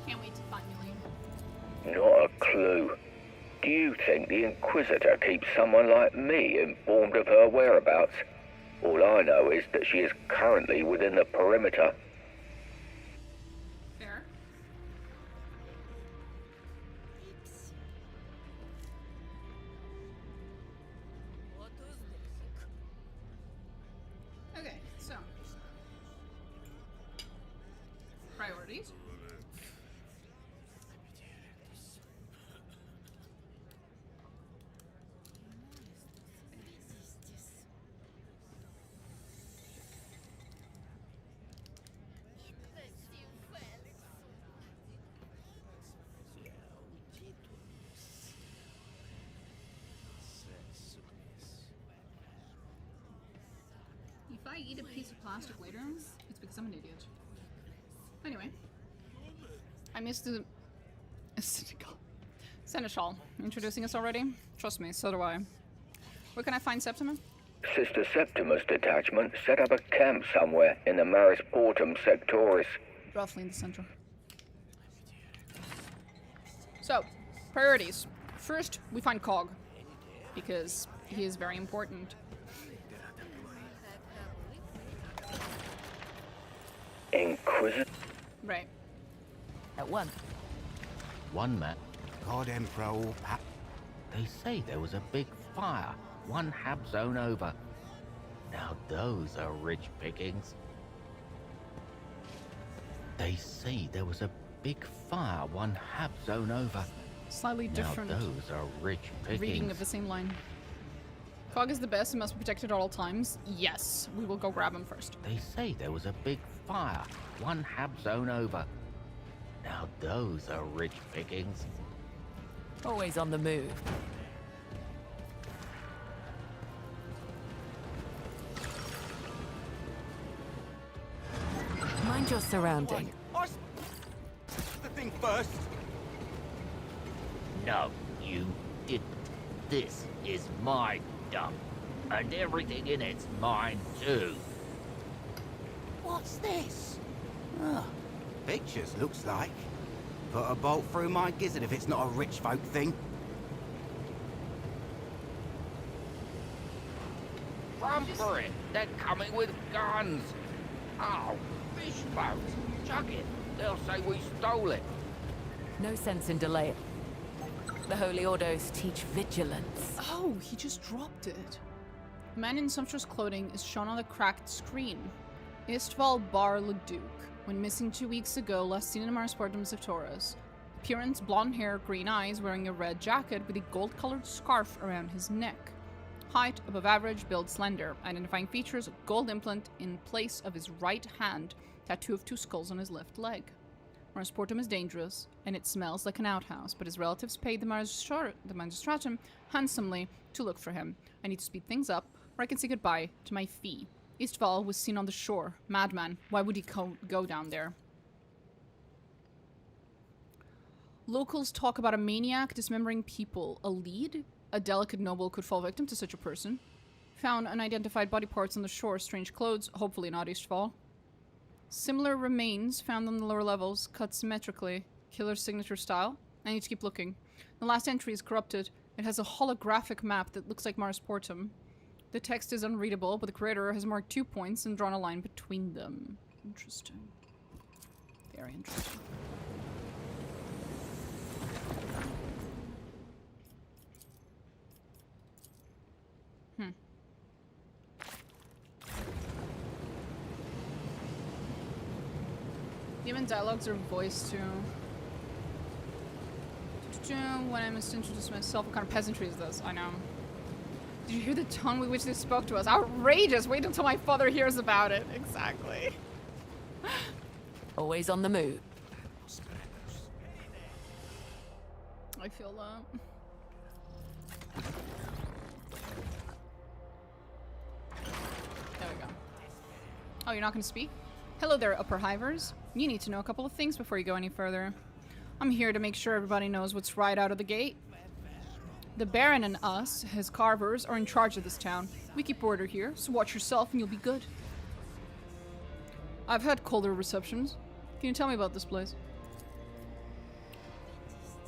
Can't wait to finally. Not a clue. Do you think the Inquisitor keeps someone like me informed of her whereabouts? All I know is that she is currently within the perimeter. Fair. Okay, so priorities. If I eat a piece of plastic later, it's because I'm an idiot. Anyway, I missed the Seneschal introducing us already. Trust me, so do I. Where can I find Septima? Sister Septima's detachment set up a camp somewhere in the Maris Portum Sectoris. Roughly in the center. So, priorities. First, we find Cog, because he is very important. Inquisitor? Right. At one. One man. God Emperor or Pap. They say there was a big fire, one hab zone over. Now those are rich pickings. They say there was a big fire, one hab zone over. Slightly different Now those are rich pickings. reading of the same line. Cog is the best and must be protected at all times. Yes, we will go grab him first. They say there was a big fire, one hab zone over. Now those are rich pickings. Always on the move. Mind your surrounding. The thing first. No, you didn't. This is my dump. And everything in it's mine too. What's this? Ah, pictures, looks like. Put a bolt through my gizzard if it's not a rich folk thing. Run for it! They're coming with guns! Oh, fish boats! Chuck it! They'll say we stole it! No sense in delay. The Holy Ordos teach vigilance. Oh, he just dropped it. A man in sumptuous clothing is shown on the cracked screen. Istval Bar Leduc, when missing 2 weeks ago, last seen in Marsportum's of Taurus. Appearance, blonde hair, green eyes, wearing a red jacket with a gold-colored scarf around his neck. Height, above average, build slender. Identifying features, gold implant in place of his right hand, tattoo of 2 skulls on his left leg. Marsportum is dangerous, and it smells like an outhouse, but his relatives paid the magistratum handsomely to look for him. I need to speed things up, or I can say goodbye to my fee. Istval was seen on the shore. Madman. Why would he go down there? Locals talk about a maniac dismembering people. A lead? A delicate noble could fall victim to such a person. Found unidentified body parts on the shore. Strange clothes. Hopefully not Istval. Similar remains found on the lower levels. Cut symmetrically. Killer's signature style. I need to keep looking. The last entry is corrupted. It has a holographic map that looks like Marsportum. The text is unreadable, but the creator has marked 2 points and drawn a line between them. Interesting. Very interesting. Human dialogues are voiced too. When I must introduce myself, what kind of peasantry is this? I know. Did you hear the tone with which they spoke to us? Outrageous! Wait until my father hears about it. Exactly. Always on the move. I feel that. There we go. Oh, you're not going to speak? Hello there, upper hivers. You need to know a couple of things before you go any further. I'm here to make sure everybody knows what's right out of the gate. The Baron and us, his carvers, are in charge of this town. We keep order here, so watch yourself and you'll be good. I've had colder receptions. Can you tell me about this place?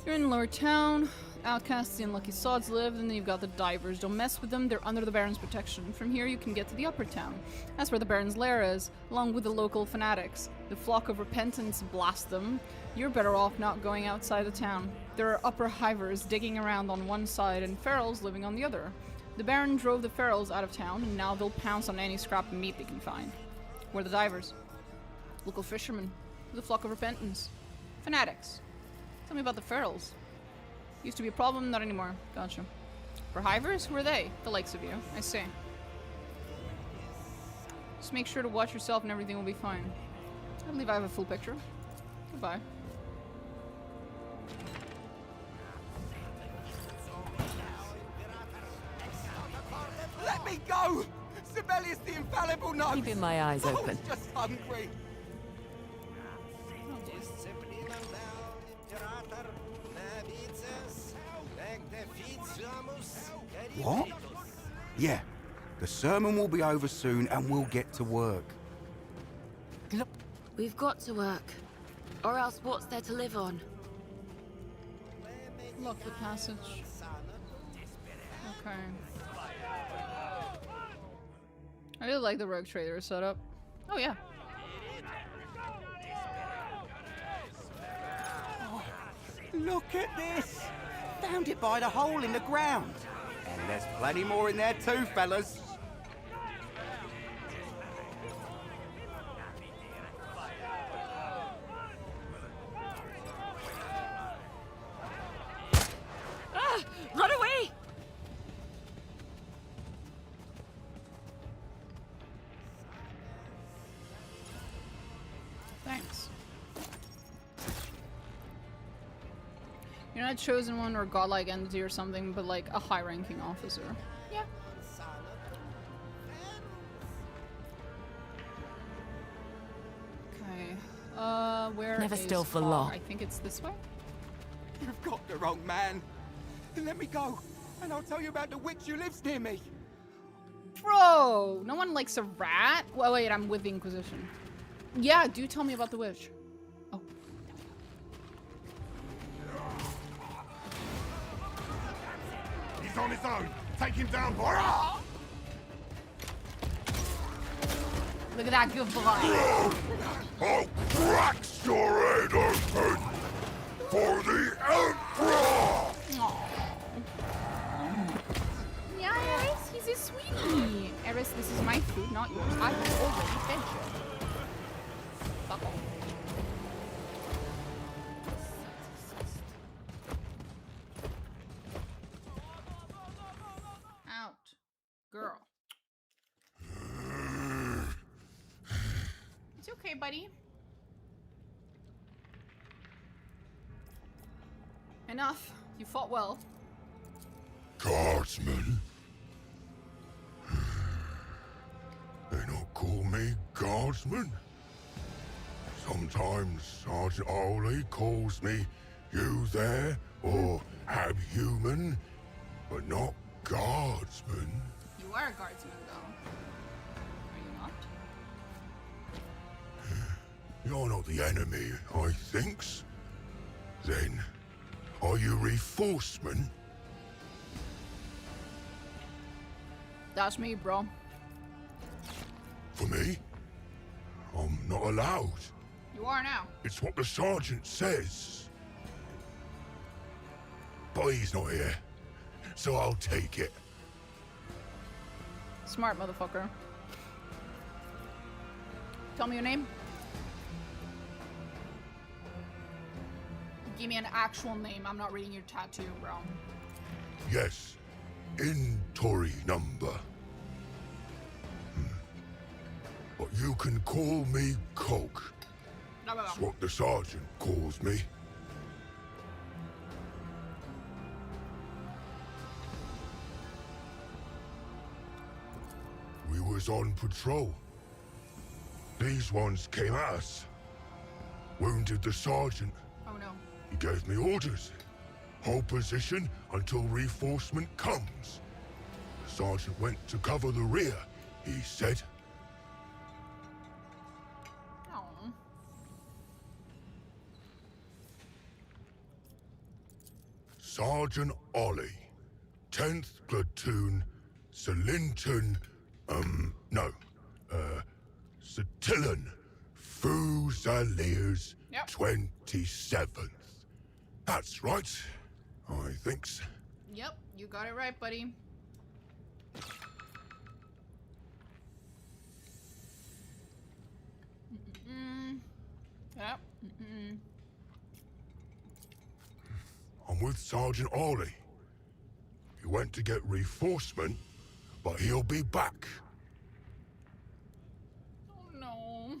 You're in Lower Town. Outcasts, the unlucky sods live, and then you've got the divers. Don't mess with them, they're under the Baron's protection. From here you can get to the Upper Town. That's where the Baron's lair is, along with the local fanatics. The flock of repentance blast them. You're better off not going outside the town. There are upper hivers digging around on one side and ferals living on the other. The Baron drove the ferals out of town, and now they'll pounce on any scrap of meat they can find. Where are the divers? Local fishermen. The flock of repentance. Fanatics. Tell me about the ferals. Used to be a problem, not anymore. Gotcha. For hivers? Who are they? The likes of you. I see. Just make sure to watch yourself and everything will be fine. I believe I have a full picture. Goodbye. Let me go! Sibelius the Infallible knows! Keeping my eyes I open. was just hungry. What? Yeah. The sermon will be over soon and we'll get to work. We've got to work. Or else what's there to live on? Lock the passage. Okay. I really like the rogue trader setup. Oh yeah. Oh, look at this! Found it by the hole in the ground. And there's plenty more in there too, fellas. Run away! Thanks. You're not a chosen one or godlike entity or something, but like a high-ranking officer. Yeah. Okay. Where Never is still for Fog? long. I think it's this way. You've got the wrong man. Let me go, and I'll tell you about the witch who lives near me. Bro, no one likes a rat. Well, wait, I'm with the Inquisition. Yeah, do tell me about the witch. Oh. He's on his own. Take him down, boy. Look at that good boy. I'll crack your head open for the Emperor. Yeah, Eris, he's a sweetie. Eris, this is my food, not yours. I've already fed you. Fuck off. Out. Girl. It's okay, buddy. Enough. You fought well. Guardsman. They don't call me guardsman. Sometimes Sergeant Ollie calls me you there or abhuman, but not guardsman. You are a guardsman, though. Are you not? You're not the enemy, I thinks. Then, are you reinforcement? That's me, bro. For me? I'm not allowed. You are now. It's what the sergeant says. But he's not here, so I'll take it. Smart motherfucker. Tell me your name. Give me an actual name. I'm not reading your tattoo, bro. Yes, inventory number. But you can call me Coke. No. That's what the sergeant calls me. We was on patrol. These ones came at us. Wounded the sergeant. Oh no. He gave me orders. Hold position until reinforcement comes. The sergeant went to cover the rear, he said. Oh. Sergeant Ollie, 10th Platoon, Satillon, Fusiliers, Yep. 27th. That's right, I thinks. Yep, you got it right, buddy. Yep. I'm with Sergeant Ollie. He went to get reinforcement, but he'll be back. Oh no.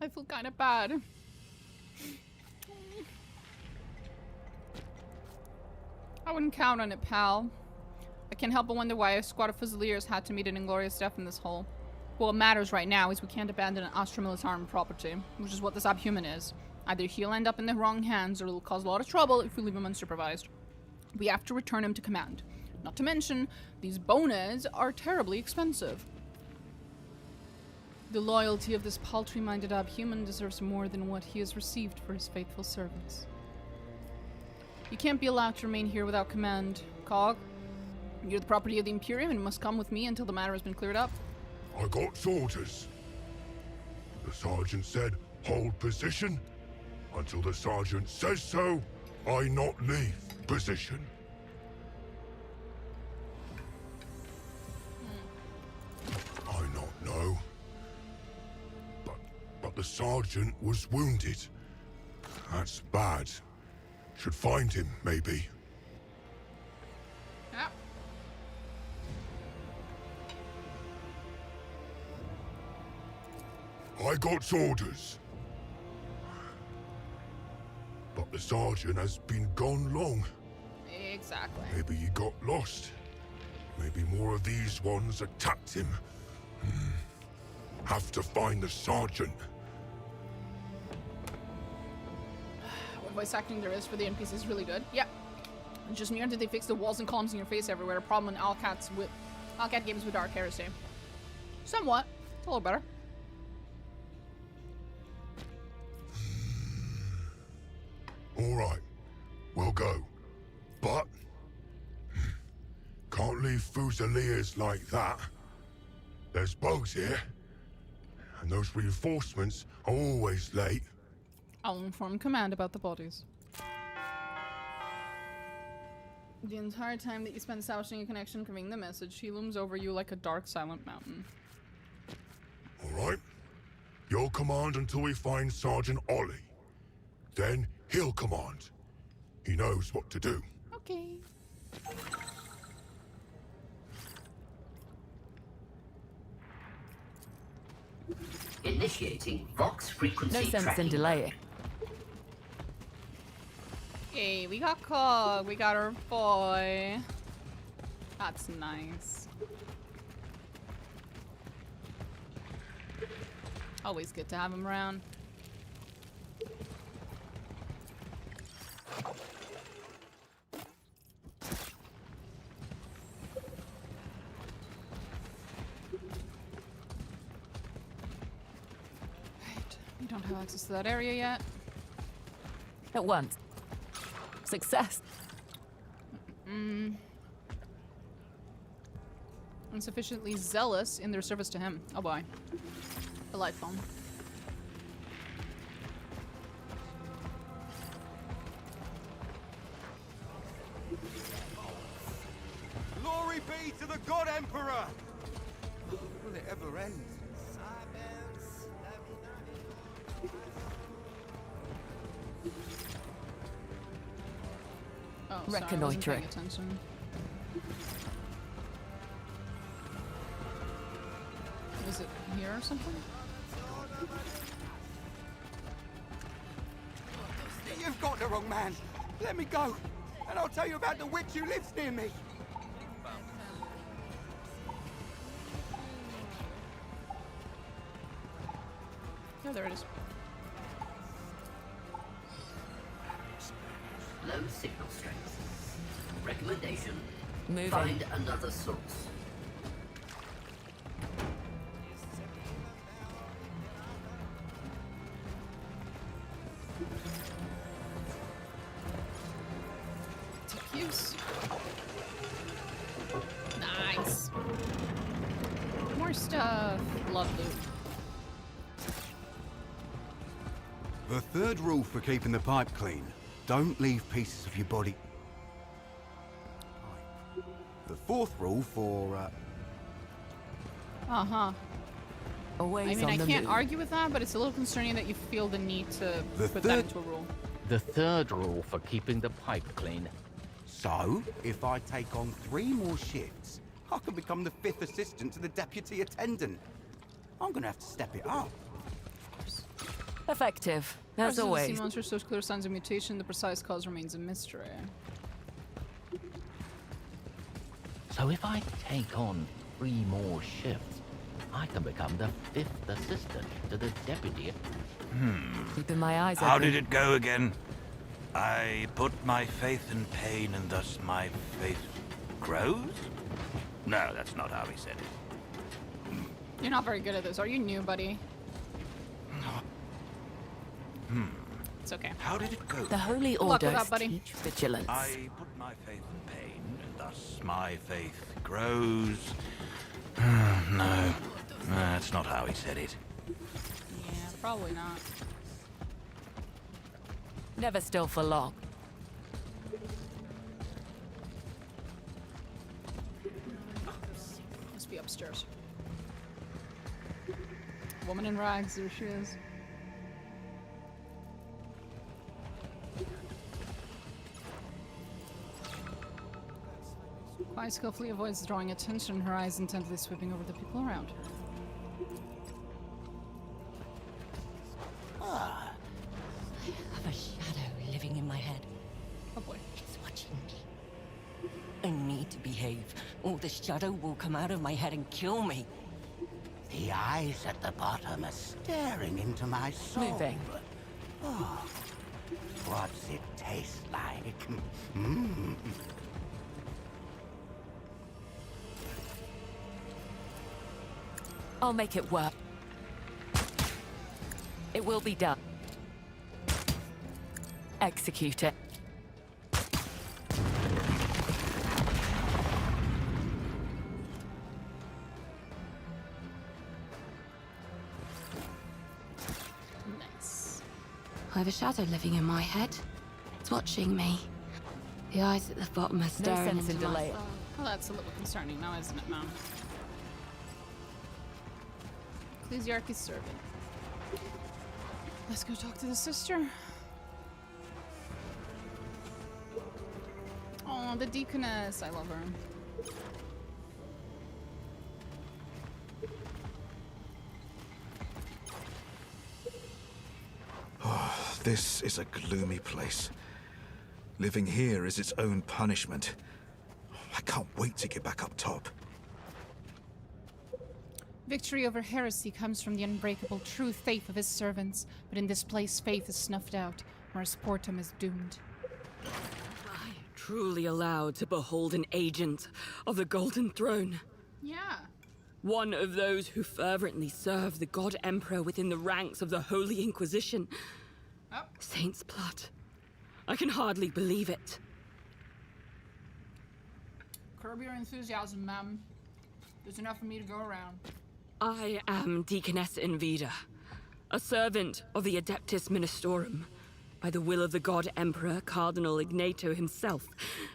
I feel kind of bad. I wouldn't count on it, pal. I can't help but wonder why a squad of Fusiliers had to meet an inglorious death in this hole. What matters right now is we can't abandon an Astra Militarum property, which is what this subhuman is. Either he'll end up in the wrong hands or it'll cause a lot of trouble if we leave him unsupervised. We have to return him to command. Not to mention, these bonas are terribly expensive. The loyalty of this paltry-minded abhuman deserves more than what he has received for his faithful service. You can't be allowed to remain here without command, Cog. You're the property of the Imperium and must come with me until the matter has been cleared up. I got orders. The sergeant said, hold position. Until the sergeant says so, I not leave position. I not know. But the sergeant was wounded. That's bad. Should find him, maybe. Yep. I got orders. But the sergeant has been gone long. Exactly. Maybe he got lost. Maybe more of these ones attacked him. Have to find the sergeant. What voice acting there is for the NPCs is really good. Yep. Just mere did they fix the walls and columns in your face everywhere. A problem in Allcat games with Dark Heresy. Somewhat. It's a little better. Alright, we'll go. But can't leave Fusiliers like that. There's bugs here. And those reinforcements are always late. I'll inform command about the bodies. The entire time that you spend establishing a connection, conveying the message, he looms over you like a dark, silent mountain. Alright? You'll command until we find Sergeant Ollie. Then he'll command. He knows what to do. Okay. Initiating Vox frequency No sense in tracking. delaying. Hey, we got Cog. We got our boy. That's nice. Always good to have him around. Right. We don't have access to that area yet. At once. Success. Insufficiently zealous in their service to him. Oh boy. The light phone. Glory be to the God Emperor! Will it ever end? Oh, sorry, I wasn't Reconnoitering. paying attention. Is it here or something? You've got the wrong man. Let me go, and I'll tell you about the witch who lives near me. Yeah, there it is. Low signal strength. Recommendation. Moving. Find another source. Take use. Nice. More stuff. Love loot. The third rule for keeping the pipe clean: don't leave pieces of your body. The fourth rule for Uh-huh. Always I mean, on I the can't move. argue with that, but it's a little concerning that you feel the need to The put that third- into a rule. The third rule for keeping the pipe clean. So, if I take on 3 more shifts, I can become the 5th assistant to the deputy attendant. I'm gonna have to step it up. Effective, as Presence of the sea always. monster shows clear signs of mutation. The precise cause remains a mystery. So if I take on 3 more shifts, I can become the 5th assistant to the deputy. Keeping my eyes open. How did it go again? I put my faith in pain and thus my faith grows? No, that's not how he said it. You're not very good at this. Are you new, buddy? It's okay. How did it go? The Holy Good luck with Orders that, buddy. teach vigilance. I put my faith in pain and thus my faith grows. No, that's not how he said it. Yeah, probably not. Never still for long. Must be upstairs. Woman in rags, there she is. Quite skillfully avoids drawing attention, her eyes intently sweeping over the people around her. I need to behave, or the shadow will come out of my head and kill me. The eyes at the bottom are staring into my soul. Moving. Oh, what's it taste like? Mm. I'll make it work. It will be done. Execute it. Nice. I have a shadow living in my head. It's watching me. The eyes at the bottom are No staring sense in into my delay. soul. Well, that's a little concerning now, isn't it, ma'am? Ecclesiarchy's servant. Let's go talk to the sister. Oh, the deaconess. I love her. This is a gloomy place. Living here is its own punishment. I can't wait to get back up top. Victory over heresy comes from the unbreakable true faith of his servants, but in this place faith is snuffed out, whereas Portum is doomed. I truly allowed to behold an agent of the Golden Throne. Yeah. One of those who fervently serve the God Emperor within the ranks of the Holy Inquisition. Oh. Saint's blood. I can hardly believe it. Curb your enthusiasm, ma'am. There's enough for me to go around. I am Deaconess Invida, a servant of the Adeptus Ministorum. By the will of the God Emperor, Cardinal Ignato himself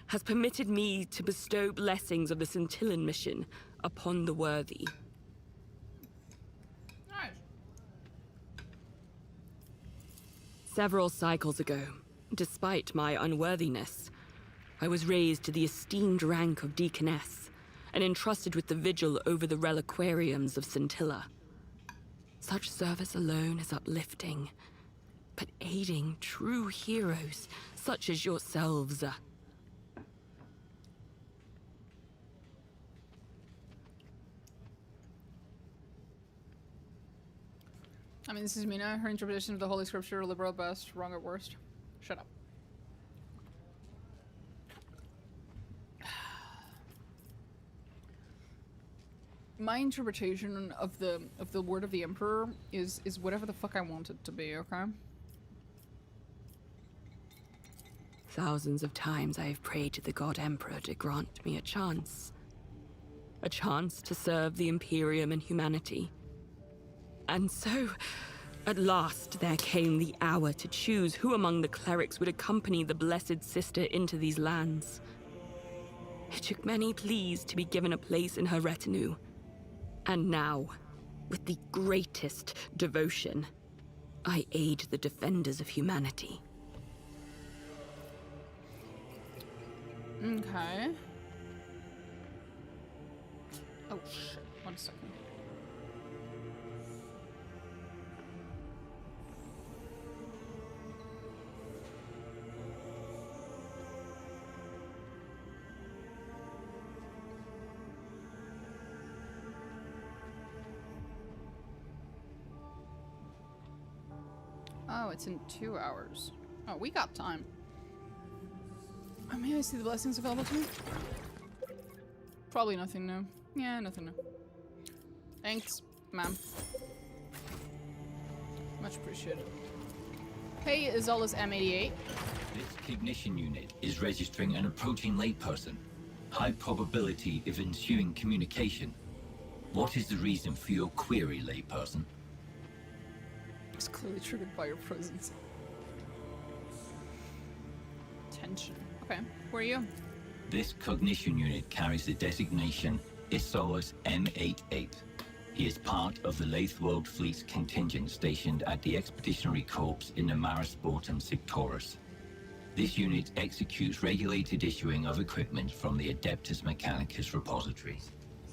has permitted me to bestow blessings of the Scintillan mission upon the worthy. Nice. Several cycles ago, despite my unworthiness, I was raised to the esteemed rank of Deaconess and entrusted with the vigil over the reliquariums of Scintilla. Such service alone is uplifting, but aiding true heroes such as yourselves. I mean, this is Mina. Her interpretation of the Holy Scripture, liberal at best, wrong at worst. Shut up. My interpretation of the word of the Emperor is whatever the fuck I want it to be, okay? Thousands of times I have prayed to the God Emperor to grant me a chance. A chance to serve the Imperium and humanity. And so, at last, there came the hour to choose who among the clerics would accompany the Blessed Sister into these lands. It took many pleas to be given a place in her retinue. And now, with the greatest devotion, I aid the defenders of humanity. Okay. Oh shit, 1 second. Oh, it's in 2 hours. Oh, we got time. May I see the blessings available to me? Probably nothing new. Yeah, nothing new. Thanks, ma'am. Much appreciated. Hey, Izola's M88. This cognition unit is registering an approaching layperson. High probability of ensuing communication. What is the reason for your query, layperson? It's clearly triggered by your presence. Tension. Okay, who are you? This cognition unit carries the designation Isolus M88. He is part of the Laarthyr World Fleet's contingent stationed at the Expeditionary Corps in the Maris Sportum Sectorus. This unit executes regulated issuing of equipment from the Adeptus Mechanicus repositories,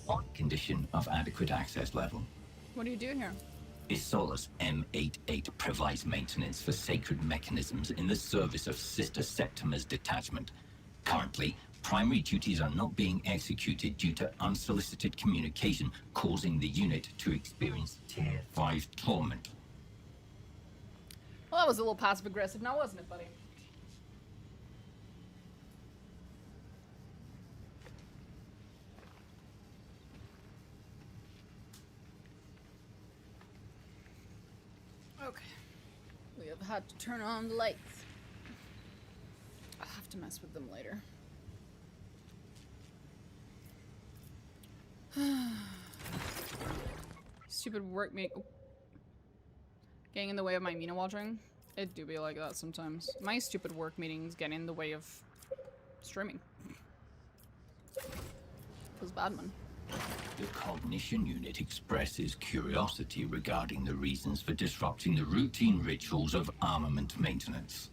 on condition of adequate access level. What do you do here? Isolus M88 provides maintenance for sacred mechanisms in the service of Sister Septima's detachment. Currently, Primary duties are not being executed due to unsolicited communication, causing the unit to experience Tier 5 torment. Well, that was a little passive-aggressive now, wasn't it, buddy? Okay. We have had to turn on the lights. I'll have to mess with them later. Stupid work me getting in the way of my Mina watching. It do be like that sometimes. My stupid work meetings get in the way of streaming. Feels bad, man. The Cognition Unit expresses curiosity regarding the reasons for disrupting the routine rituals of armament maintenance.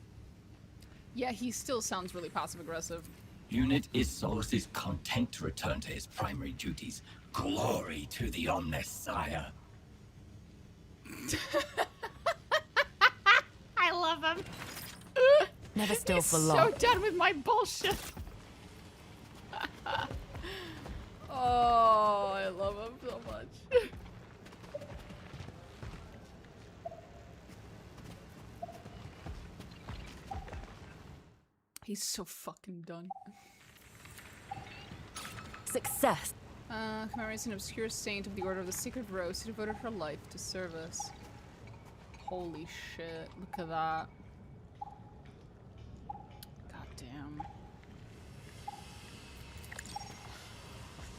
Yeah, he still sounds really passive-aggressive. Unit Isolus is content to return to his primary duties. Glory to the Omnissiah. I love him. Never still He's for long. so done with my bullshit. Oh, I love him so much. He's so fucking done. Success. Commemorates an obscure saint of the Order of the Sacred Rose who devoted her life to service. Holy shit, look at that. God damn.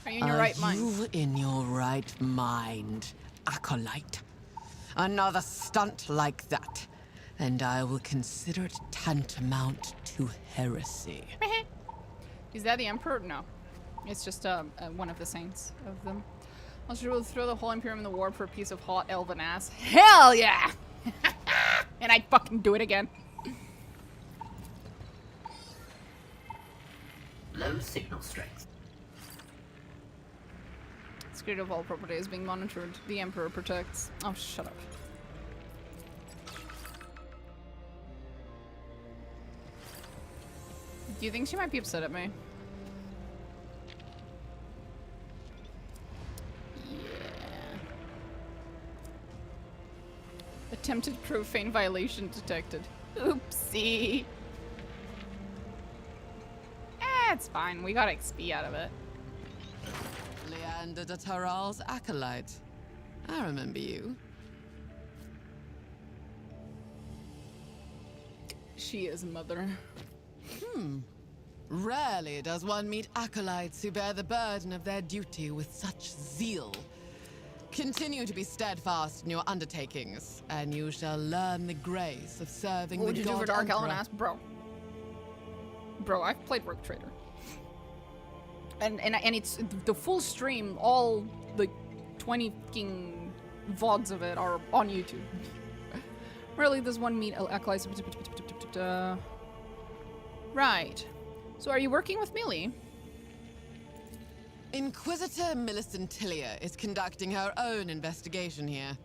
Are you in your right mind? Are you in your right mind, Acolyte? Another stunt like that, and I will consider it tantamount to heresy. Is that the Emperor? No. It's just one of the saints of them. Also, will throw the whole Imperium in the warp for a piece of hot elven ass. Hell yeah! And I'd fucking do it again. Low signal strength. Security of all property is being monitored. The Emperor protects. Oh, shut up. Do you think she might be upset at me? Attempted profane violation detected. Oopsie. It's fine. We got XP out of it. Leander de Taral's Acolyte. I remember you. She is mother. Rarely does one meet acolytes who bear the burden of their duty with such zeal. Continue to be steadfast in your undertakings, and you shall learn the grace of serving What the would you do God for Dark Elven Emperor. ass? Bro, I've played Rogue Trader. And it's the full stream, all the 20 fucking VODs of it are on YouTube. Really, there's one meet acolytes. Right. So are you working with Millie? Inquisitor Millicent Tillier is conducting her own investigation here.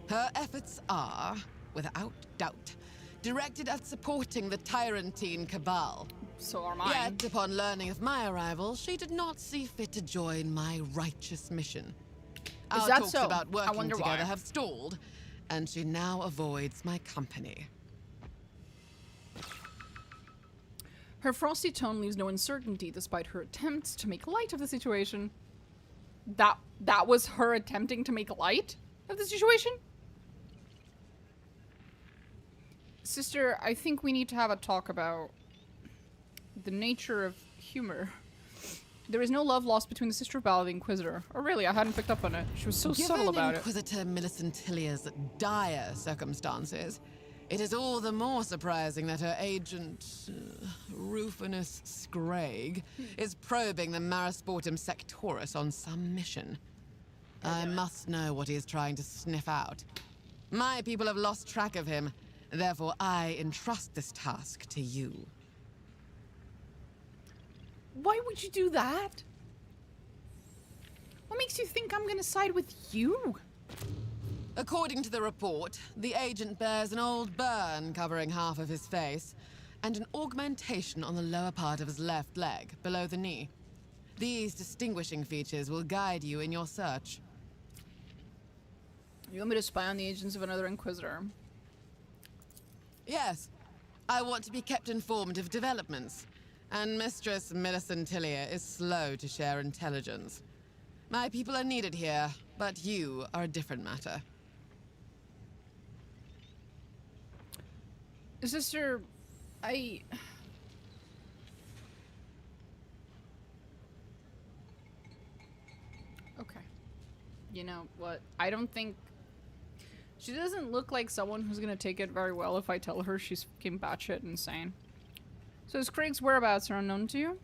Her efforts are, without doubt, directed at supporting the Tyrantine Cabal. So are mine. Yet, upon learning of my arrival, she did not see fit to join my righteous mission. Our that talks so? about I working wonder together why. have stalled, and she now avoids my company. Her frosty tone leaves no uncertainty despite her attempts to make light of the situation. That was her attempting to make light of the situation? Sister, I think we need to have a talk about the nature of humor. There is no love lost between the Sister of Battle and the Inquisitor. Oh really, I hadn't picked up on it. She was so subtle about it. Inquisitor Millicent Tillier's dire circumstances, it is all the more surprising that her agent, Rufinus Scragg, is probing the Marisportum Sectorus on some mission. I must know what he is trying to sniff out. My people have lost track of him, therefore I entrust this task to you. Why would you do that? What makes you think I'm gonna side with you? According to the report, the agent bears an old burn covering half of his face, and an augmentation on the lower part of his left leg, below the knee. These distinguishing features will guide you in your search. You want me to spy on the agents of another Inquisitor? Yes. I want to be kept informed of developments, and Mistress Millicent Tillier is slow to share intelligence. My people are needed here, but you are a different matter. Sister, Okay. You know what? I don't think... She doesn't look like someone who's gonna take it very well if I tell her she's fucking batshit insane. So is Craig's whereabouts are unknown to you?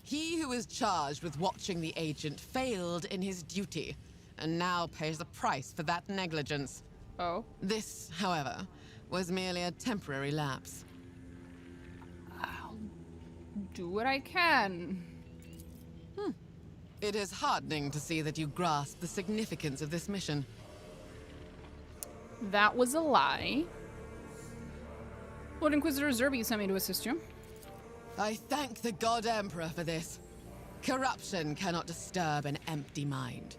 He who is charged with watching the agent failed in his duty, and now pays the price for that negligence. Oh? This, however, was merely a temporary lapse. I'll do what I can. It is heartening to see that you grasp the significance of this mission. That was a lie. Lord Inquisitor Zerby sent me to assist you. I thank the God Emperor for this. Corruption cannot disturb an empty mind.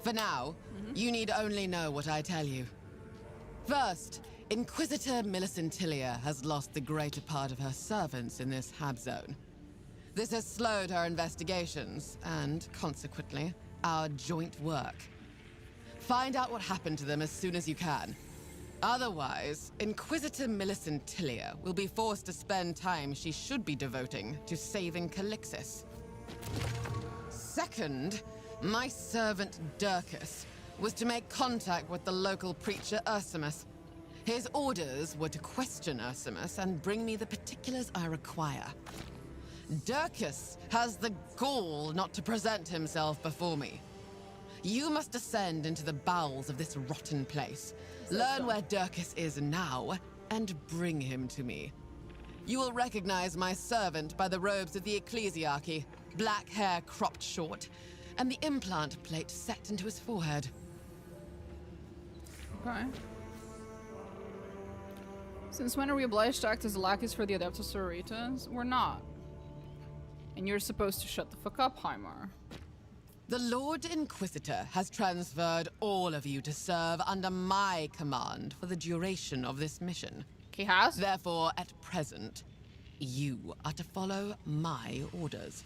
For now, you need only know what I tell you. First, Inquisitor Millicent Tillier has lost the greater part of her servants in this hab zone. This has slowed her investigations, and, consequently, our joint work. Find out what happened to them as soon as you can. Otherwise, Inquisitor Millicent Tillier will be forced to spend time she should be devoting to saving Calixis. Second, my servant Durkis was to make contact with the local preacher Ursimus. His orders were to question Ursimus and bring me the particulars I require. Durkis has the gall not to present himself before me. You must descend into the bowels of this rotten place, learn where Durkis is now, and bring him to me. You will recognize my servant by the robes of the ecclesiarchy, black hair cropped short, and the implant plate set into his forehead. Okay. Since when are we obliged to act as lackeys for the Adeptus Sororitas? We're not. And you're supposed to shut the fuck up, Heimer. The Lord Inquisitor has transferred all of you to serve under my command for the duration of this mission. He has? Therefore, at present, you are to follow my orders.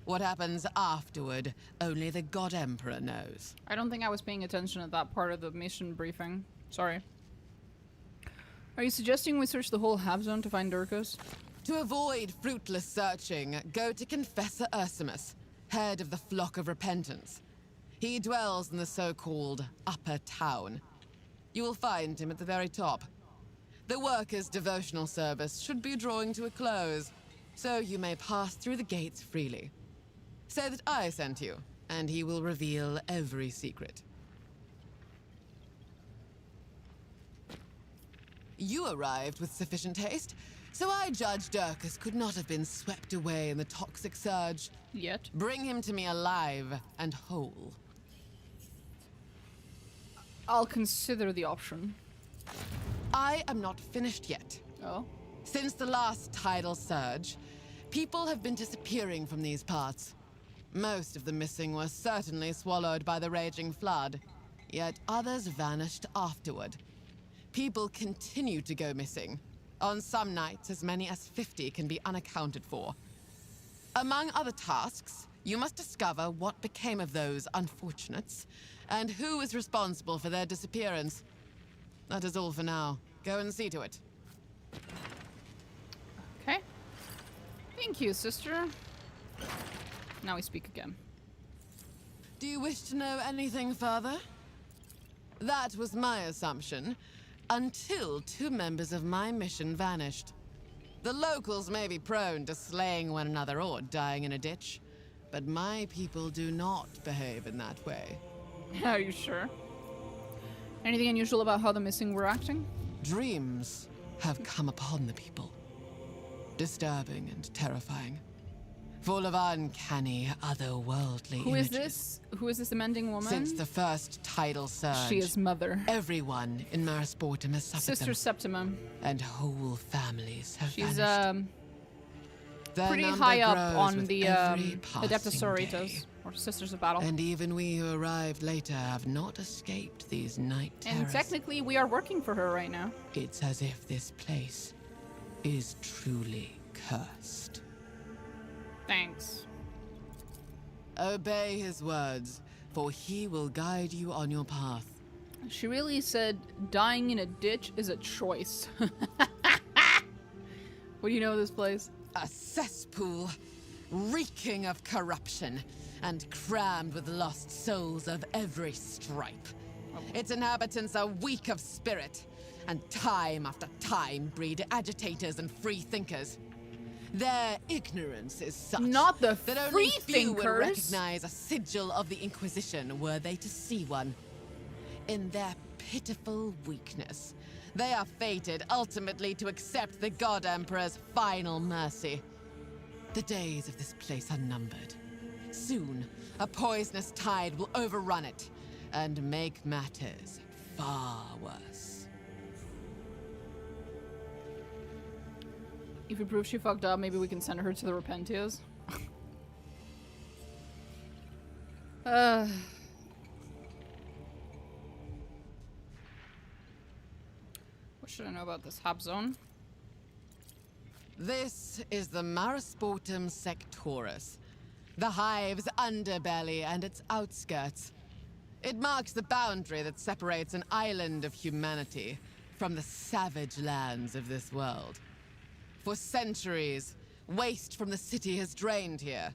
What happens afterward, only the God Emperor knows. I don't think I was paying attention at that part of the mission briefing. Sorry. Are you suggesting we search the whole hab zone to find Durkis? To avoid fruitless searching, go to Confessor Ursimus, head of the Flock of Repentance. He dwells in the so-called Upper Town. You will find him at the very top. The workers' devotional service should be drawing to a close, so you may pass through the gates freely. Say that I sent you, and he will reveal every secret. You arrived with sufficient haste, so I judge Durkis could not have been swept away in the toxic surge. Yet. Bring him to me alive and whole. I'll consider the option. I am not finished yet. Oh? Since the last tidal surge, people have been disappearing from these parts. Most of the missing were certainly swallowed by the raging flood, yet others vanished afterward. People continue to go missing. On some nights, as many as 50 can be unaccounted for. Among other tasks, you must discover what became of those unfortunates, and who is responsible for their disappearance. That is all for now. Go and see to it. Okay. Thank you, sister. Now we speak again. Do you wish to know anything further? That was my assumption, until 2 members of my mission vanished. The locals may be prone to slaying one another or dying in a ditch, but my people do not behave in that way. Are you sure? Anything unusual about how the missing were acting? Dreams have come upon the people. Disturbing and terrifying. full of uncanny, otherworldly Who is images. this? Who is this amending woman? Since the first tidal surge, She is Mother. everyone in Marisportum has suffered Sister them, Septima. and whole families have She's vanished. Their pretty number high up grows on with the every Adeptus passing Sororitas, day. or Sisters of Battle. And even we who arrived later have not escaped these night terrors. And technically, we are working for her right now. It's as if this place is truly cursed. Thanks. Obey his words, for he will guide you on your path. She really said dying in a ditch is a choice. What do you know of this place? A cesspool, reeking of corruption, and crammed with lost souls of every stripe. Its inhabitants are weak of spirit, and time after time breed agitators and free thinkers. Their ignorance is such Not the that only free few would thinkers. recognize a sigil of the Inquisition were they to see one. In their pitiful weakness, they are fated ultimately to accept the God Emperor's final mercy. The days of this place are numbered. Soon, a poisonous tide will overrun it and make matters far worse. If we prove she fucked up, maybe we can send her to the Repentias. What should I know about this hub zone? This is the Marisportum Sectorus, the hive's underbelly and its outskirts. It marks the boundary that separates an island of humanity from the savage lands of this world. For centuries, waste from the city has drained here,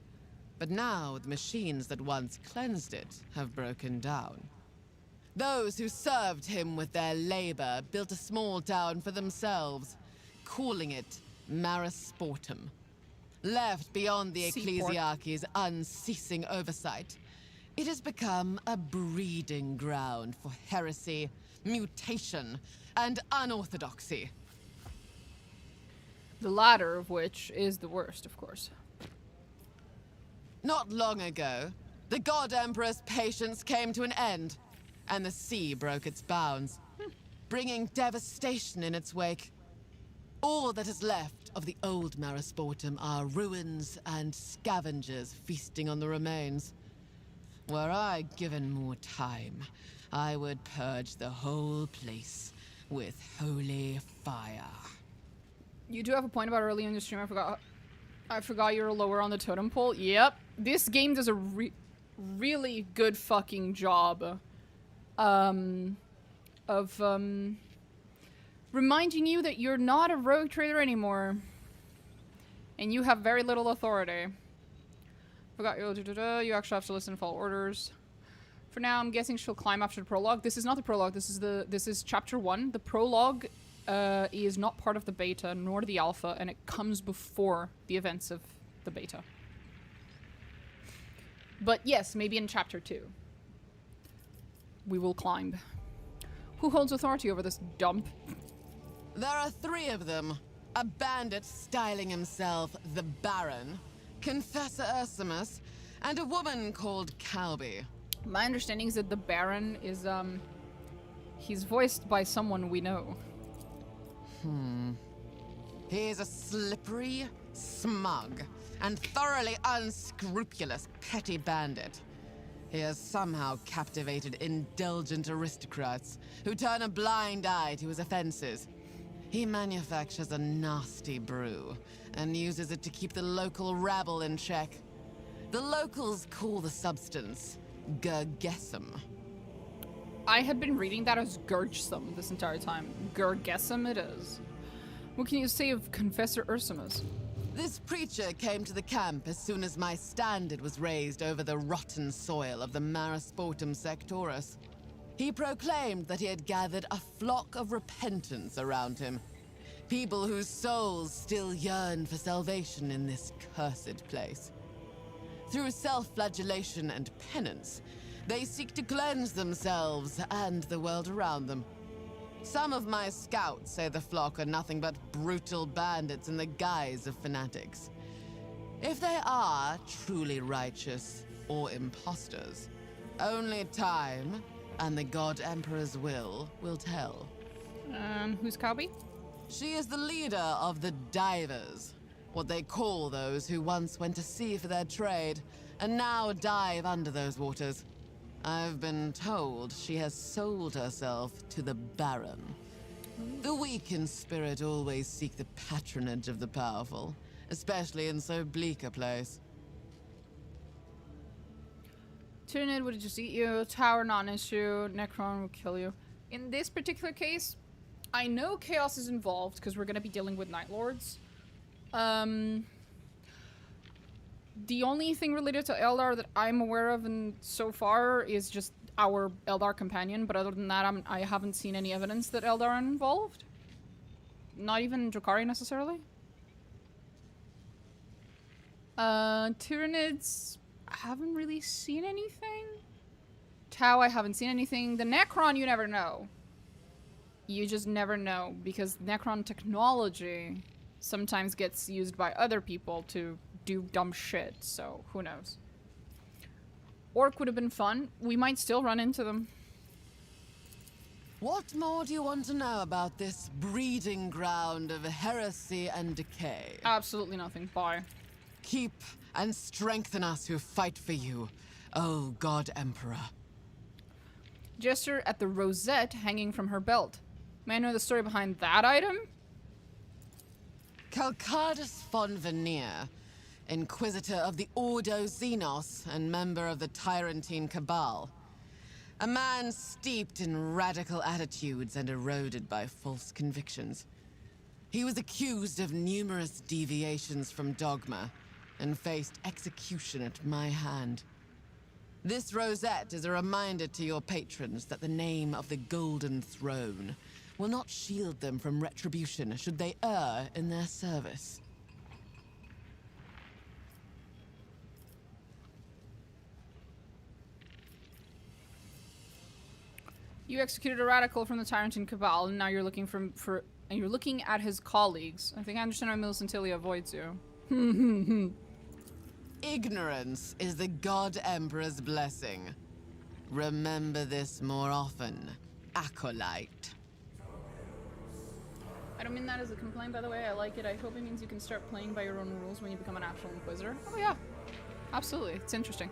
but now the machines that once cleansed it have broken down. Those who served him with their labor built a small town for themselves, calling it Marisportum. Left beyond the Seaport. ecclesiarchy's unceasing oversight, it has become a breeding ground for heresy, mutation, and unorthodoxy. The latter of which is the worst, of course. Not long ago, the God Emperor's patience came to an end, and the sea broke its bounds, bringing devastation in its wake. All that is left of the old Marisportum are ruins and scavengers feasting on the remains. Were I given more time, I would purge the whole place with holy fire. You do have a point about earlier in the stream. I forgot you were lower on the totem pole. Yep, this game does a really good fucking job of reminding you that you're not a rogue trader anymore, and you have very little authority. Forgot you. You actually have to listen to follow orders. For now, I'm guessing she'll climb after the prologue. This is not the prologue. This is chapter 1. The prologue is not part of the beta nor the alpha, and it comes before the events of the beta. But yes, maybe in chapter 2, we will climb. Who holds authority over this dump? There are 3 of them. A bandit styling himself the Baron, Confessor Ursimus, and a woman called Calby. My understanding is that the Baron is, he's voiced by someone we know. He is a slippery, smug, and thoroughly unscrupulous petty bandit. He has somehow captivated indulgent aristocrats who turn a blind eye to his offenses. He manufactures a nasty brew and uses it to keep the local rabble in check. The locals call the substance Gergesum. I had been reading that as Gurgsum this entire time. Gergesum it is. What can you say of Confessor Ursimus? This preacher came to the camp as soon as my standard was raised over the rotten soil of the Marisportum Sectorus. He proclaimed that he had gathered a flock of repentants around him. People whose souls still yearn for salvation in this cursed place. Through self-flagellation and penance, they seek to cleanse themselves and the world around them. Some of my scouts say the flock are nothing but brutal bandits in the guise of fanatics. If they are truly righteous or imposters, only time and the God Emperor's will tell. Who's Kabi? She is the leader of the divers, what they call those who once went to sea for their trade and now dive under those waters. I've been told she has sold herself to the Baron. The weak in spirit always seek the patronage of the powerful, especially in so bleak a place. Tyranid would just eat you. Tower, not an issue. Necron will kill you. In this particular case, I know chaos is involved because we're going to be dealing with Night Lords. The only thing related to Eldar that I'm aware of so far is just our Eldar companion, but other than that, I haven't seen any evidence that Eldar are involved. Not even Drakari necessarily. Tyranids, I haven't really seen anything. Tau, I haven't seen anything. The Necron, you never know. You just never know, because Necron technology sometimes gets used by other people to do dumb shit, so who knows. Orc would have been fun. We might still run into them. What more do you want to know about this breeding ground of heresy and decay? Absolutely nothing. Bye. Keep and strengthen us who fight for you, oh God Emperor. Gesture at the rosette hanging from her belt. May I know the story behind that item? Calcardus von Veneer, Inquisitor of the Ordo Xenos and member of the Tyrantine Cabal. A man steeped in radical attitudes and eroded by false convictions. He was accused of numerous deviations from dogma and faced execution at my hand. This rosette is a reminder to your patrons that the name of the Golden Throne will not shield them from retribution should they err in their service. You executed a radical from the Tyrantine Cabal, and now you're looking and you're looking at his colleagues. I think I understand why Millicentilia avoids you. Ignorance is the God Emperor's blessing. Remember this more often, Acolyte. I don't mean that as a complaint, by the way. I like it. I hope it means you can start playing by your own rules when you become an actual Inquisitor. Oh yeah, absolutely. It's interesting.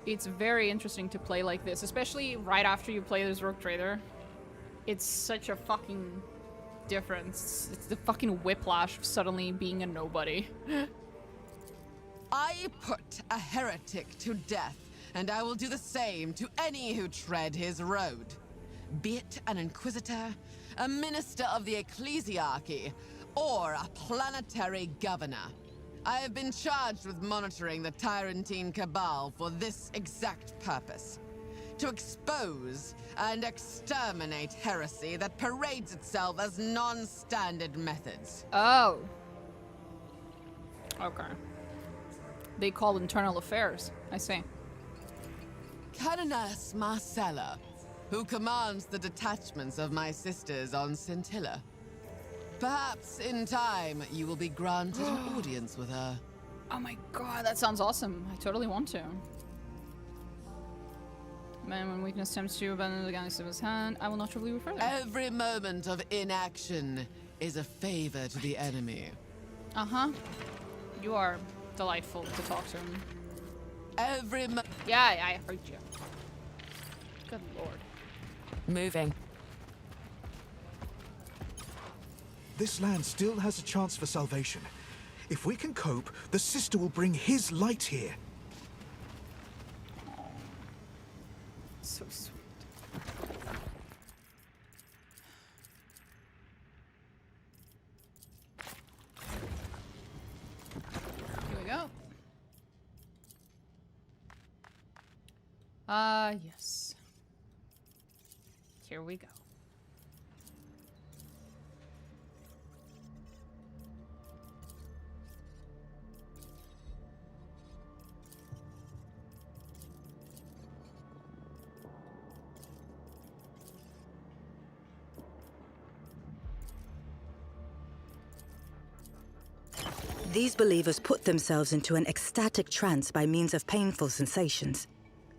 It's very interesting to play like this, especially right after you play as Rogue Trader. It's such a fucking difference. It's the fucking whiplash of suddenly being a nobody. I put a heretic to death, and I will do the same to any who tread his road. Be it an Inquisitor, a minister of the Ecclesiarchy, or a planetary governor. I have been charged with monitoring the Tyrantine Cabal for this exact purpose. To expose and exterminate heresy that parades itself as non-standard methods. Oh. Okay. They call internal affairs. I see. Canoness Marcella, who commands the detachments of my sisters on Scintilla. Perhaps in time you will be granted an audience with her. Oh my god, that sounds awesome. I totally want to. Man, when weakness tempts you, abandon the galaxy of his hand, I will not trouble you further. Every moment of inaction is a favor to the enemy. Uh-huh. You are delightful to talk to him. Yeah, I heard you. Good lord. Moving. This land still has a chance for salvation. If we can cope, the sister will bring his light here. So sweet. Here we go. Yes. Here we go. These believers put themselves into an ecstatic trance by means of painful sensations.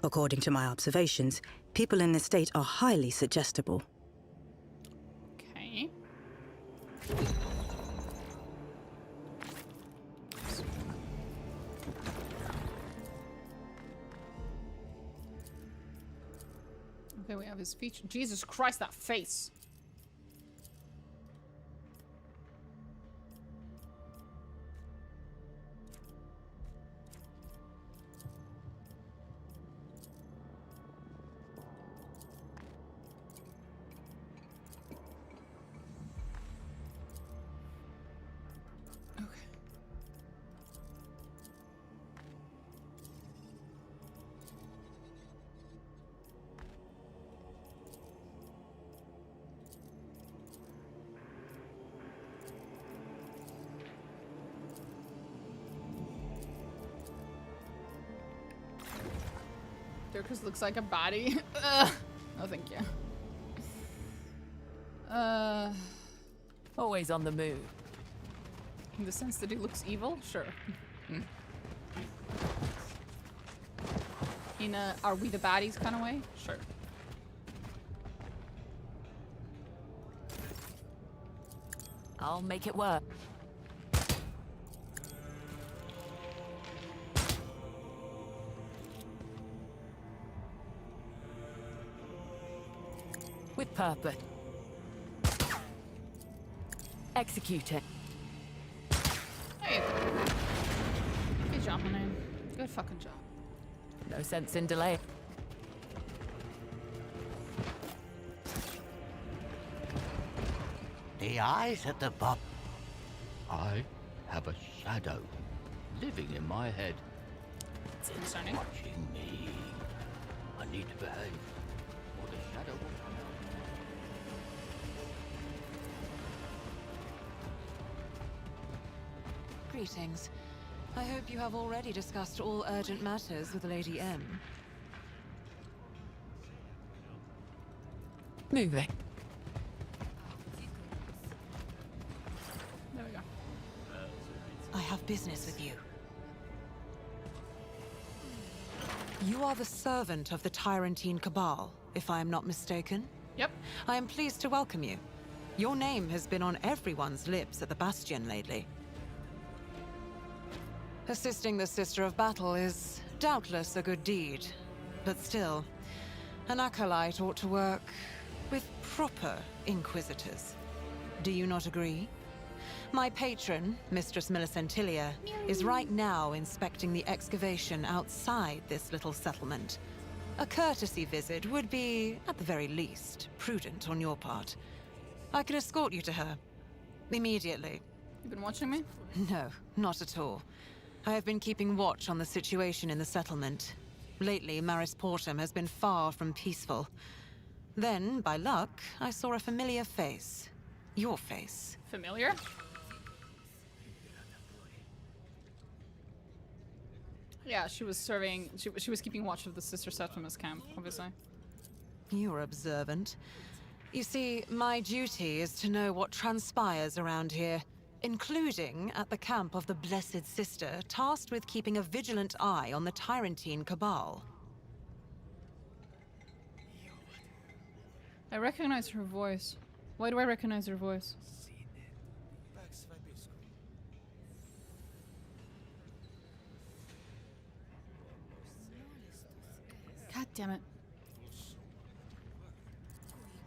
According to my observations, people in this state are highly suggestible. Okay. Okay, we have his feature. Jesus Christ, that face. Dirkus looks like a baddie. Ugh. No, thank you. Always on the move. In the sense that he looks evil? Sure. In a are we the baddies kind of way? Sure. I'll make it work. With purpose. Execute it. Hey. Good job, my name. Good fucking job. No sense in delay. The eyes at the bottom. I have a shadow living in my head. It's concerning. Watching me. I need to behave, or the shadow will come out. Greetings. I hope you have already discussed all urgent matters with Lady M. Moving. There we go. I have business with you. You are the servant of the Tyrantine Cabal, if I am not mistaken. Yep. I am pleased to welcome you. Your name has been on everyone's lips at the Bastion lately. Assisting the Sister of Battle is doubtless a good deed, but still, an acolyte ought to work with proper Inquisitors. Do you not agree? My patron, Mistress Millicentilia, is right now inspecting the excavation outside this little settlement. A courtesy visit would be, at the very least, prudent on your part. I can escort you to her. Immediately. You've been watching me? No, not at all. I have been keeping watch on the situation in the settlement. Lately, Maris Portum has been far from peaceful. Then, by luck, I saw a familiar face. Your face. Familiar? Yeah, she was serving. She was keeping watch of the Sister Septimus camp, obviously. You're observant. You see, my duty is to know what transpires around here, including at the camp of the Blessed Sister, tasked with keeping a vigilant eye on the Tyrantine Cabal. I recognize her voice. Why do I recognize her voice? God damn it.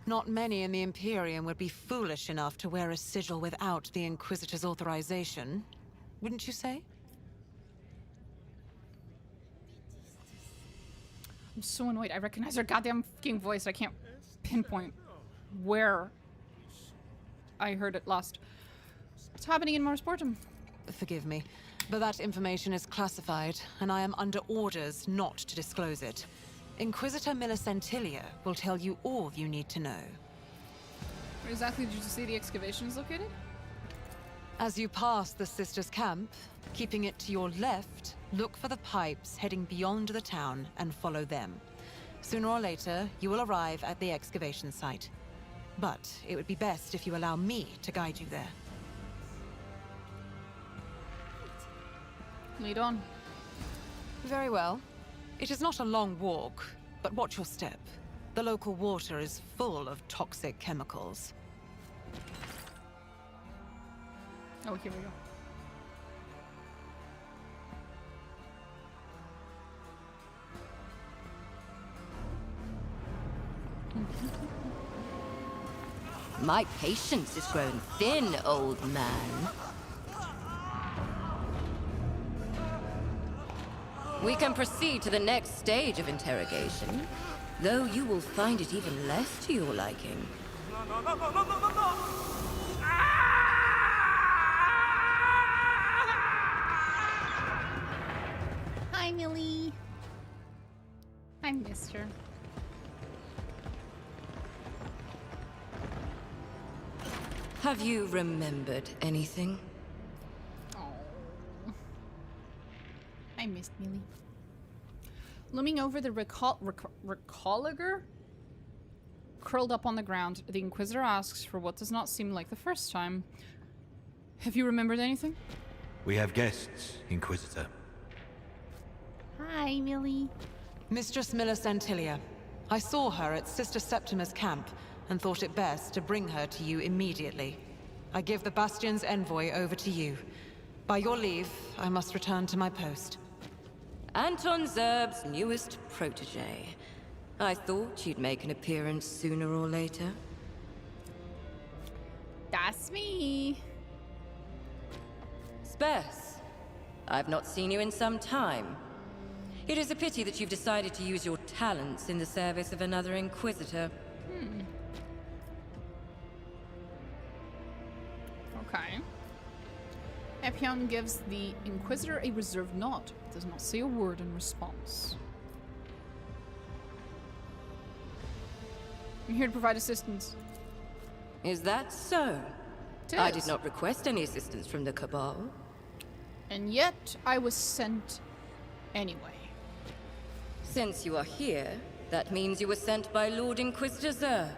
Not many in the Imperium would be foolish enough to wear a sigil without the Inquisitor's authorization, wouldn't you say? I'm so annoyed. I recognize her goddamn fucking voice. I can't pinpoint where I heard it last. What's happening in Mars Portum? Forgive me, but that information is classified, and I am under orders not to disclose it. Inquisitor Millicentilia will tell you all you need to know. Where exactly did you say the excavation is located? As you pass the Sisters' camp, keeping it to your left, look for the pipes heading beyond the town and follow them. Sooner or later, you will arrive at the excavation site. But it would be best if you allow me to guide you there. Lead on. Very well. It is not a long walk, but watch your step. The local water is full of toxic chemicals. Oh, here we go. My patience is grown thin, old man. We can proceed to the next stage of interrogation, though you will find it even less to your liking. Hi, Millie. I missed her. Have you remembered anything? Oh, I missed Millie. Looming over the recoliger, curled up on the ground, the Inquisitor asks for what does not seem like the first time. Have you remembered anything? We have guests, Inquisitor. Hi, Millie. Mistress Milla Centillia. I saw her at Sister Septima's camp and thought it best to bring her to you immediately. I give the Bastion's envoy over to you. By your leave, I must return to my post. Anton Zerb's newest protege. I thought you'd make an appearance sooner or later. That's me. Spess, I've not seen you in some time. It is a pity that you've decided to use your talents in the service of another Inquisitor. Okay. Epion gives the Inquisitor a reserved nod, but does not say a word in response. I'm here to provide assistance. Is that so? I did not request any assistance from the Cabal. And yet, I was sent anyway. Since you are here, that means you were sent by Lord Inquisitor Zerb.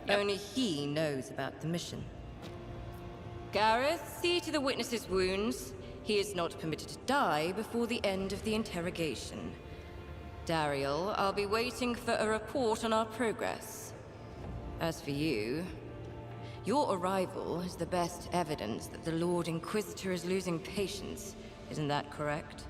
Only he knows about the mission. Gareth, see to the witness's wounds. He is not permitted to die before the end of the interrogation. Dariel, I'll be waiting for a report on our progress. As for you, your arrival is the best evidence that the Lord Inquisitor is losing patience. Isn't that correct?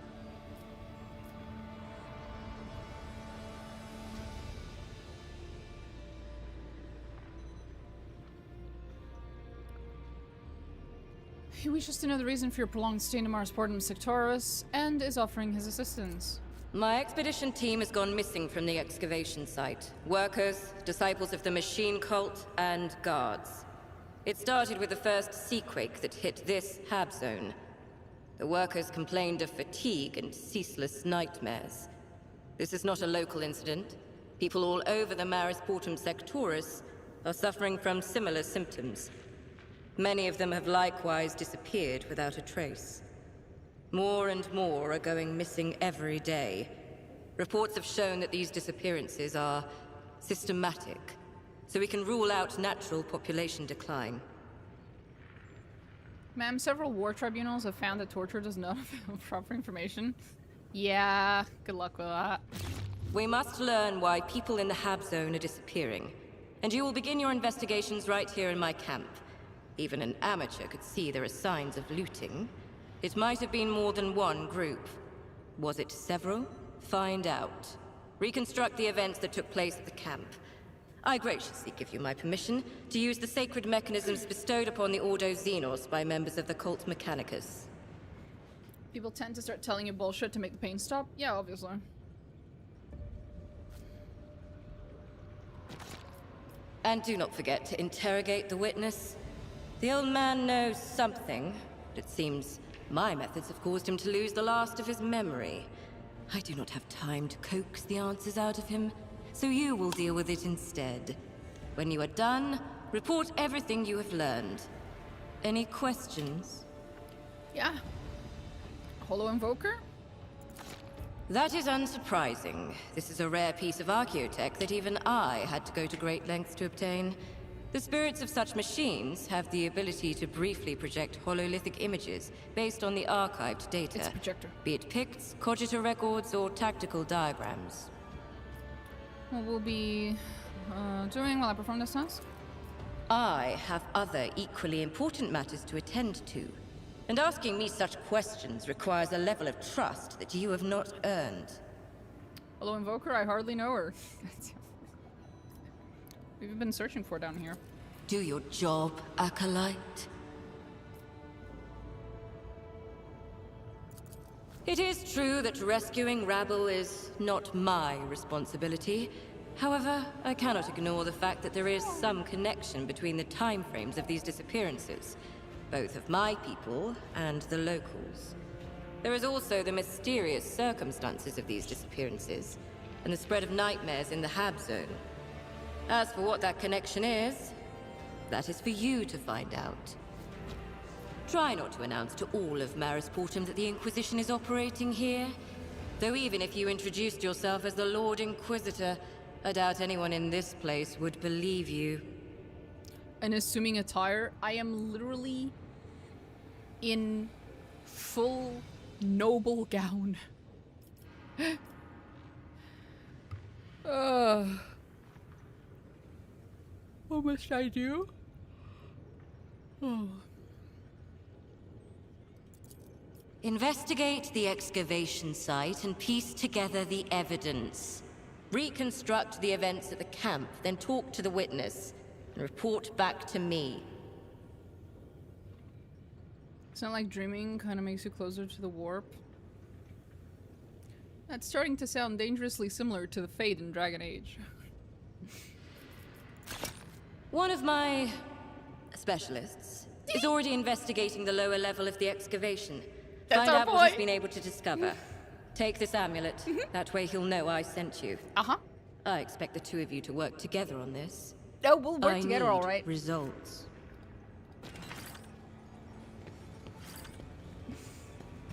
He wishes to know the reason for your prolonged stay in Mars Portum Sectorus, and is offering his assistance. My expedition team has gone missing from the excavation site. Workers, disciples of the machine cult, and guards. It started with the first seaquake that hit this hab zone. The workers complained of fatigue and ceaseless nightmares. This is not a local incident. People all over the Maris Portum Sectorus are suffering from similar symptoms. Many of them have likewise disappeared without a trace. More and more are going missing every day. Reports have shown that these disappearances are systematic, so we can rule out natural population decline. Ma'am, several war tribunals have found that torture does not have proper information. Yeah, good luck with that. We must learn why people in the Hab Zone are disappearing, and you will begin your investigations right here in my camp. Even an amateur could see there are signs of looting. It might have been more than one group. Was it several? Find out. Reconstruct the events that took place at the camp. I graciously give you my permission to use the sacred mechanisms bestowed upon the Ordo Xenos by members of the cult Mechanicus. People tend to start telling you bullshit to make the pain stop? Yeah, obviously. And do not forget to interrogate the witness. The old man knows something, but it seems my methods have caused him to lose the last of his memory. I do not have time to coax the answers out of him, so you will deal with it instead. When you are done, report everything you have learned. Any questions? Yeah. Holo Invoker? That is unsurprising. This is a rare piece of archaeotech that even I had to go to great lengths to obtain. The spirits of such machines have the ability to briefly project hololithic images based on the archived data. It's a projector. Be it picts, cogiter records, or tactical diagrams. What we'll be doing while I perform this task? I have other equally important matters to attend to. And asking me such questions requires a level of trust that you have not earned. Hello, Invoker. I hardly know her. What have you been searching for down here? Do your job, Acolyte. It is true that rescuing rabble is not my responsibility. However, I cannot ignore the fact that there is some connection between the timeframes of these disappearances, both of my people and the locals. There is also the mysterious circumstances of these disappearances, and the spread of nightmares in the Hab Zone. As for what that connection is, that is for you to find out. Try not to announce to all of Marisportum that the Inquisition is operating here. Though even if you introduced yourself as the Lord Inquisitor, I doubt anyone in this place would believe you. And assuming attire, I am literally in full noble gown. What must I do? Oh. Investigate the excavation site and piece together the evidence. Reconstruct the events at the camp, then talk to the witness, and report back to me. It's not like dreaming kind of makes you closer to the warp. That's starting to sound dangerously similar to the Fate in Dragon Age. One of my specialists is already investigating the lower level of the excavation. Find out what he's been able to discover. Take this amulet. That way he'll know I sent you. Uh-huh. I expect the two of you to work together on this. Oh, we'll work I together, need all right. Results.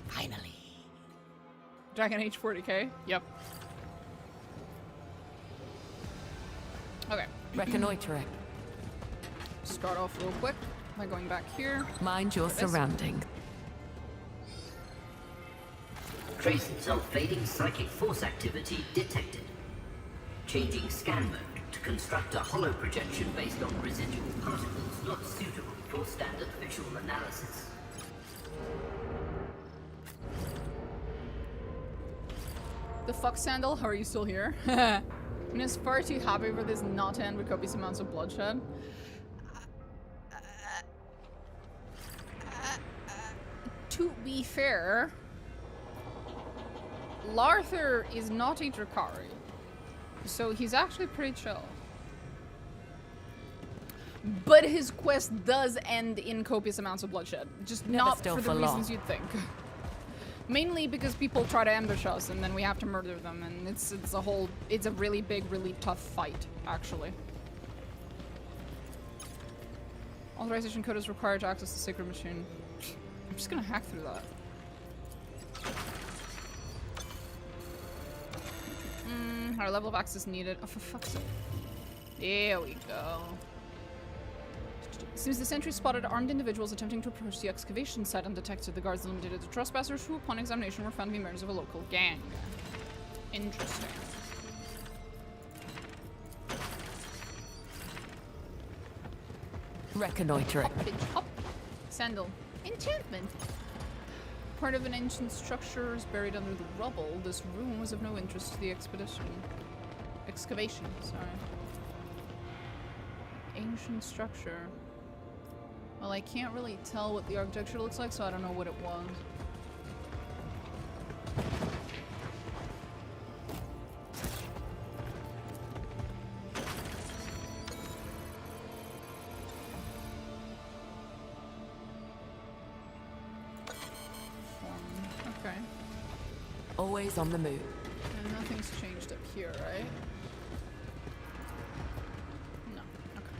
Finally. Dragon Age 40k? Yep. Okay. Reconnoitering. Start off real quick by going back here. Mind your surrounding. Traces of fading psychic force activity detected. Changing scan mode to construct a hollow projection based on residual particles not suitable for standard visual analysis. The fuck, Sandal? How are you still here? I'm just far too happy for this not to end with copious amounts of bloodshed. To be fair, Laarthyr is not a Drakari, so he's actually pretty chill. But his quest does end in copious amounts of bloodshed, just not for the reasons you'd think. Mainly because people try to ambush us and then we have to murder them, and it's a really big, really tough fight, actually. Authorization code is required to access the sacred machine. I'm just gonna hack through that. Our level of access needed. Oh, for fuck's sake. There we go. Seems the sentry spotted armed individuals attempting to approach the excavation site undetected. The guards eliminated the trespassers, who upon examination were found to be members of a local gang. Interesting. Reconnoitering. Hop. Sandal. Enchantment. Part of an ancient structure is buried under the rubble. This room was of no interest to the expedition. Excavation, sorry. Ancient structure. Well, I can't really tell what the architecture looks like, so I don't know what it was. Okay. Always on the move. And nothing's changed up here, right? No. Okay.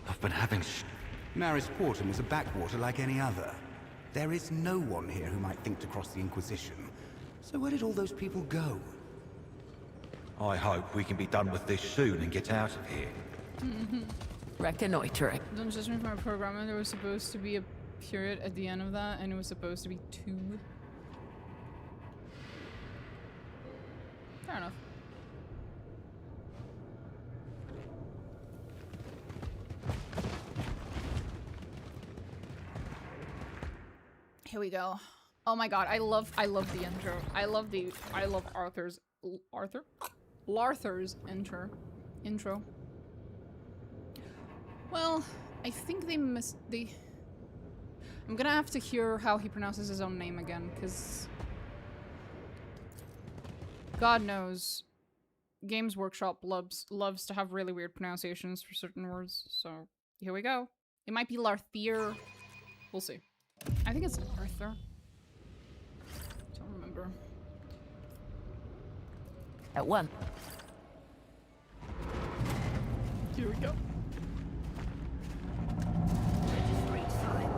I've been having Marisportum is a backwater like any other. There is no one here who might think to cross the Inquisition. So where did all those people go? I hope we can be done with this soon and get out of here. Reconnoitering. Don't judge me for my programming. There was supposed to be a period at the end of that, and it was supposed to be 2. Fair enough. Here we go. Oh my god, I love the intro. I love Laarthyr's intro. Well, I think I'm gonna have to hear how he pronounces his own name again, because God knows Games Workshop loves to have really weird pronunciations for certain words, so here we go. It might be Laarthyr. We'll see. I think it's Laarthyr. Don't remember. At 1. Here we go. Registry time.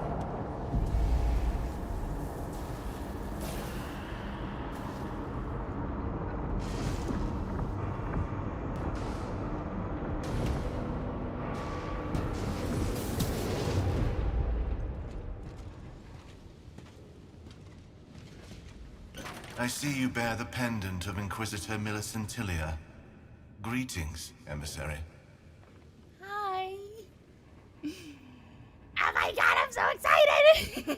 I see you bear the pendant of Inquisitor Millicentilia. Greetings, emissary. Hi. Oh my god, I'm so excited!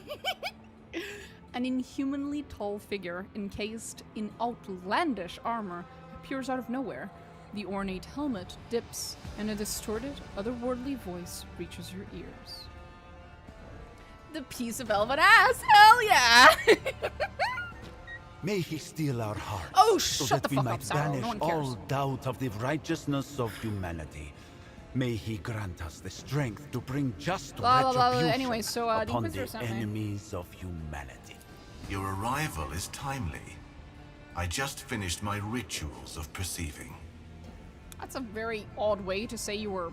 An inhumanly tall figure, encased in outlandish armor, appears out of nowhere. The ornate helmet dips, and a distorted, otherworldly voice reaches your ears. The piece of elven ass! Hell yeah! May he steal our hearts, Oh, so shut that the we fuck might up, Sarah. banish No one cares. all doubt of the righteousness of humanity. May he grant us the strength to bring just La, la, la, la. retribution Anyway, so, the upon Inquisitor the sent me. enemies of humanity. Your arrival is timely. I just finished my rituals of perceiving. That's a very odd way to say you were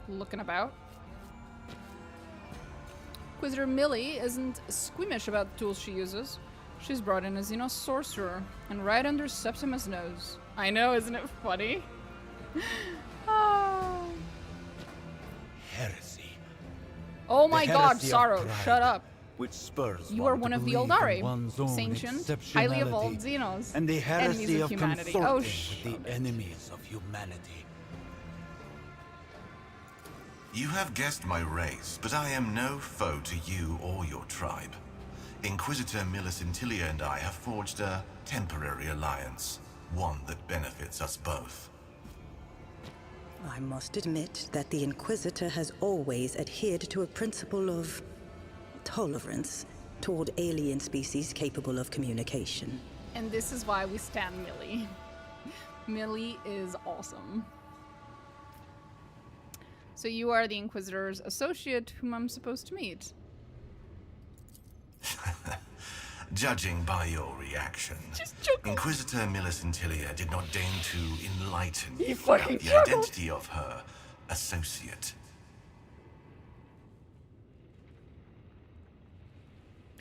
looking about. Inquisitor Millie isn't squeamish about the tools she uses. She's brought in a Xenos sorcerer, and right under Septimus' nose. I know, isn't it funny? Ah. Heresy. Oh my The god, heresy of Sorrow, pride, shut up. Which spurs You one are to one of the believe in Eldari, one's own sentient, highly evolved exceptionality, Xenos, and the enemies heresy of of humanity. consorting Oh, with the enemies of humanity. You have guessed my race, but I am no foe to you or your tribe. Inquisitor Millicentilia and I have forged a temporary alliance, one that benefits us both. I must admit that the Inquisitor has always adhered to a principle of tolerance toward alien species capable of communication. And this is why we stand Millie. Millie is awesome. So you are the Inquisitor's associate whom I'm supposed to meet. Judging by your reaction, Inquisitor Millicentilia did not deign to enlighten He you fucking about the chuckled. identity of her associate.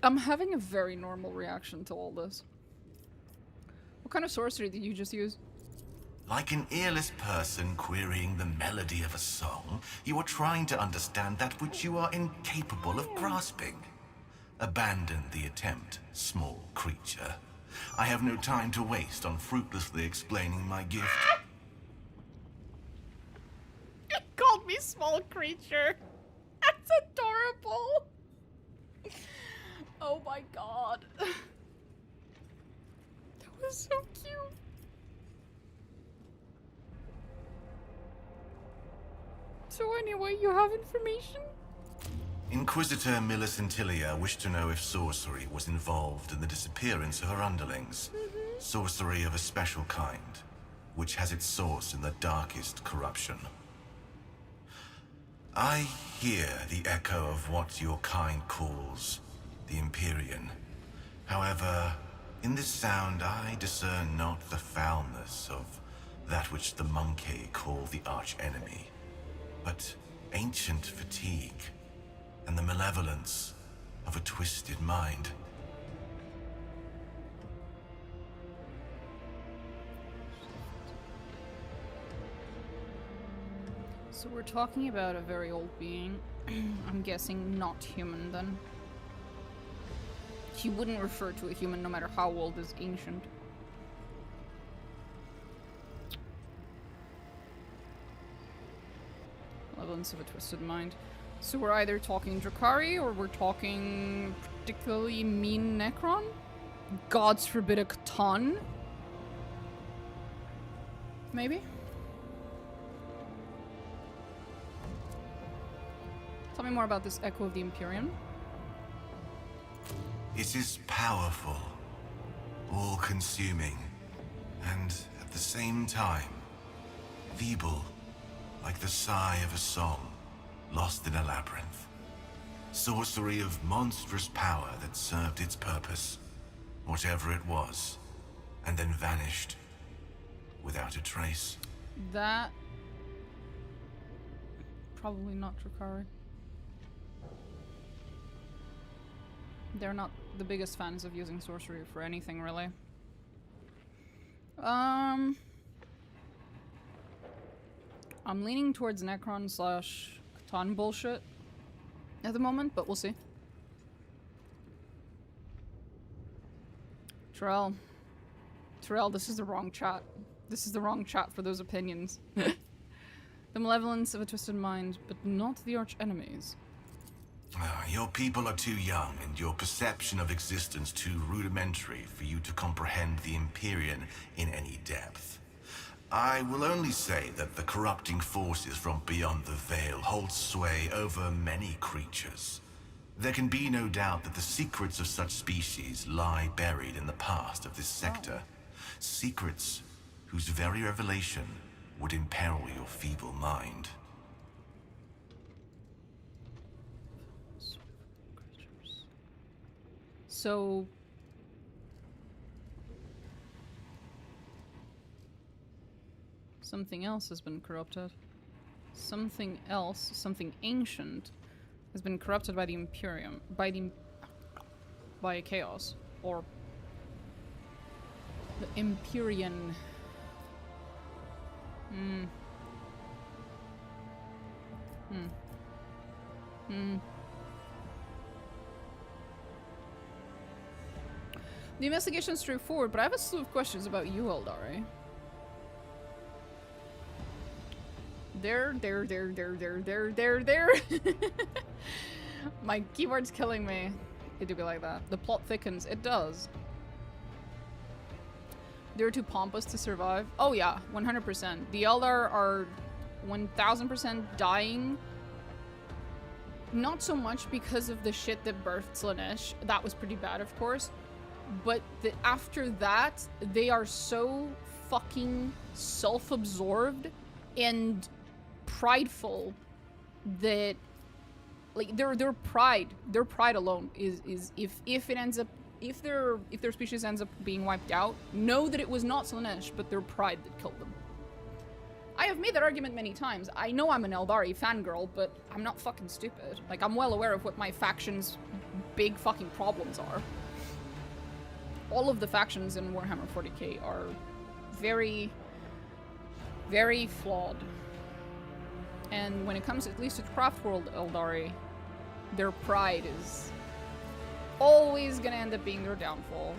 I'm having a very normal reaction to all this. What kind of sorcery did you just use? Like an earless person querying the melody of a song, you are trying to understand that which you are incapable of grasping. Abandon the attempt, small creature. I have no time to waste on fruitlessly explaining my gift. You called me small creature. That's adorable. Oh my god. That was so cute. So anyway, you have information? Inquisitor Millicentilia wished to know if sorcery was involved in the disappearance of her underlings. Sorcery of a special kind, which has its source in the darkest corruption. I hear the echo of what your kind calls the Empyrean. However, in this sound I discern not the foulness of that which the Monkey call the arch-enemy, but ancient fatigue and the malevolence of a twisted mind. So we're talking about a very old being. I'm guessing not human then. He wouldn't refer to a human no matter how old as ancient. Malevolence of a twisted mind. So we're either talking Drakari or we're talking particularly mean Necron? Gods forbid a Catan? Maybe? Tell me more about this Echo of the Empyrean. It is powerful, all-consuming, and at the same time, feeble, like the sigh of a song lost in a labyrinth. Sorcery of monstrous power that served its purpose, whatever it was, and then vanished without a trace. That... probably not Drakari. They're not the biggest fans of using sorcery for anything, really. I'm leaning towards Necron / Catan bullshit at the moment, but we'll see. Terrell, this is the wrong chat. This is the wrong chat for those opinions. The malevolence of a twisted mind, but not the arch enemies. Your people are too young, and your perception of existence too rudimentary for you to comprehend the Empyrean in any depth. I will only say that the corrupting forces from beyond the Veil hold sway over many creatures. There can be no doubt that the secrets of such species lie buried in the past of this sector. Secrets whose very revelation would imperil your feeble mind. So... something else has been corrupted. Something else, something ancient, has been corrupted by the Imperium. By Chaos. Or... the Empyrean. The investigation's straightforward, but I have a slew of questions about you, Eldari. There. My keyboard's killing me. It do be like that. The plot thickens. It does. They're too pompous to survive. Oh yeah, 100%. The Eldar are 1000% dying. Not so much because of the shit that birthed Slaanesh. That was pretty bad, of course. But after that, they are so fucking self-absorbed and prideful that, like, their pride alone is if it ends up, if their species ends up being wiped out, know that it was not Slaanesh, but their pride that killed them. I have made that argument many times. I know I'm an Eldari fangirl, but I'm not fucking stupid. Like, I'm well aware of what my faction's big fucking problems are. All of the factions in Warhammer 40k are very, very flawed. And when it comes at least to Craftworld Eldari, their pride is always gonna end up being their downfall.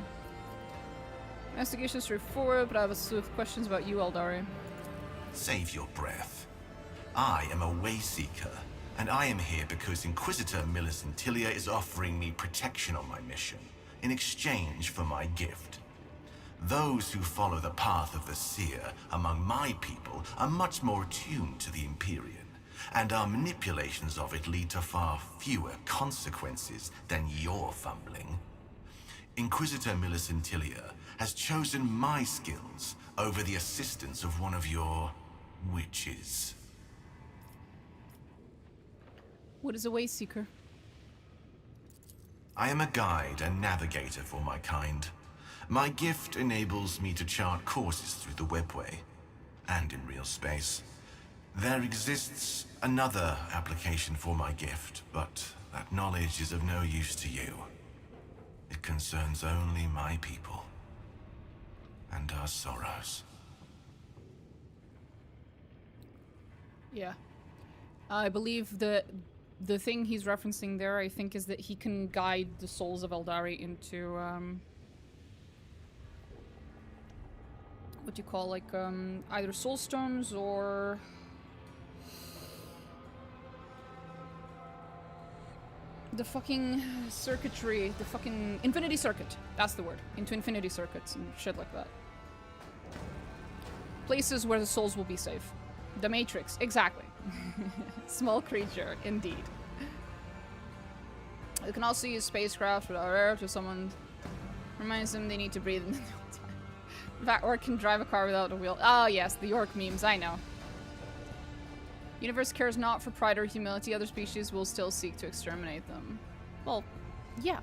Investigation is straightforward, but I have a slew of questions about you, Eldari. Save your breath. I am a Wayseeker, and I am here because Inquisitor Millicentilia is offering me protection on my mission, in exchange for my gift. Those who follow the path of the Seer among my people are much more attuned to the Empyrean, and our manipulations of it lead to far fewer consequences than your fumbling. Inquisitor Millicentilia has chosen my skills over the assistance of one of your witches. What is a Wayseeker? I am a guide and navigator for my kind. My gift enables me to chart courses through the webway, and in real space. There exists another application for my gift, but That knowledge is of no use to you. It concerns only my people and our sorrows. Yeah. I believe the thing he's referencing there, I think, is that he can guide the souls of Eldari into, what do you call, like, either soul stones or... the fucking circuitry, the fucking infinity circuit. That's the word. Into infinity circuits and shit like that. Places where the souls will be safe. The Matrix, exactly. Small creature, indeed. You can also use spacecraft without air to someone. Reminds them they need to breathe in the whole time. In fact, or can drive a car without a wheel. Oh yes, the York memes, I know. Universe cares not for pride or humility. Other species will still seek to exterminate them. Well, yeah.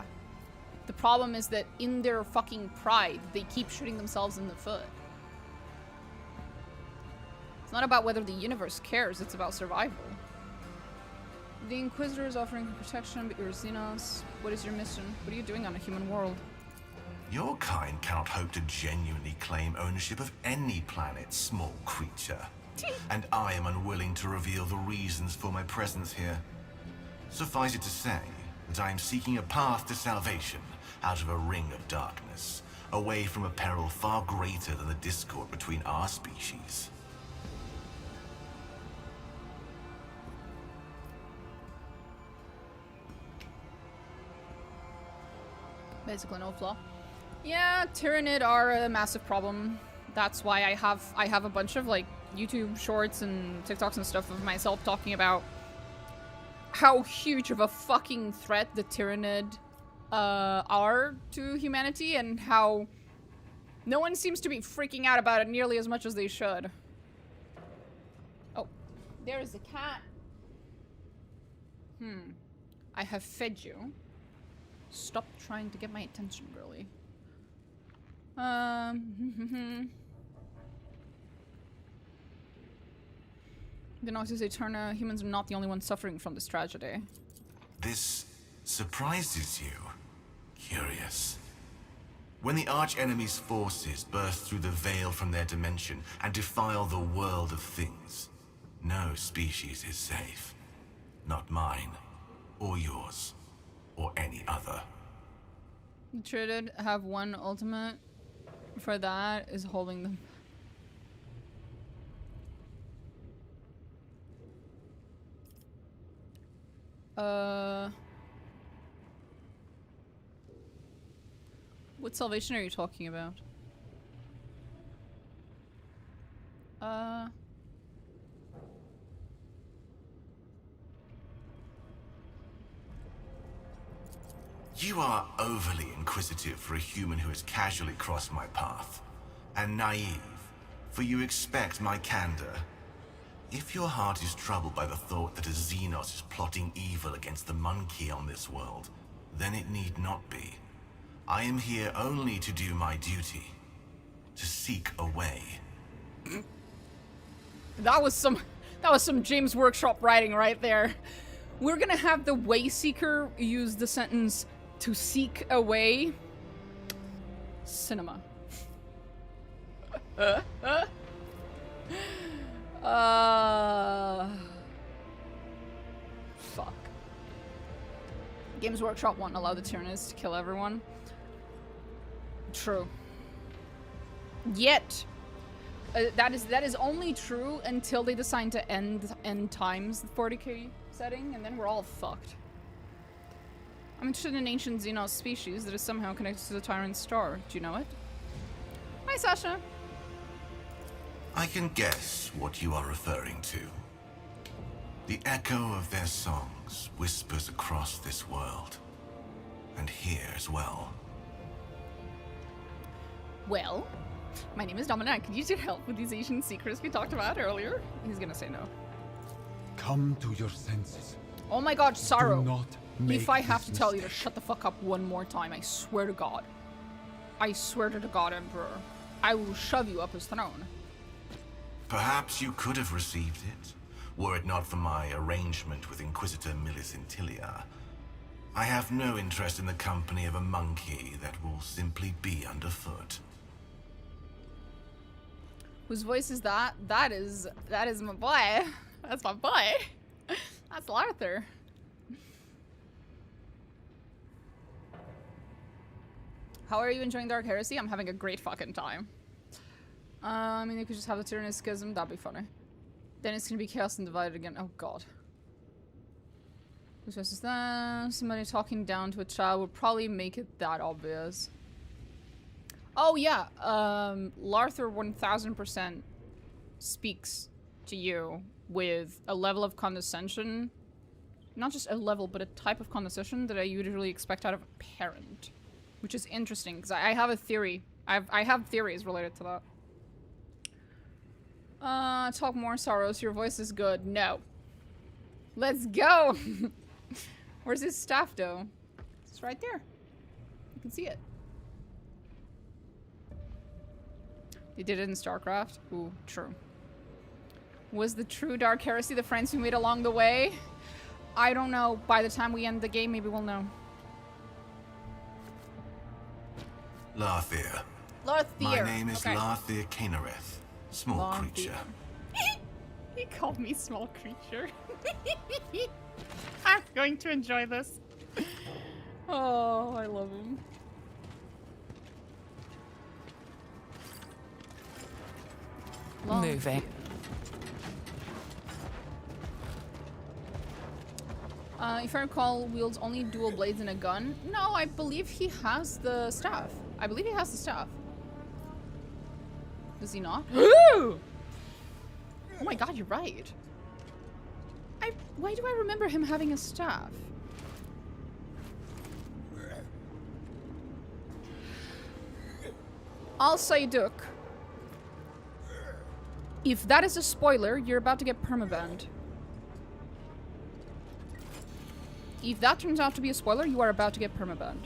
The problem is that in their fucking pride, they keep shooting themselves in the foot. It's not about whether the universe cares, it's about survival. The Inquisitor is offering protection, but you're Xenos. What is your mission? What are you doing on a human world? Your kind cannot hope to genuinely claim ownership of any planet, small creature. And I am unwilling to reveal the reasons for my presence here. Suffice it to say that I am seeking a path to salvation out of a ring of darkness, away from a peril far greater than the discord between our species. Basically no flaw. Yeah, Tyranid are a massive problem. That's why I have a bunch of like YouTube shorts and TikToks and stuff of myself talking about how huge of a fucking threat the Tyranid are to humanity and how no one seems to be freaking out about it nearly as much as they should. Oh, there's a cat. I have fed you. Stop trying to get my attention, girly. The Noctis Eterna, humans are not the only ones suffering from this tragedy. This surprises you? Curious. When the archenemy's forces burst through the veil from their dimension and defile the world of things, no species is safe. Not mine, or yours, or any other. The Tyranid have one ultimate. For that is holding them. What salvation are you talking about? You are overly inquisitive for a human who has casually crossed my path, and naive, for you expect my candor. If your heart is troubled by the thought that a Xenos is plotting evil against the monkey on this world, then it need not be. I am here only to do my duty, to seek a way. That was some James Workshop writing right there. We're gonna have the Wayseeker use the sentence to seek a way. Cinema. Fuck. Games Workshop won't allow the Tyranids to kill everyone. True. Yet, that is only true until they decide to end times the 40k setting, and then we're all fucked. I'm interested in an ancient Xenos species that is somehow connected to the Tyrant Star. Do you know it? Hi, Sasha. I can guess what you are referring to. The echo of their songs whispers across this world, and here as well. Well, my name is Dominic. I could use your help with these ancient secrets we talked about earlier. He's gonna say no. Come to your senses. Oh my god, Sorrow. Do not make if I have to this tell you to mistake. shut the fuck up one more time, I swear to God. I swear to the God Emperor. I will shove you up his throne. Perhaps you could have received it, were it not for my arrangement with Inquisitor Millicentilia. I have no interest in the company of a monkey that will simply be underfoot. Whose voice is that? That is my boy. That's my boy. That's Laarthyr. How are you enjoying Dark Heresy? I'm having a great fucking time. I mean, you could just have the Tyrannus Schism. That'd be funny. Then it's gonna be Chaos and Divided again. Oh god. Who's versus that? Somebody talking down to a child would probably make it that obvious. Oh yeah, Laarthyr 1000% speaks to you with a level of condescension. Not just a level, but a type of condescension that I usually expect out of a parent. Which is interesting, because I have a theory. I have theories related to that. Talk more, Saros. Your voice is good. No. Let's go! Where's his staff, though? It's right there. You can see it. They did it in StarCraft? Ooh, true. Was the true Dark Heresy the friends you made along the way? I don't know. By the time we end the game, maybe we'll know. Laarthyr. Laarthyr. My name is okay. Laarthyr Kainereth. Small Laarthyr. creature. He called me small creature. I'm going to enjoy this. Oh, I love him. Moving. If I recall, wields only dual blades and a gun. No, I believe he has the staff. I believe he has the staff. Does he not? Oh my god, you're right. Why do I remember him having a staff? I'll say Duke. If that is a spoiler, you're about to get permabanned. If that turns out to be a spoiler, you are about to get permabanned.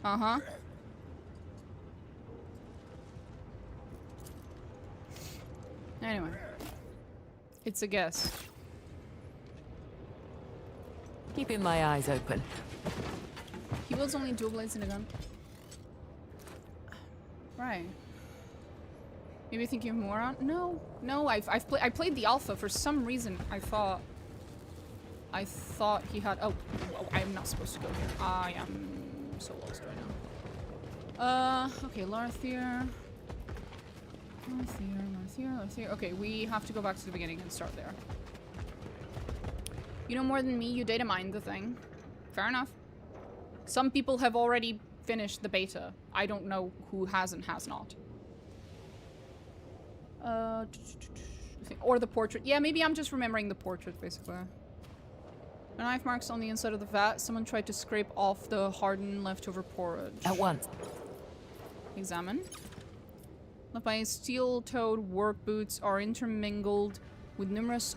Uh-huh. Anyway. It's a guess. Keeping my eyes open. He wields only dual blades and a gun. Right. Maybe thinking of more on? No, no. I played the alpha for some reason. I thought he had. Oh, I am not supposed to go here. I am so lost right now. Okay, Laarthyr. Laarthyr. Okay, we have to go back to the beginning and start there. You know more than me. You data mined the thing. Fair enough. Some people have already finished the beta. I don't know who has and has not. Or the portrait. Yeah, maybe I'm just remembering the portrait, basically. The knife marks on the inside of the vat. Someone tried to scrape off the hardened leftover porridge. At once. Examine. Left by steel-toed work boots are intermingled with numerous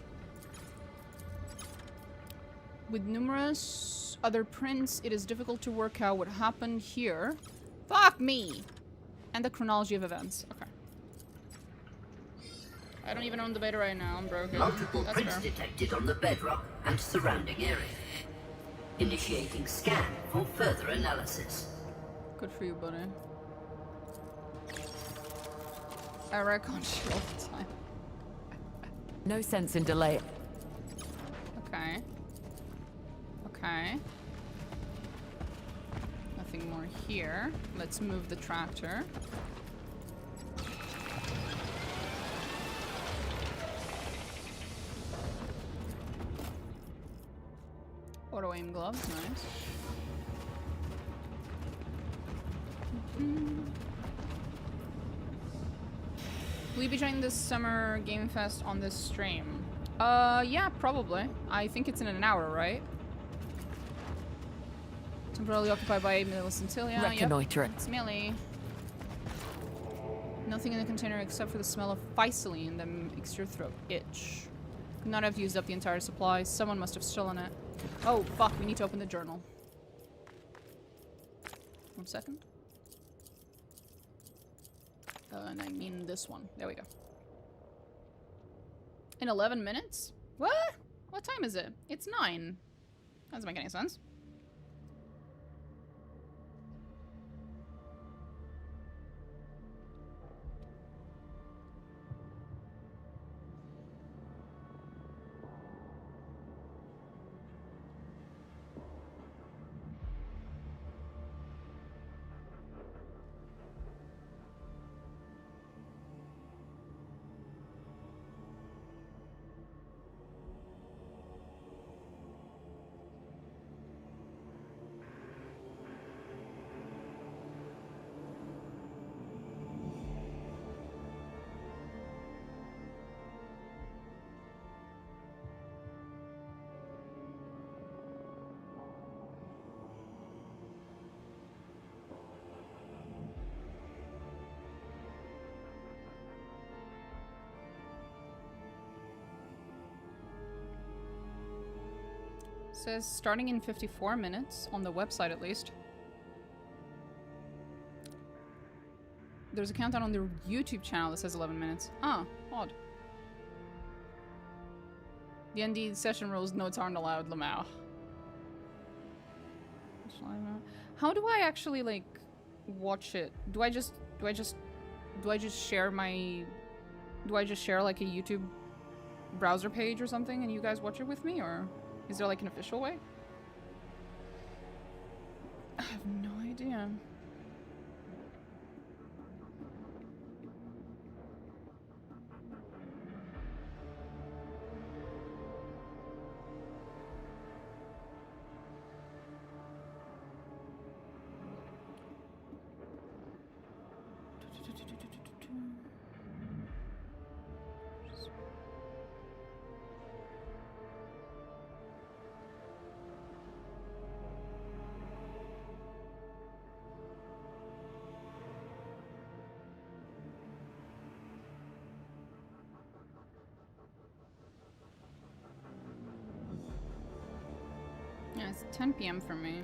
other prints. It is difficult to work out what happened here. Fuck me! And the chronology of events. Okay. I don't even own the beta right now. I'm broken. Multiple That's prints fair. detected on the bedrock and surrounding area. Initiating scan for further analysis. Good for you, buddy. I wreck on shit all the time. No sense in delay. Okay. Okay. Nothing more here. Let's move the tractor. Auto aim gloves, nice. Will you be joining this summer Game Fest on this stream? Yeah, probably. I think it's in an hour, right? Temporarily occupied by Millicentilia. Reconnoitering. Yep. It's Millie. Nothing in the container except for the smell of Physaline that makes your throat itch. Could not have used up the entire supply. Someone must have stolen it. Oh, fuck. We need to open the journal. 1 second. And I mean this one. There we go. In 11 minutes? What? What time is it? It's 9. That doesn't make any sense. Says starting in 54 minutes, on the website at least. There's a countdown on their YouTube channel that says 11 minutes. Ah, odd. The ND session rules, notes aren't allowed, Lamau. How do I actually, like, watch it? Do I just share my... Do I just share, like, a YouTube browser page or something and you guys watch it with me, or... Is there like an official way? I have no idea. Yeah, it's 10 p.m. for me.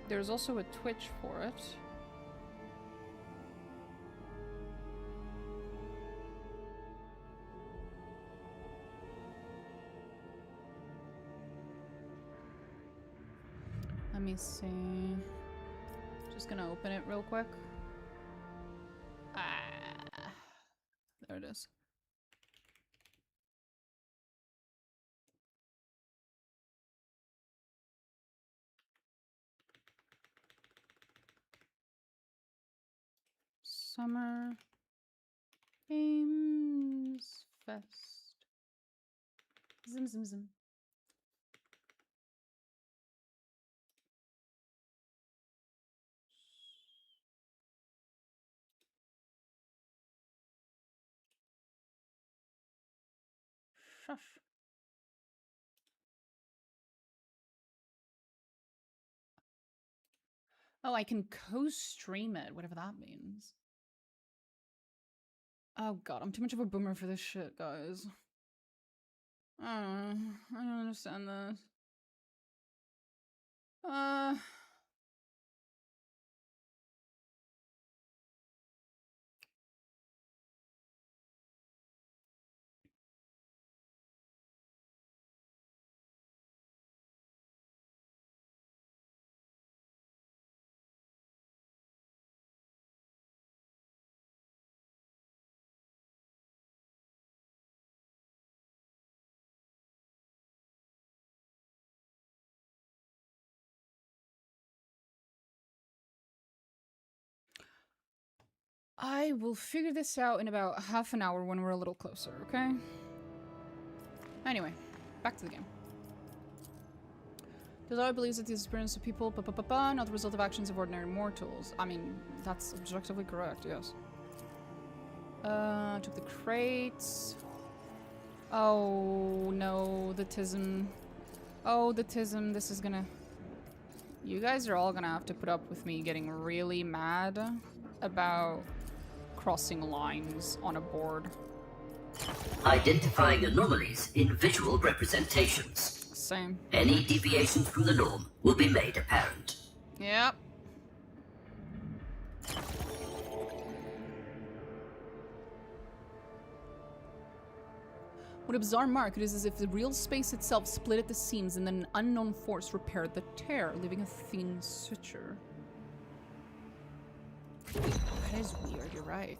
There's also a Twitch for it. Let me see. Just gonna open it real quick. Ah, there it is. Summer Games Fest. Zim zim zim. Shush. Oh, I can co-stream it, whatever that means. Oh god, I'm too much of a boomer for this shit, guys. I don't understand this. I will figure this out in about half an hour when we're a little closer, okay? Anyway, back to the game. Desire believes that the experience of people, not the result of actions of ordinary mortals. I mean, that's objectively correct, yes. Took the crates. Oh, no, the tism. Oh, the tism, this is gonna... You guys are all gonna have to put up with me getting really mad about crossing lines on a board. Identifying anomalies in visual representations. Same. Any deviations from the norm will be made apparent. Yep. What a bizarre mark. It is as if the real space itself split at the seams and then an unknown force repaired the tear, leaving a thin suture. That is weird, you're right.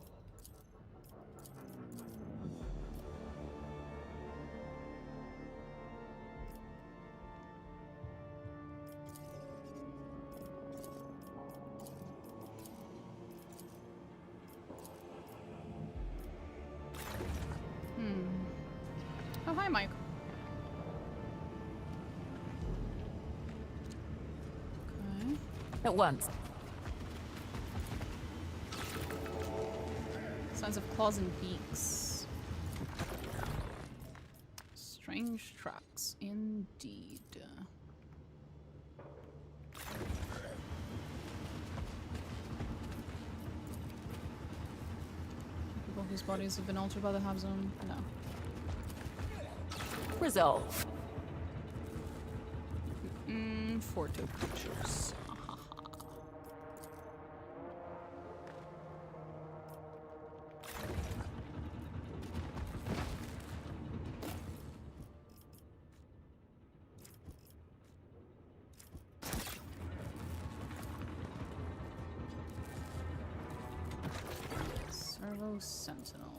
Oh, hi, Mike. Okay. At once. Signs of claws and beaks. Strange tracks, indeed. People whose bodies have been altered by the Hab Zone? No. Resolve. Photo pictures. Servo Sentinel.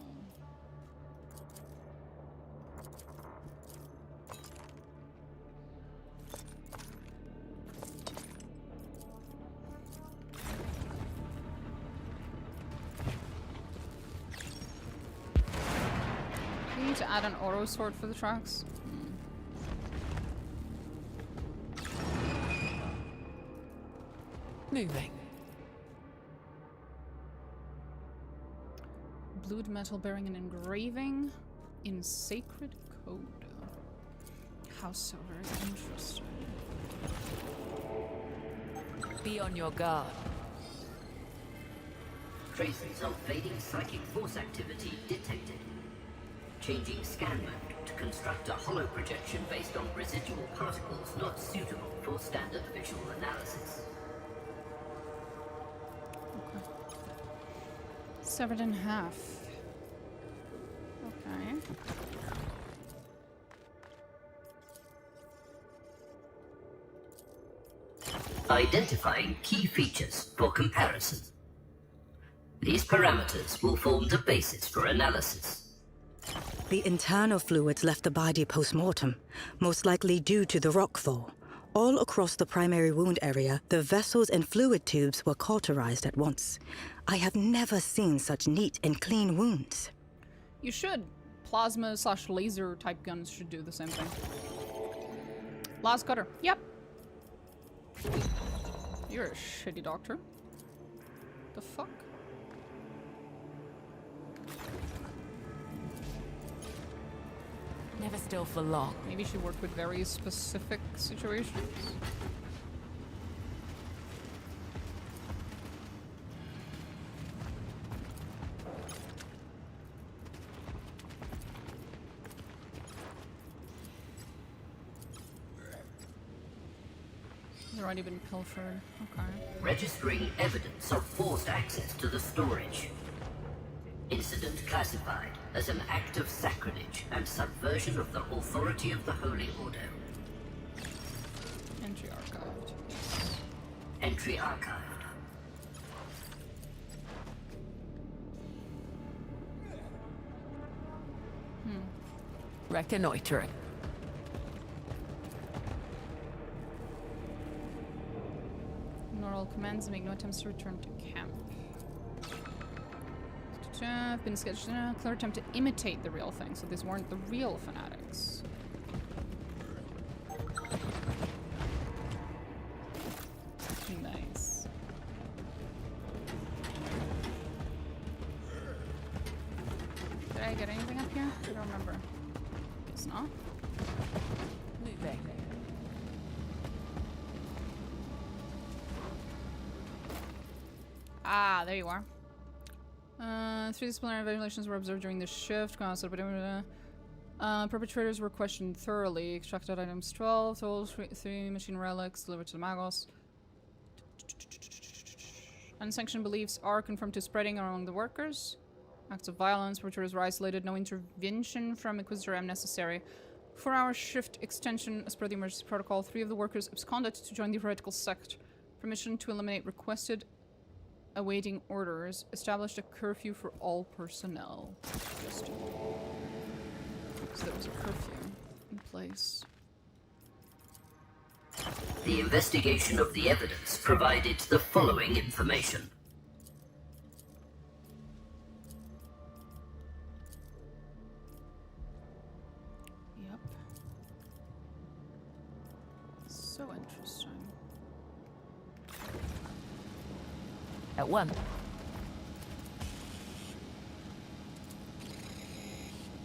We need to add an auto sword for the tracks. Moving. Blued metal bearing an engraving in sacred code. How so very interesting. Be on your guard. Traces of fading psychic force activity detected. Changing scan mode to construct a hollow projection based on residual particles not suitable for standard visual analysis. Okay. Severed in half. Okay. Identifying key features for comparison. These parameters will form the basis for analysis. The internal fluids left the body post-mortem, most likely due to the rockfall. All across the primary wound area, the vessels and fluid tubes were cauterized at once. I have never seen such neat and clean wounds. You should. Plasma/laser type guns should do the same thing. Last cutter. Yep. You're a shitty doctor. The fuck? Never still for long. Maybe she worked with very specific situations. It's already been pilfered. Okay. Registering evidence of forced access to the storage. Incident classified as an act of sacrilege and subversion of the authority of the Holy Order. Entry archived. Entry archived. Reconnoitering. Ignore all commands and make no attempts to return to camp. I've been sketched in a clear attempt to imitate the real thing, so these weren't the real fanatics. Nice. Did I get anything up here? I don't remember. Guess not. Moving. Ah, there you are. 3 disciplinary violations were observed during the shift. Perpetrators were questioned thoroughly. Extracted items 12, sold 3 machine relics delivered to the Magos. Unsanctioned beliefs are confirmed to spreading among the workers. Acts of violence, perpetrators were isolated. No intervention from Inquisitor M necessary. 4-hour shift extension as per the emergency protocol. 3 of the workers absconded to join the heretical sect. Permission to eliminate requested. Awaiting orders. Established a curfew for all personnel. Just so there was a curfew in place. The investigation of the evidence provided the following information. Yep. So interesting. At 1.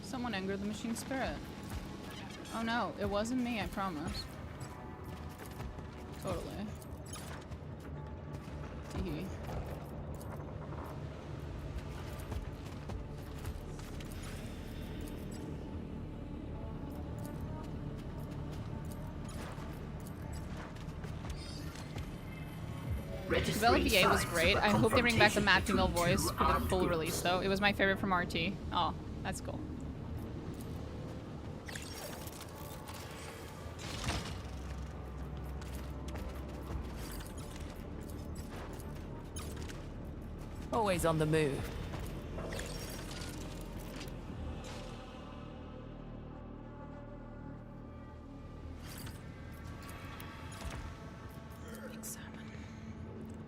Someone angered the machine spirit. Oh no, it wasn't me, I promise. Totally. Teehee. Develop VA was great. I hope they bring back the Mad Female voice for the full release though. It was my favorite from RT. Oh, that's cool. Always on the move.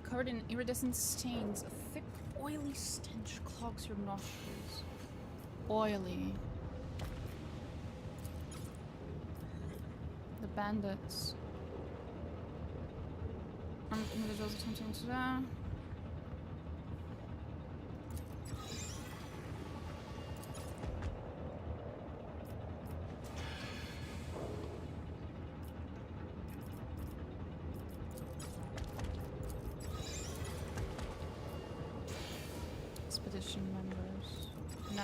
Covered in iridescent stains, a thick, oily stench clogs your nostrils. Oily. The bandits. Armed individuals attempting to... Expedition members. No.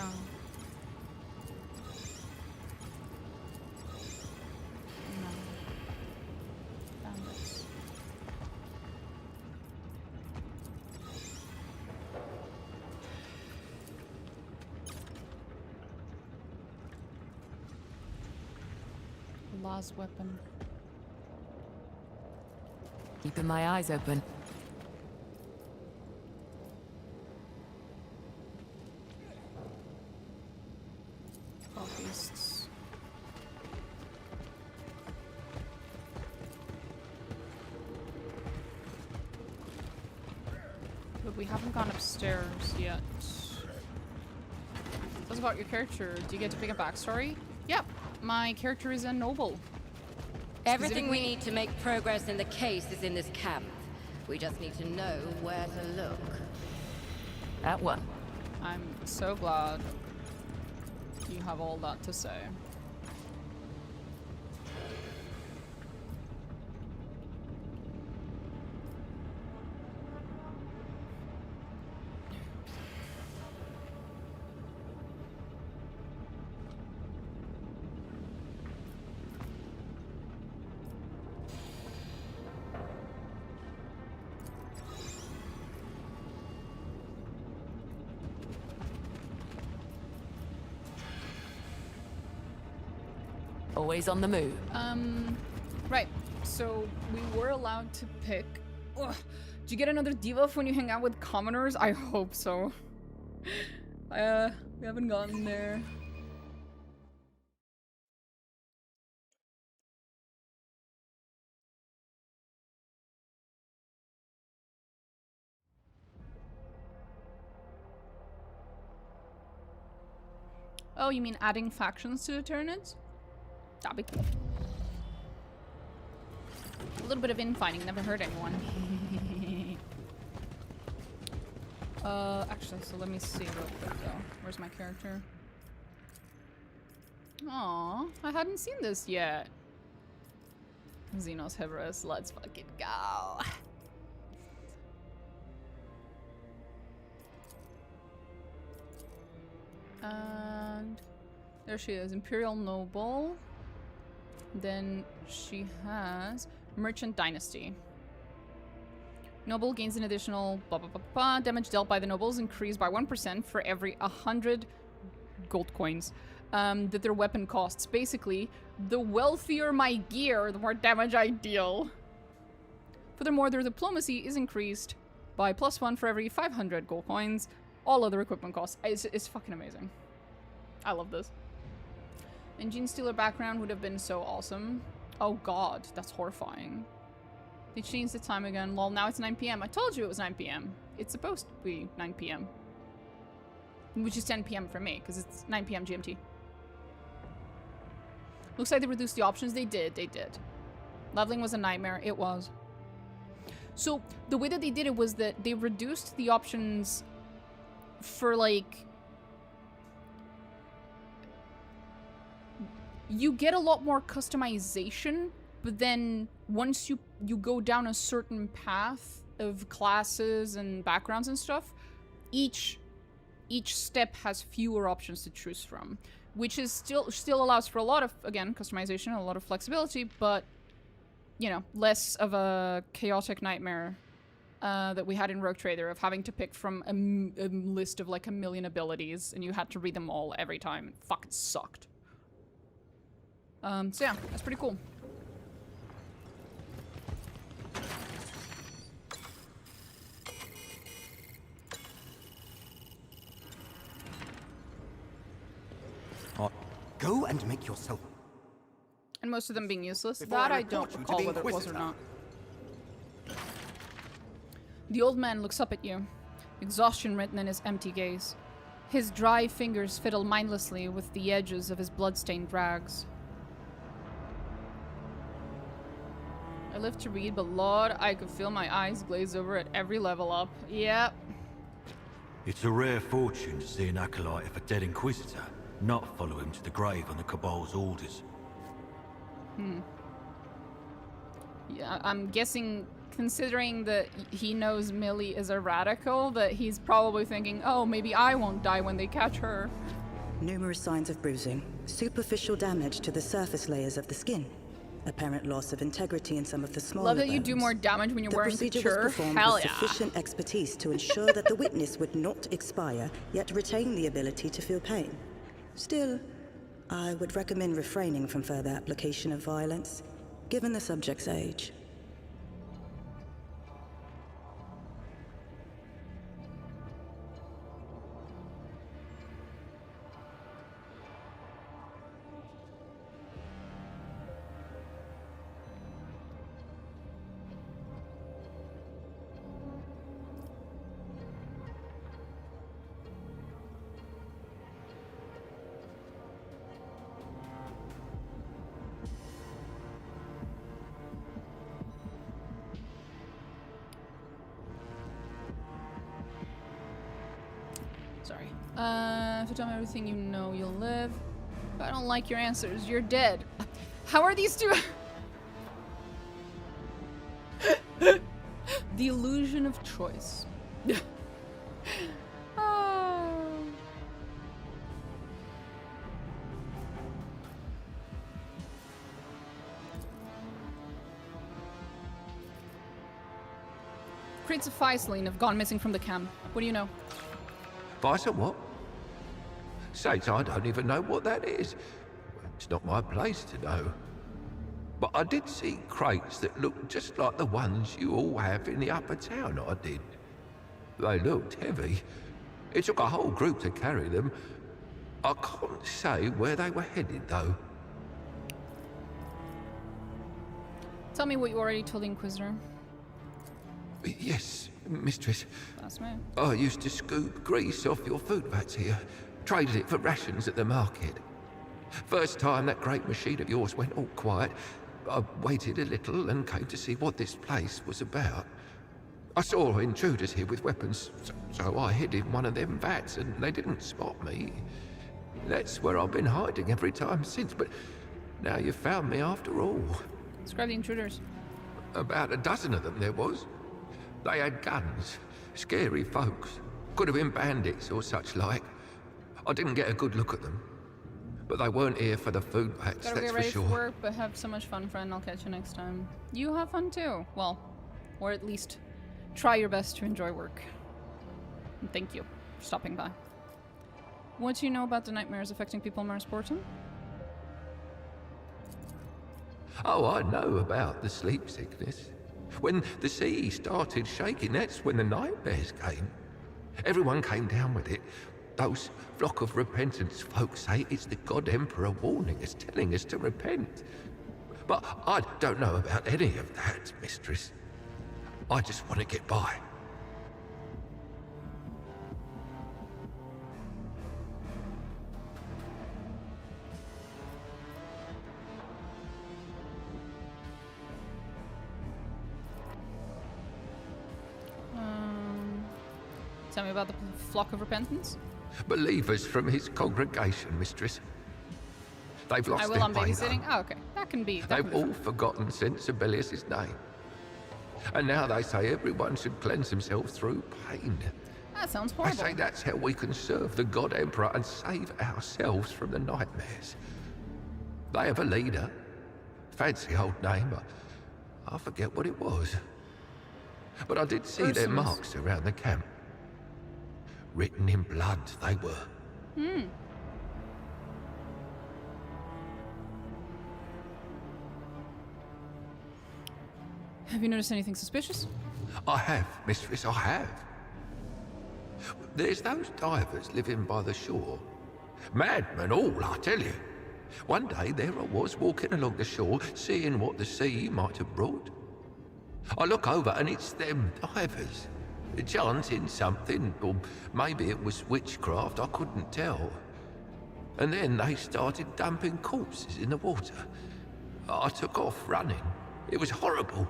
No. Bandits. Law's weapon. Keeping my eyes open. Beasts. But we haven't gone upstairs yet. What's about your character? Do you get to pick a backstory? Yep. My character is a noble. Everything we need to make progress in the case is in this camp. We just need to know where to look. At 1. I'm so glad you have all that to say. Always on the move. Right. So we were allowed to pick. Ugh. Do you get another debuff when you hang out with commoners? I hope so. We haven't gotten there. Oh, you mean adding factions to the Tyranids? That'd be cool. A little bit of infighting never hurt anyone. Actually, so let me see real quick though. Where's my character? Aw, I hadn't seen this yet. Xenos Heverus, let's fucking go. And there she is, Imperial Noble. Then she has Merchant Dynasty. Noble gains an additional blah blah blah blah. Damage dealt by the nobles increased by 1% for every 100 gold coins that their weapon costs. Basically, the wealthier my gear, the more damage I deal. Furthermore, their diplomacy is increased by +1 for every 500 gold coins. All other equipment costs. It's fucking amazing. I love this. And Gene Stealer background would have been so awesome. Oh god, that's horrifying. They changed the time again. Lol, now it's 9 p.m. I told you it was 9 p.m. It's supposed to be 9 p.m. Which is 10 p.m. for me, because it's 9 p.m. GMT. Looks like they reduced the options. They did. Leveling was a nightmare. It was. So, the way that they did it was that they reduced the options for, like... You get a lot more customization, but then once you go down a certain path of classes and backgrounds and stuff, each step has fewer options to choose from, which is still allows for a lot of, again, customization, a lot of flexibility, but you know, less of a chaotic nightmare that we had in Rogue Trader of having to pick from a list of like 1 million abilities and you had to read them all every time. It fucking sucked. So yeah, that's pretty cool. Go and make yourself. And most of them being useless. Before That I I don't report you to recall the whether it was or Inquisitor. not. The old man looks up at you, exhaustion written in his empty gaze. His dry fingers fiddle mindlessly with the edges of his blood-stained rags. I live to read, but Lord, I could feel my eyes glaze over at every level up. Yep. It's a rare fortune to see an acolyte of a dead Inquisitor not follow him to the grave on the Cabal's orders. Yeah, I'm guessing, considering that he knows Millie is a radical, that he's probably thinking, oh, maybe I won't die when they catch her. Numerous signs of bruising, superficial damage to the surface layers of the skin, apparent loss of integrity in some of the smaller Love that you bones. do more damage when you're The wearing procedure couture. was performed Hell with yeah. sufficient expertise to ensure that the witness would not expire, yet retain the ability to feel pain. Still, I would recommend refraining from further application of violence, given the subject's age. Sorry. If you tell me everything you know, you'll live. If I don't like your answers, you're dead. How are these two? The illusion of choice. Ah. Crates of Ficeline have gone missing from the camp. What do you know? Vice or what? Sakes, I don't even know what that is. It's not my place to know. But I did see crates that looked just like the ones you all have in the upper town, I did. They looked heavy. It took a whole group to carry them. I can't say where they were headed, though. Tell me what you already told the Inquisitor. Yes, mistress. That's me. I used to scoop grease off your food vats here. Traded it for rations at the market. First time that great machine of yours went all quiet, I waited a little and came to see what this place was about. I saw intruders here with weapons, so I hid in one of them vats and they didn't spot me. That's where I've been hiding every time since, but now you've found me after all. Describe the intruders. About a dozen of them there was. They had guns, scary folks. Could have been bandits or such like. I didn't get a good look at them, but they weren't here for the food packs, Gotta that's get for ready sure. for work, but have so much fun, friend. I'll catch you next time. You have fun too. Well, or at least try your best to enjoy work. And thank you for stopping by. What do you know about the nightmares affecting people in Marsporton? Oh, I know about the sleep sickness. When the sea started shaking, that's when the nightmares came. Everyone came down with it. Those flock of repentance folks say it's the God Emperor warning us, telling us to repent. But I don't know about any of that, mistress. I just want to get by. Tell me about the flock of repentance. Believers from his congregation, mistress. They've lost I will their on way, babysitting. though. Oh, okay. That can be. They've all forgotten Sensibilius' name. And now they say everyone should cleanse themselves through pain. That sounds They horrible. say that's how we can serve the God Emperor and save ourselves from the nightmares. They have a leader. Fancy old name, but I forget what it was. But I did see their marks around the camp. Written in blood, they were. Hmm. Have you noticed anything suspicious? I have, mistress, I have. There's those divers living by the shore. Madmen all, I tell you. One day there I was walking along the shore, seeing what the sea might have brought. I look over and it's them divers. Chanting something, or maybe it was witchcraft, I couldn't tell. And then they started dumping corpses in the water. I took off running. It was horrible.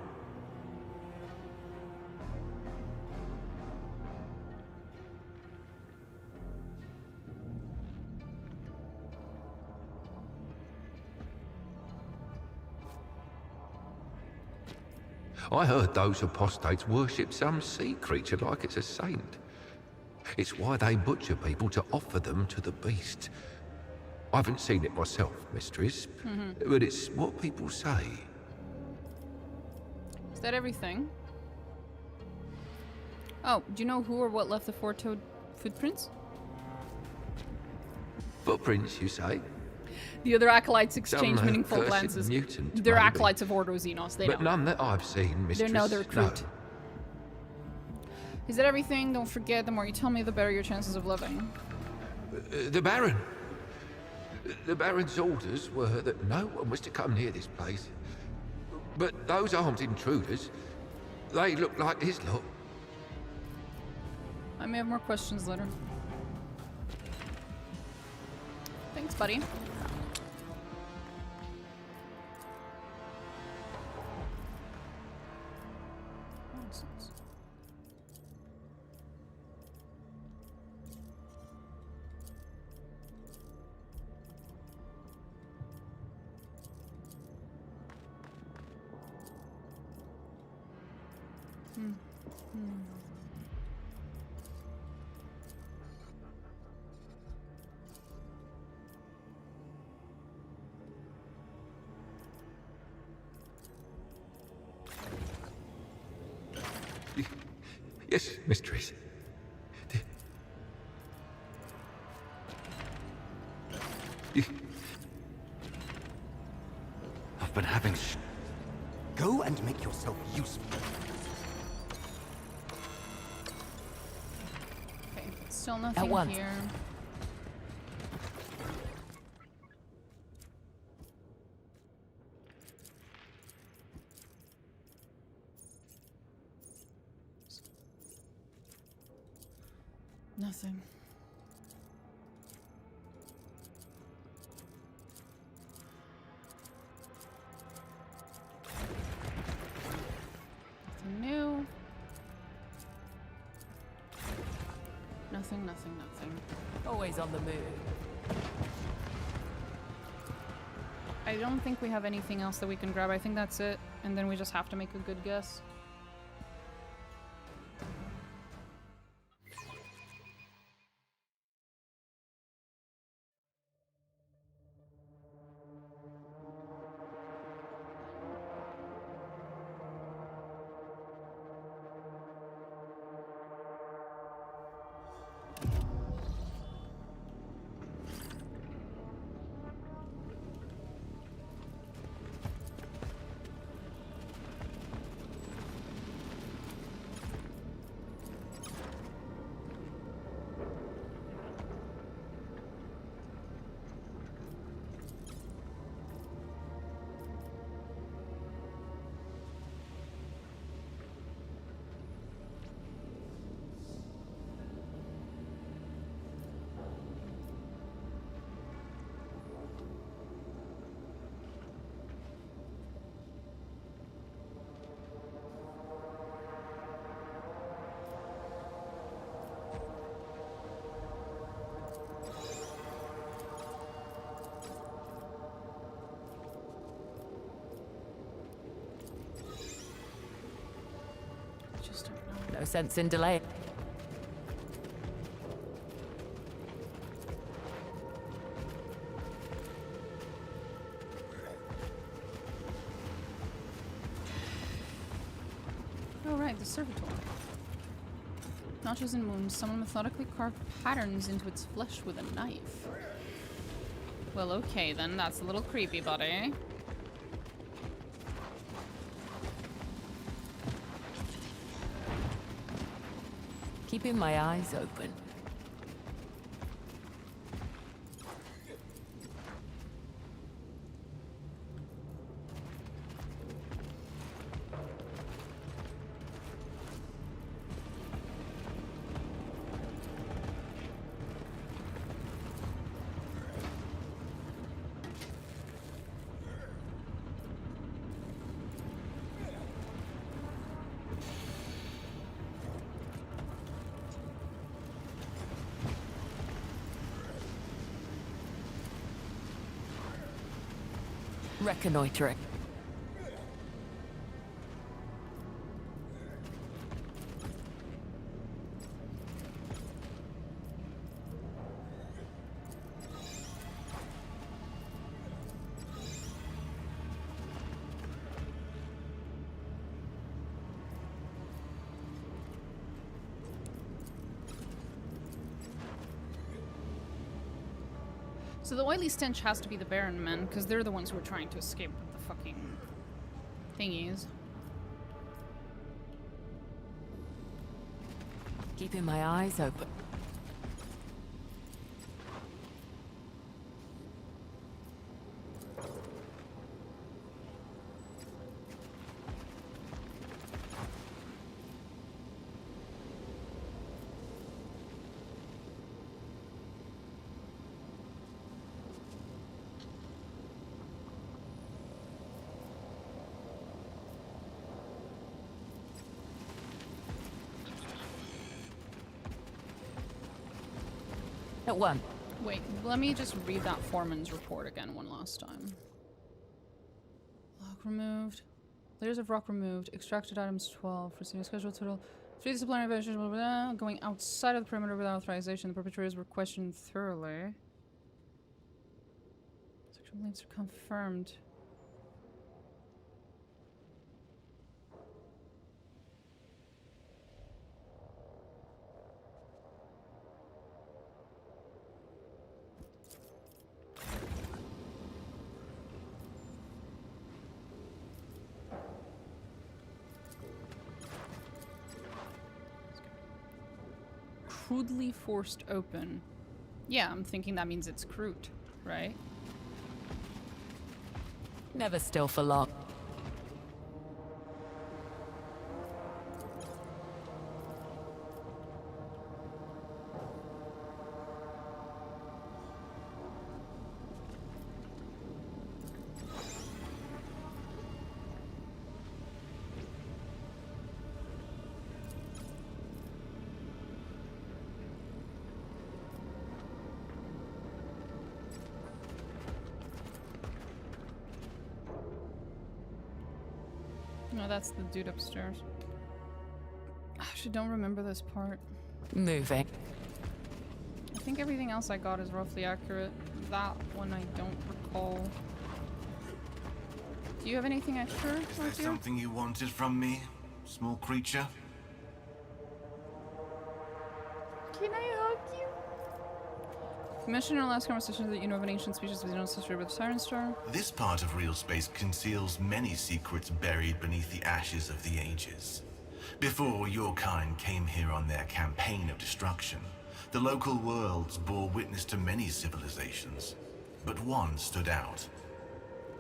I heard those apostates worship some sea creature like it's a saint. It's why they butcher people to offer them to the beast. I haven't seen it myself, mistress, but it's what people say. Is that everything? Oh, do you know who or what left the four-toed footprints? Footprints, you say? The other acolytes exchange Some meaningful cursed glances. mutant, They're maybe. Acolytes of Ordo Xenos. They But know. none that I've seen, mistress. They know they're No. recruit. Is that everything? Don't forget, the more you tell me, the better your chances of living. The Baron. The Baron's orders were that no one was to come near this place. But those armed intruders, they look like his lot. I may have more questions later. Thanks, buddy. Nonsense. Yes, mistress. I've been having Go and make yourself useful. Okay, still nothing once. here. Nothing. Nothing new. Nothing, nothing, nothing. Always on the move. I don't think we have anything else that we can grab. I think that's it. And then we just have to make a good guess. sense in delay. Oh right, the servitor. Notches and wounds. Someone methodically carved patterns into its flesh with a knife. Well, okay then. That's a little creepy, buddy. Keeping my eyes open. Reconnoitering. So the oily stench has to be the Baron men, because they're the ones who are trying to escape with the fucking thingies. Keeping my eyes open. At one. Wait, let me just read that foreman's report again one last time. Rock removed. Layers of rock removed. Extracted items 12. For senior schedule total. 3 disciplinary evaluations. Blah, blah, blah. Going outside of the perimeter without authorization. The perpetrators were questioned thoroughly. Sexual links are confirmed. Crudely forced open. Yeah, I'm thinking that means it's crude, right? Never still for long. No, that's the dude upstairs. I actually don't remember this part. Moving. I think everything else I got is roughly accurate. That one I don't recall. Do you have anything extra? Is there Laarthyr? something you wanted from me, small creature? Can I hug you? You mentioned in our last conversation that you know of an ancient species with no history with Siren Star. This part of real space conceals many secrets buried beneath the ashes of the ages. Before your kind came here on their campaign of destruction, the local worlds bore witness to many civilizations, but one stood out.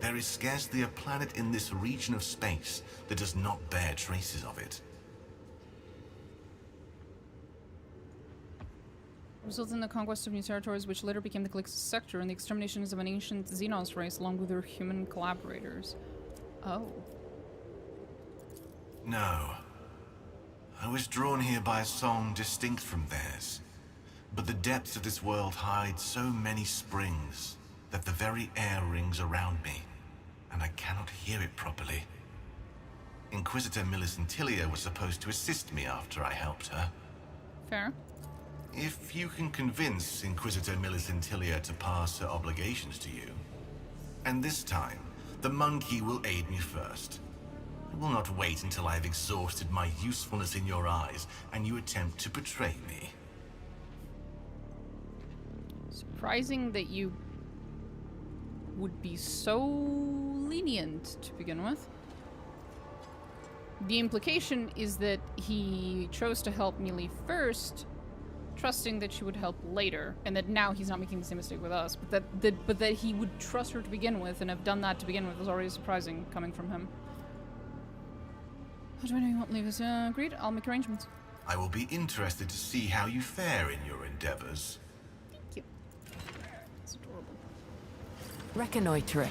There is scarcely a planet in this region of space that does not bear traces of it. Resulted in the conquest of new territories, which later became the Calixtus sector, and the exterminations of an ancient Xenos race along with their human collaborators. Oh. No. I was drawn here by a song distinct from theirs. But the depths of this world hide so many springs that the very air rings around me, and I cannot hear it properly. Inquisitor Millicentilia was supposed to assist me after I helped her. Fair. If you can convince Inquisitor Millicentilia to pass her obligations to you. And this time, the monkey will aid me first. I will not wait until I have exhausted my usefulness in your eyes and you attempt to betray me. Surprising that you would be so lenient to begin with. The implication is that he chose to help Mealy first, trusting that she would help later, and that now he's not making the same mistake with us. But that he would trust her to begin with and have done that to begin with was already surprising coming from him. How do I know you won't leave us? Agreed. I'll make arrangements. I will be interested to see how you fare in your endeavors. Thank you. That's adorable. Reconnoitering.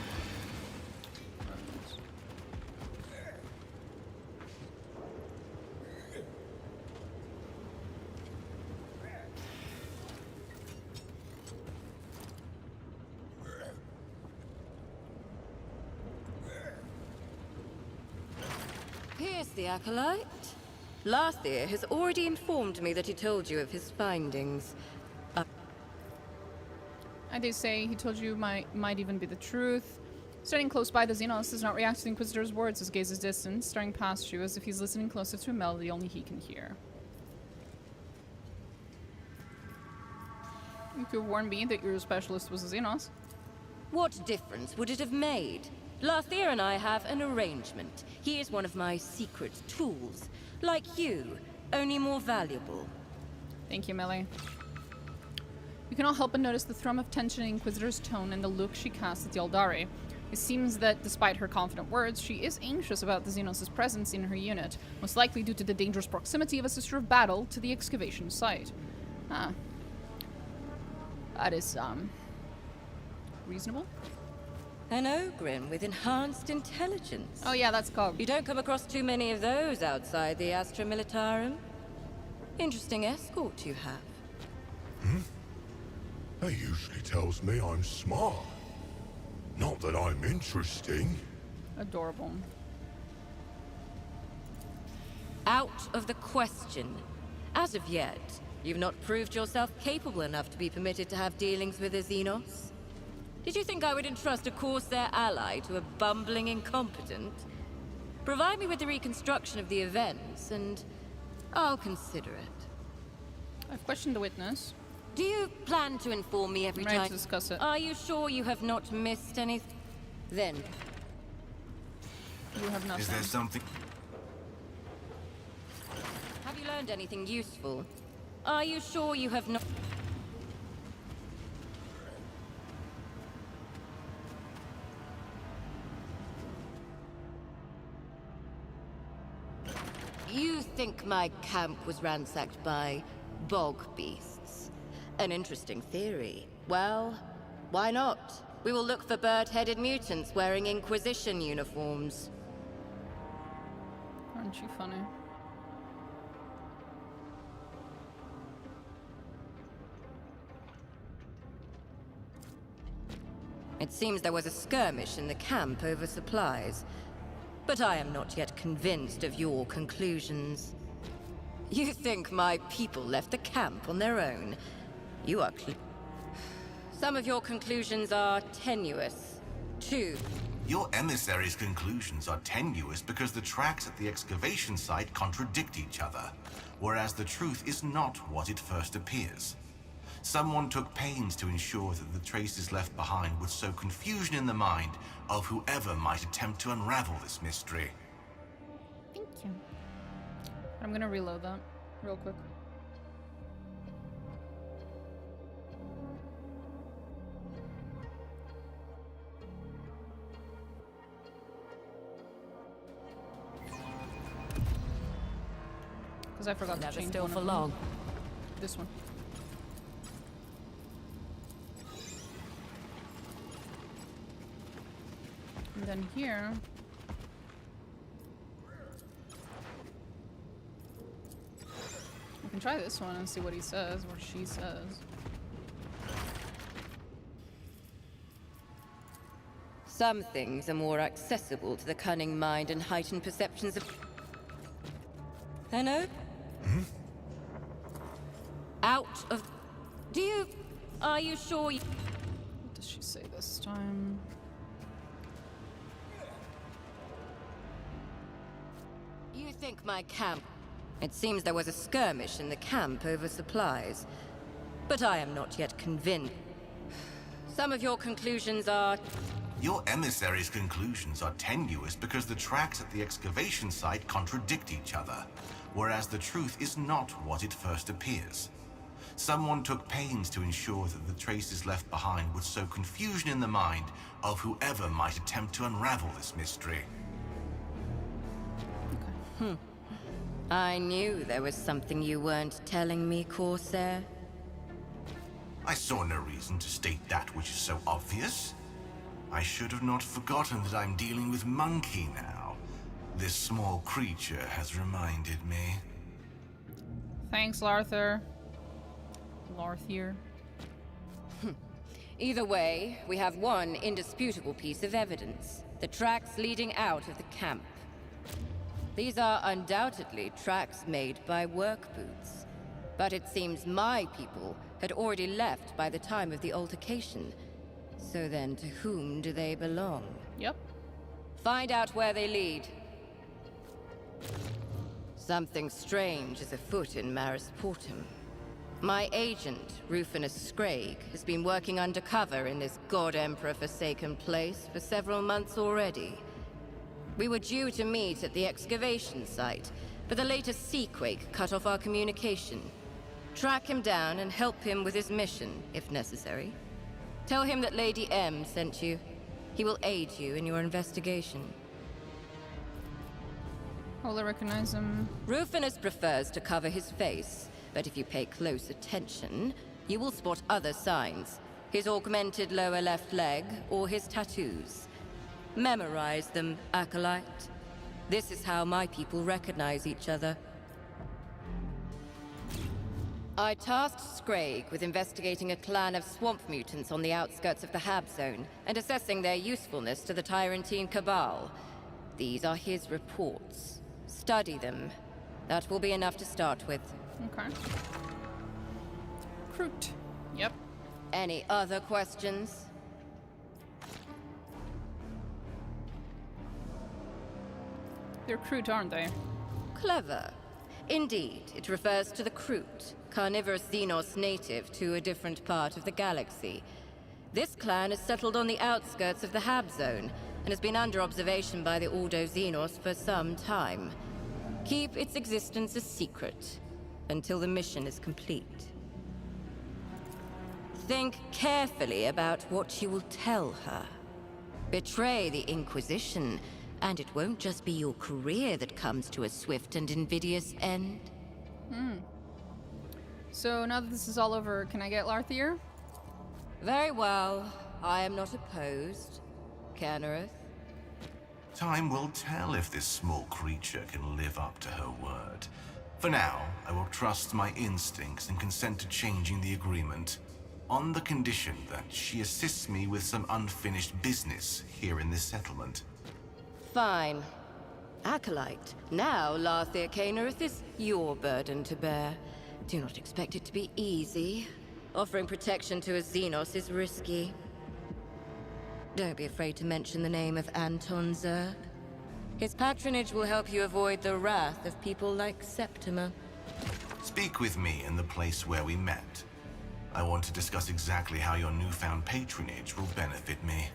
Here's the acolyte. Laarthyr has already informed me that he told you of his findings. I dare say he told you might even be the truth. Standing close by, the Xenos does not react to the Inquisitor's words. His gaze is distant, staring past you as if he's listening closer to a melody only he can hear. You could warn me that your specialist was a Xenos. What difference would it have made? Laarthyr and I have an arrangement. He is one of my secret tools. Like you, only more valuable. Thank you, Melee. You cannot help but notice the thrum of tension in Inquisitor's tone and the look she casts at the Eldari. It seems that, despite her confident words, she is anxious about the Xenos' presence in her unit, most likely due to the dangerous proximity of a Sister of Battle to the excavation site. Ah. That is, reasonable. An Ogrin with enhanced intelligence. Oh yeah, that's called. You don't come across too many of those outside the Astra Militarum. Interesting escort you have. Hmm? That usually tells me I'm smart. Not that I'm interesting. Adorable. Out of the question. As of yet, you've not proved yourself capable enough to be permitted to have dealings with the Xenos. Did you think I would entrust a Corsair ally to a bumbling incompetent? Provide me with the reconstruction of the events, and I'll consider it. I've questioned the witness. Do you plan to inform me every I'm ready time? to discuss it. Are you sure you have not missed anything? Then. You have nothing. Is there something? Have you learned anything useful? Are you sure you have not? You think my camp was ransacked by bog beasts? An interesting theory. Well, why not? We will look for bird-headed mutants wearing Inquisition uniforms. Aren't you funny? It seems there was a skirmish in the camp over supplies. But I am not yet convinced of your conclusions. You think my people left the camp on their own? You are Some of your conclusions are tenuous. Too. Your emissary's conclusions are tenuous because the tracks at the excavation site contradict each other, whereas the truth is not what it first appears. Someone took pains to ensure that the traces left behind would sow confusion in the mind of whoever might attempt to unravel this mystery. Thank you. I'm gonna reload that real quick. Because I forgot to Never change still one for of them. long. This one. And then here... we can try this one and see what he says, or she says. Some things are more accessible to the cunning mind and heightened perceptions of... Hello? Out of... Are you sure you... What does she say this time? You think my camp... It seems there was a skirmish in the camp over supplies. But I am not yet convinced. Some of your conclusions are... Your emissary's conclusions are tenuous because the tracks at the excavation site contradict each other, whereas the truth is not what it first appears. Someone took pains to ensure that the traces left behind would sow confusion in the mind of whoever might attempt to unravel this mystery. I knew there was something you weren't telling me, Corsair. I saw no reason to state that which is so obvious. I should have not forgotten that I'm dealing with Monkey now. This small creature has reminded me. Thanks, Laarthyr. Laarthyr. Either way, we have one indisputable piece of evidence. The tracks leading out of the camp. These are undoubtedly tracks made by work boots. But it seems my people had already left by the time of the altercation. So then, to whom do they belong? Yep. Find out where they lead. Something strange is afoot in Maris Portum. My agent, Rufinus Scragg, has been working undercover in this God Emperor forsaken place for several months already. We were due to meet at the excavation site, but the latest seaquake cut off our communication. Track him down and help him with his mission, if necessary. Tell him that Lady M sent you. He will aid you in your investigation. How will I recognize him? Rufinus prefers to cover his face, but if you pay close attention, you will spot other signs. His augmented lower left leg, or his tattoos. Memorize them, Acolyte. This is how my people recognize each other. I tasked Scragg with investigating a clan of swamp mutants on the outskirts of the Hab Zone, and assessing their usefulness to the Tyrantine Cabal. These are his reports. Study them. That will be enough to start with. Okay. Recruit. Yep. Any other questions? They're Kroot, aren't they? Clever. Indeed, it refers to the Kroot, carnivorous Xenos native to a different part of the galaxy. This clan is settled on the outskirts of the Hab Zone, and has been under observation by the Ordo Xenos for some time. Keep its existence a secret, until the mission is complete. Think carefully about what you will tell her. Betray the Inquisition, and it won't just be your career that comes to a swift and invidious end. So now that this is all over, can I get Laarthyr? Very well. I am not opposed. Canareth? Time will tell if this small creature can live up to her word. For now, I will trust my instincts and consent to changing the agreement, on the condition that she assists me with some unfinished business here in this settlement. Fine. Acolyte, now Laarthyr Canareth is your burden to bear. Do not expect it to be easy. Offering protection to a Xenos is risky. Don't be afraid to mention the name of Anton Zerg. His patronage will help you avoid the wrath of people like Septima. Speak with me in the place where we met. I want to discuss exactly how your newfound patronage will benefit me.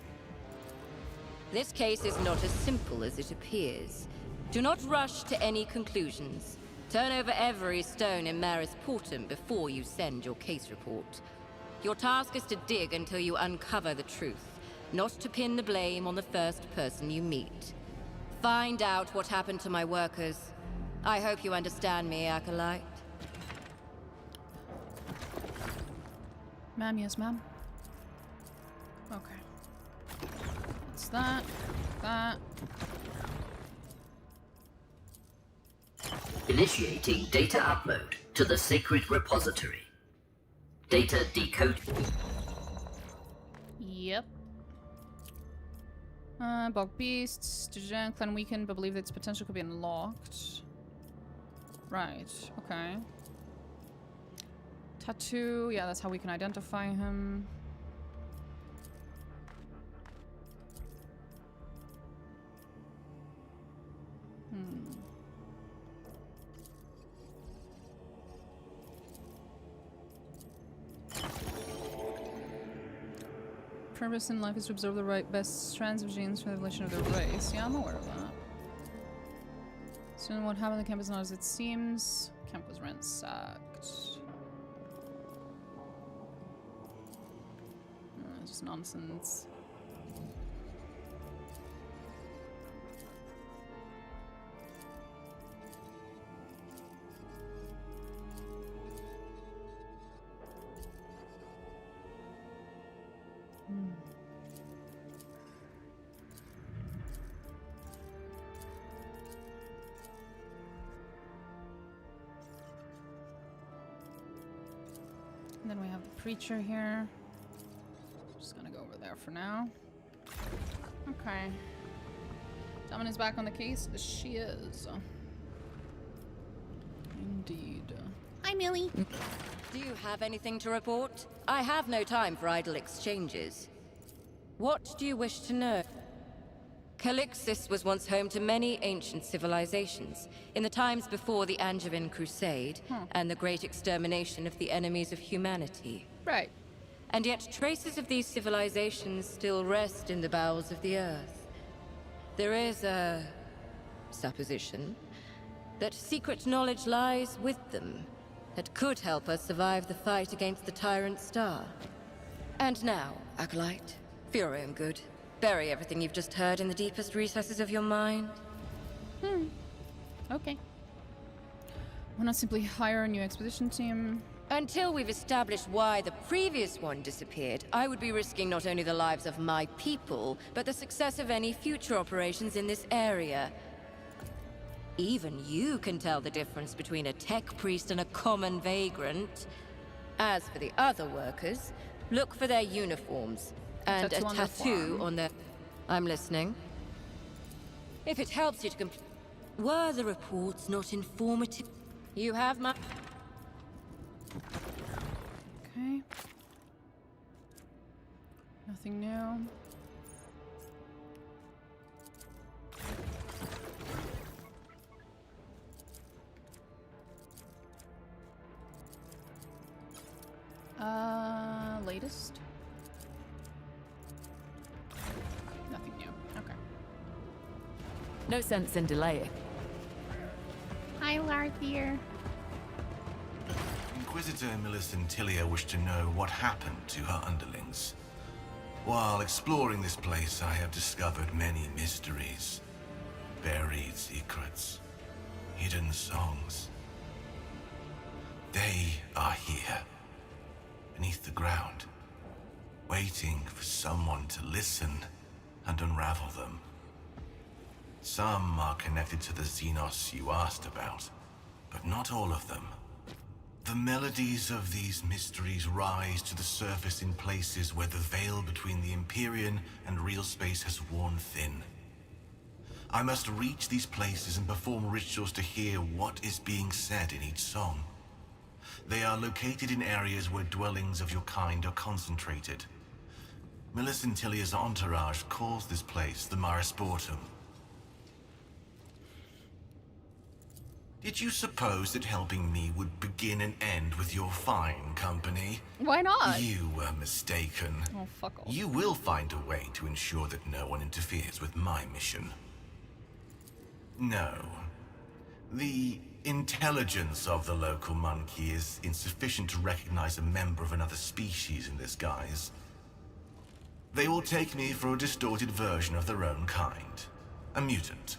This case is not as simple as it appears. Do not rush to any conclusions. Turn over every stone in Maris Portum before you send your case report. Your task is to dig until you uncover the truth, not to pin the blame on the first person you meet. Find out what happened to my workers. I hope you understand me, Acolyte. Ma'am, yes, ma'am. Okay. What's that? That. Initiating data upload to the sacred repository. Data decode. Yep. Bog beasts. Clan weakened, but believe its potential could be unlocked. Right. Okay. Tattoo. Yeah, that's how we can identify him. Purpose in life is to observe the best strands of genes for the evolution of their race. Yeah, I'm aware of that. So what happened to the camp is not as it seems. Camp was ransacked. Just nonsense. And then we have the preacher here. Just gonna go over there for now. Okay. Daman is back on the case. She is. Indeed. Hi, Millie. Do you have anything to report? I have no time for idle exchanges. What do you wish to know? Calixis was once home to many ancient civilizations, in the times before the Angevin Crusade and the great extermination of the enemies of humanity. Right. And yet traces of these civilizations still rest in the bowels of the earth. There is a supposition that secret knowledge lies with them that could help us survive the fight against the Tyrant Star. And now, Acolyte, for your own good, bury everything you've just heard in the deepest recesses of your mind. Okay. Why not simply hire a new expedition team? Until we've established why the previous one disappeared, I would be risking not only the lives of my people, but the success of any future operations in this area. Even you can tell the difference between a tech priest and a common vagrant. As for the other workers, look for their uniforms and a tattoo on their... I'm listening. If it helps you to were the reports not informative? You have my... Okay. Nothing new. Latest? Nothing new. Okay. No sense in delaying. Hi, Laarthyr. Inquisitor Millicentilia wished to know what happened to her underlings. While exploring this place, I have discovered many mysteries. Buried secrets. Hidden songs. They are here. Beneath the ground. Waiting for someone to listen and unravel them. Some are connected to the Xenos you asked about, but not all of them. The melodies of these mysteries rise to the surface in places where the veil between the Empyrean and real space has worn thin. I must reach these places and perform rituals to hear what is being said in each song. They are located in areas where dwellings of your kind are concentrated. Millicentilia's entourage calls this place the Marasportum. Did you suppose that helping me would begin and end with your fine company? Why not? You were mistaken. Oh, fuck off. You will find a way to ensure that no one interferes with my mission. No. The intelligence of the local monkey is insufficient to recognize a member of another species in this guise. They will take me for a distorted version of their own kind. A mutant.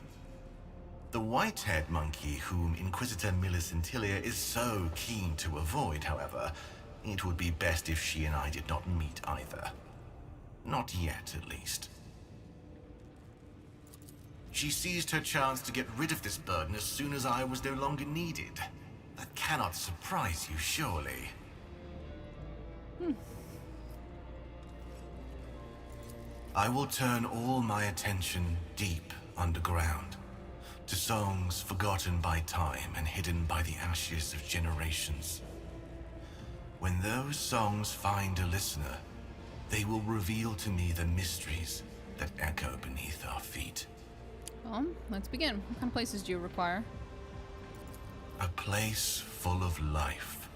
The white-haired monkey whom Inquisitor Millicentilia is so keen to avoid, however, it would be best if she and I did not meet either. Not yet, at least. She seized her chance to get rid of this burden as soon as I was no longer needed. That cannot surprise you, surely. I will turn all my attention deep underground, to songs forgotten by time and hidden by the ashes of generations. When those songs find a listener, they will reveal to me the mysteries that echo beneath our feet. Well, let's begin. What kind of places do you require? A place full of life.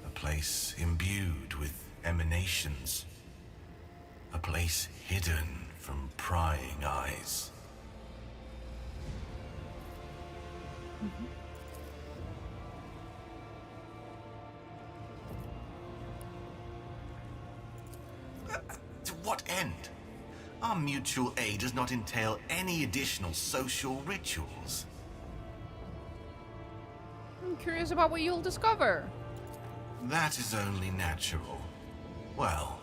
A place imbued with emanations. A place hidden from prying eyes. To what end? Our mutual aid does not entail any additional social rituals. I'm curious about what you'll discover. That is only natural. Well,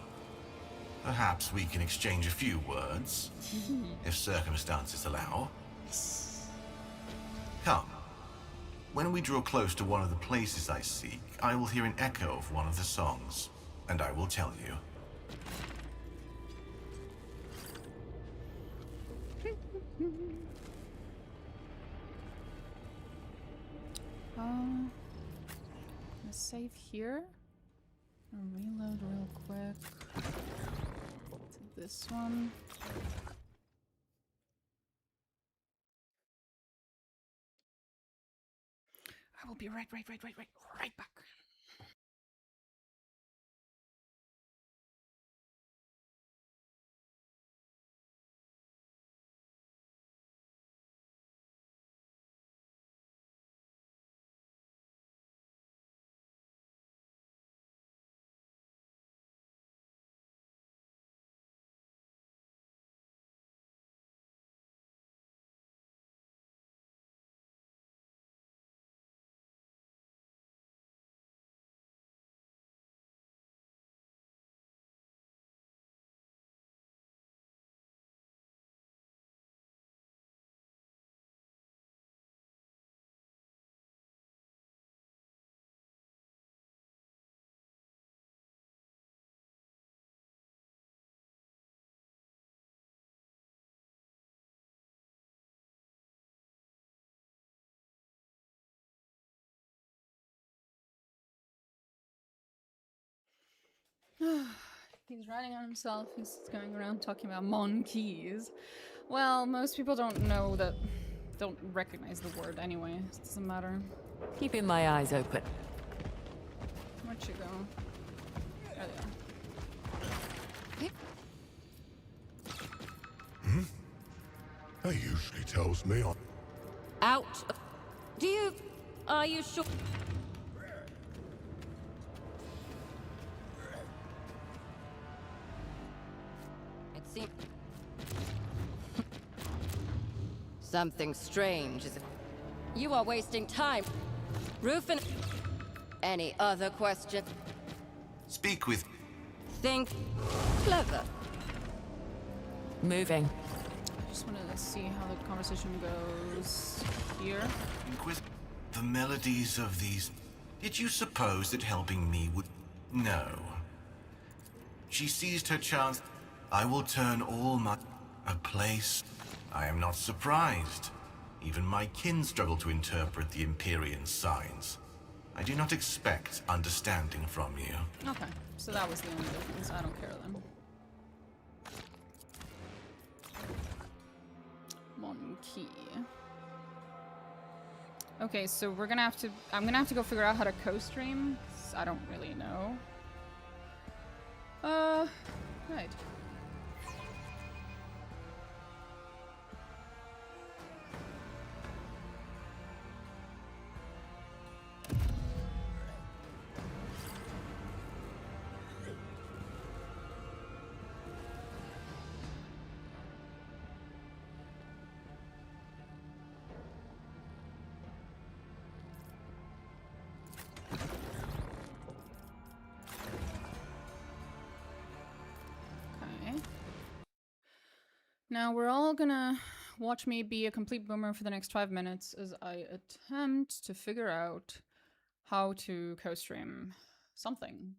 perhaps we can exchange a few words, if circumstances allow. Come. When we draw close to one of the places I seek, I will hear an echo of one of the songs, and I will tell you. Let's save here. Reload real quick. To this one. I will be right back. He's writing on himself. He's going around talking about monkeys. Well, most people don't recognize the word anyway. It doesn't matter. Keeping my eyes open. Where'd you go? There they are. He usually tells me I'm... Out. Are you sure? It seems something strange is. You are wasting time. Rufin. Any other question? Speak with... Think clever. Moving. I just wanted to see how the conversation goes here. The melodies of these... Did you suppose that helping me would... No. She seized her chance. I will turn all my... A place... I am not surprised. Even my kin struggle to interpret the Empyrean signs. I do not expect understanding from you. Okay, so that was the only difference. I don't care then. Monkey. Okay, so we're gonna have to... I'm gonna have to go figure out how to co-stream. I don't really know. Right. Now we're all gonna watch me be a complete boomer for the next 5 minutes as I attempt to figure out how to co-stream something.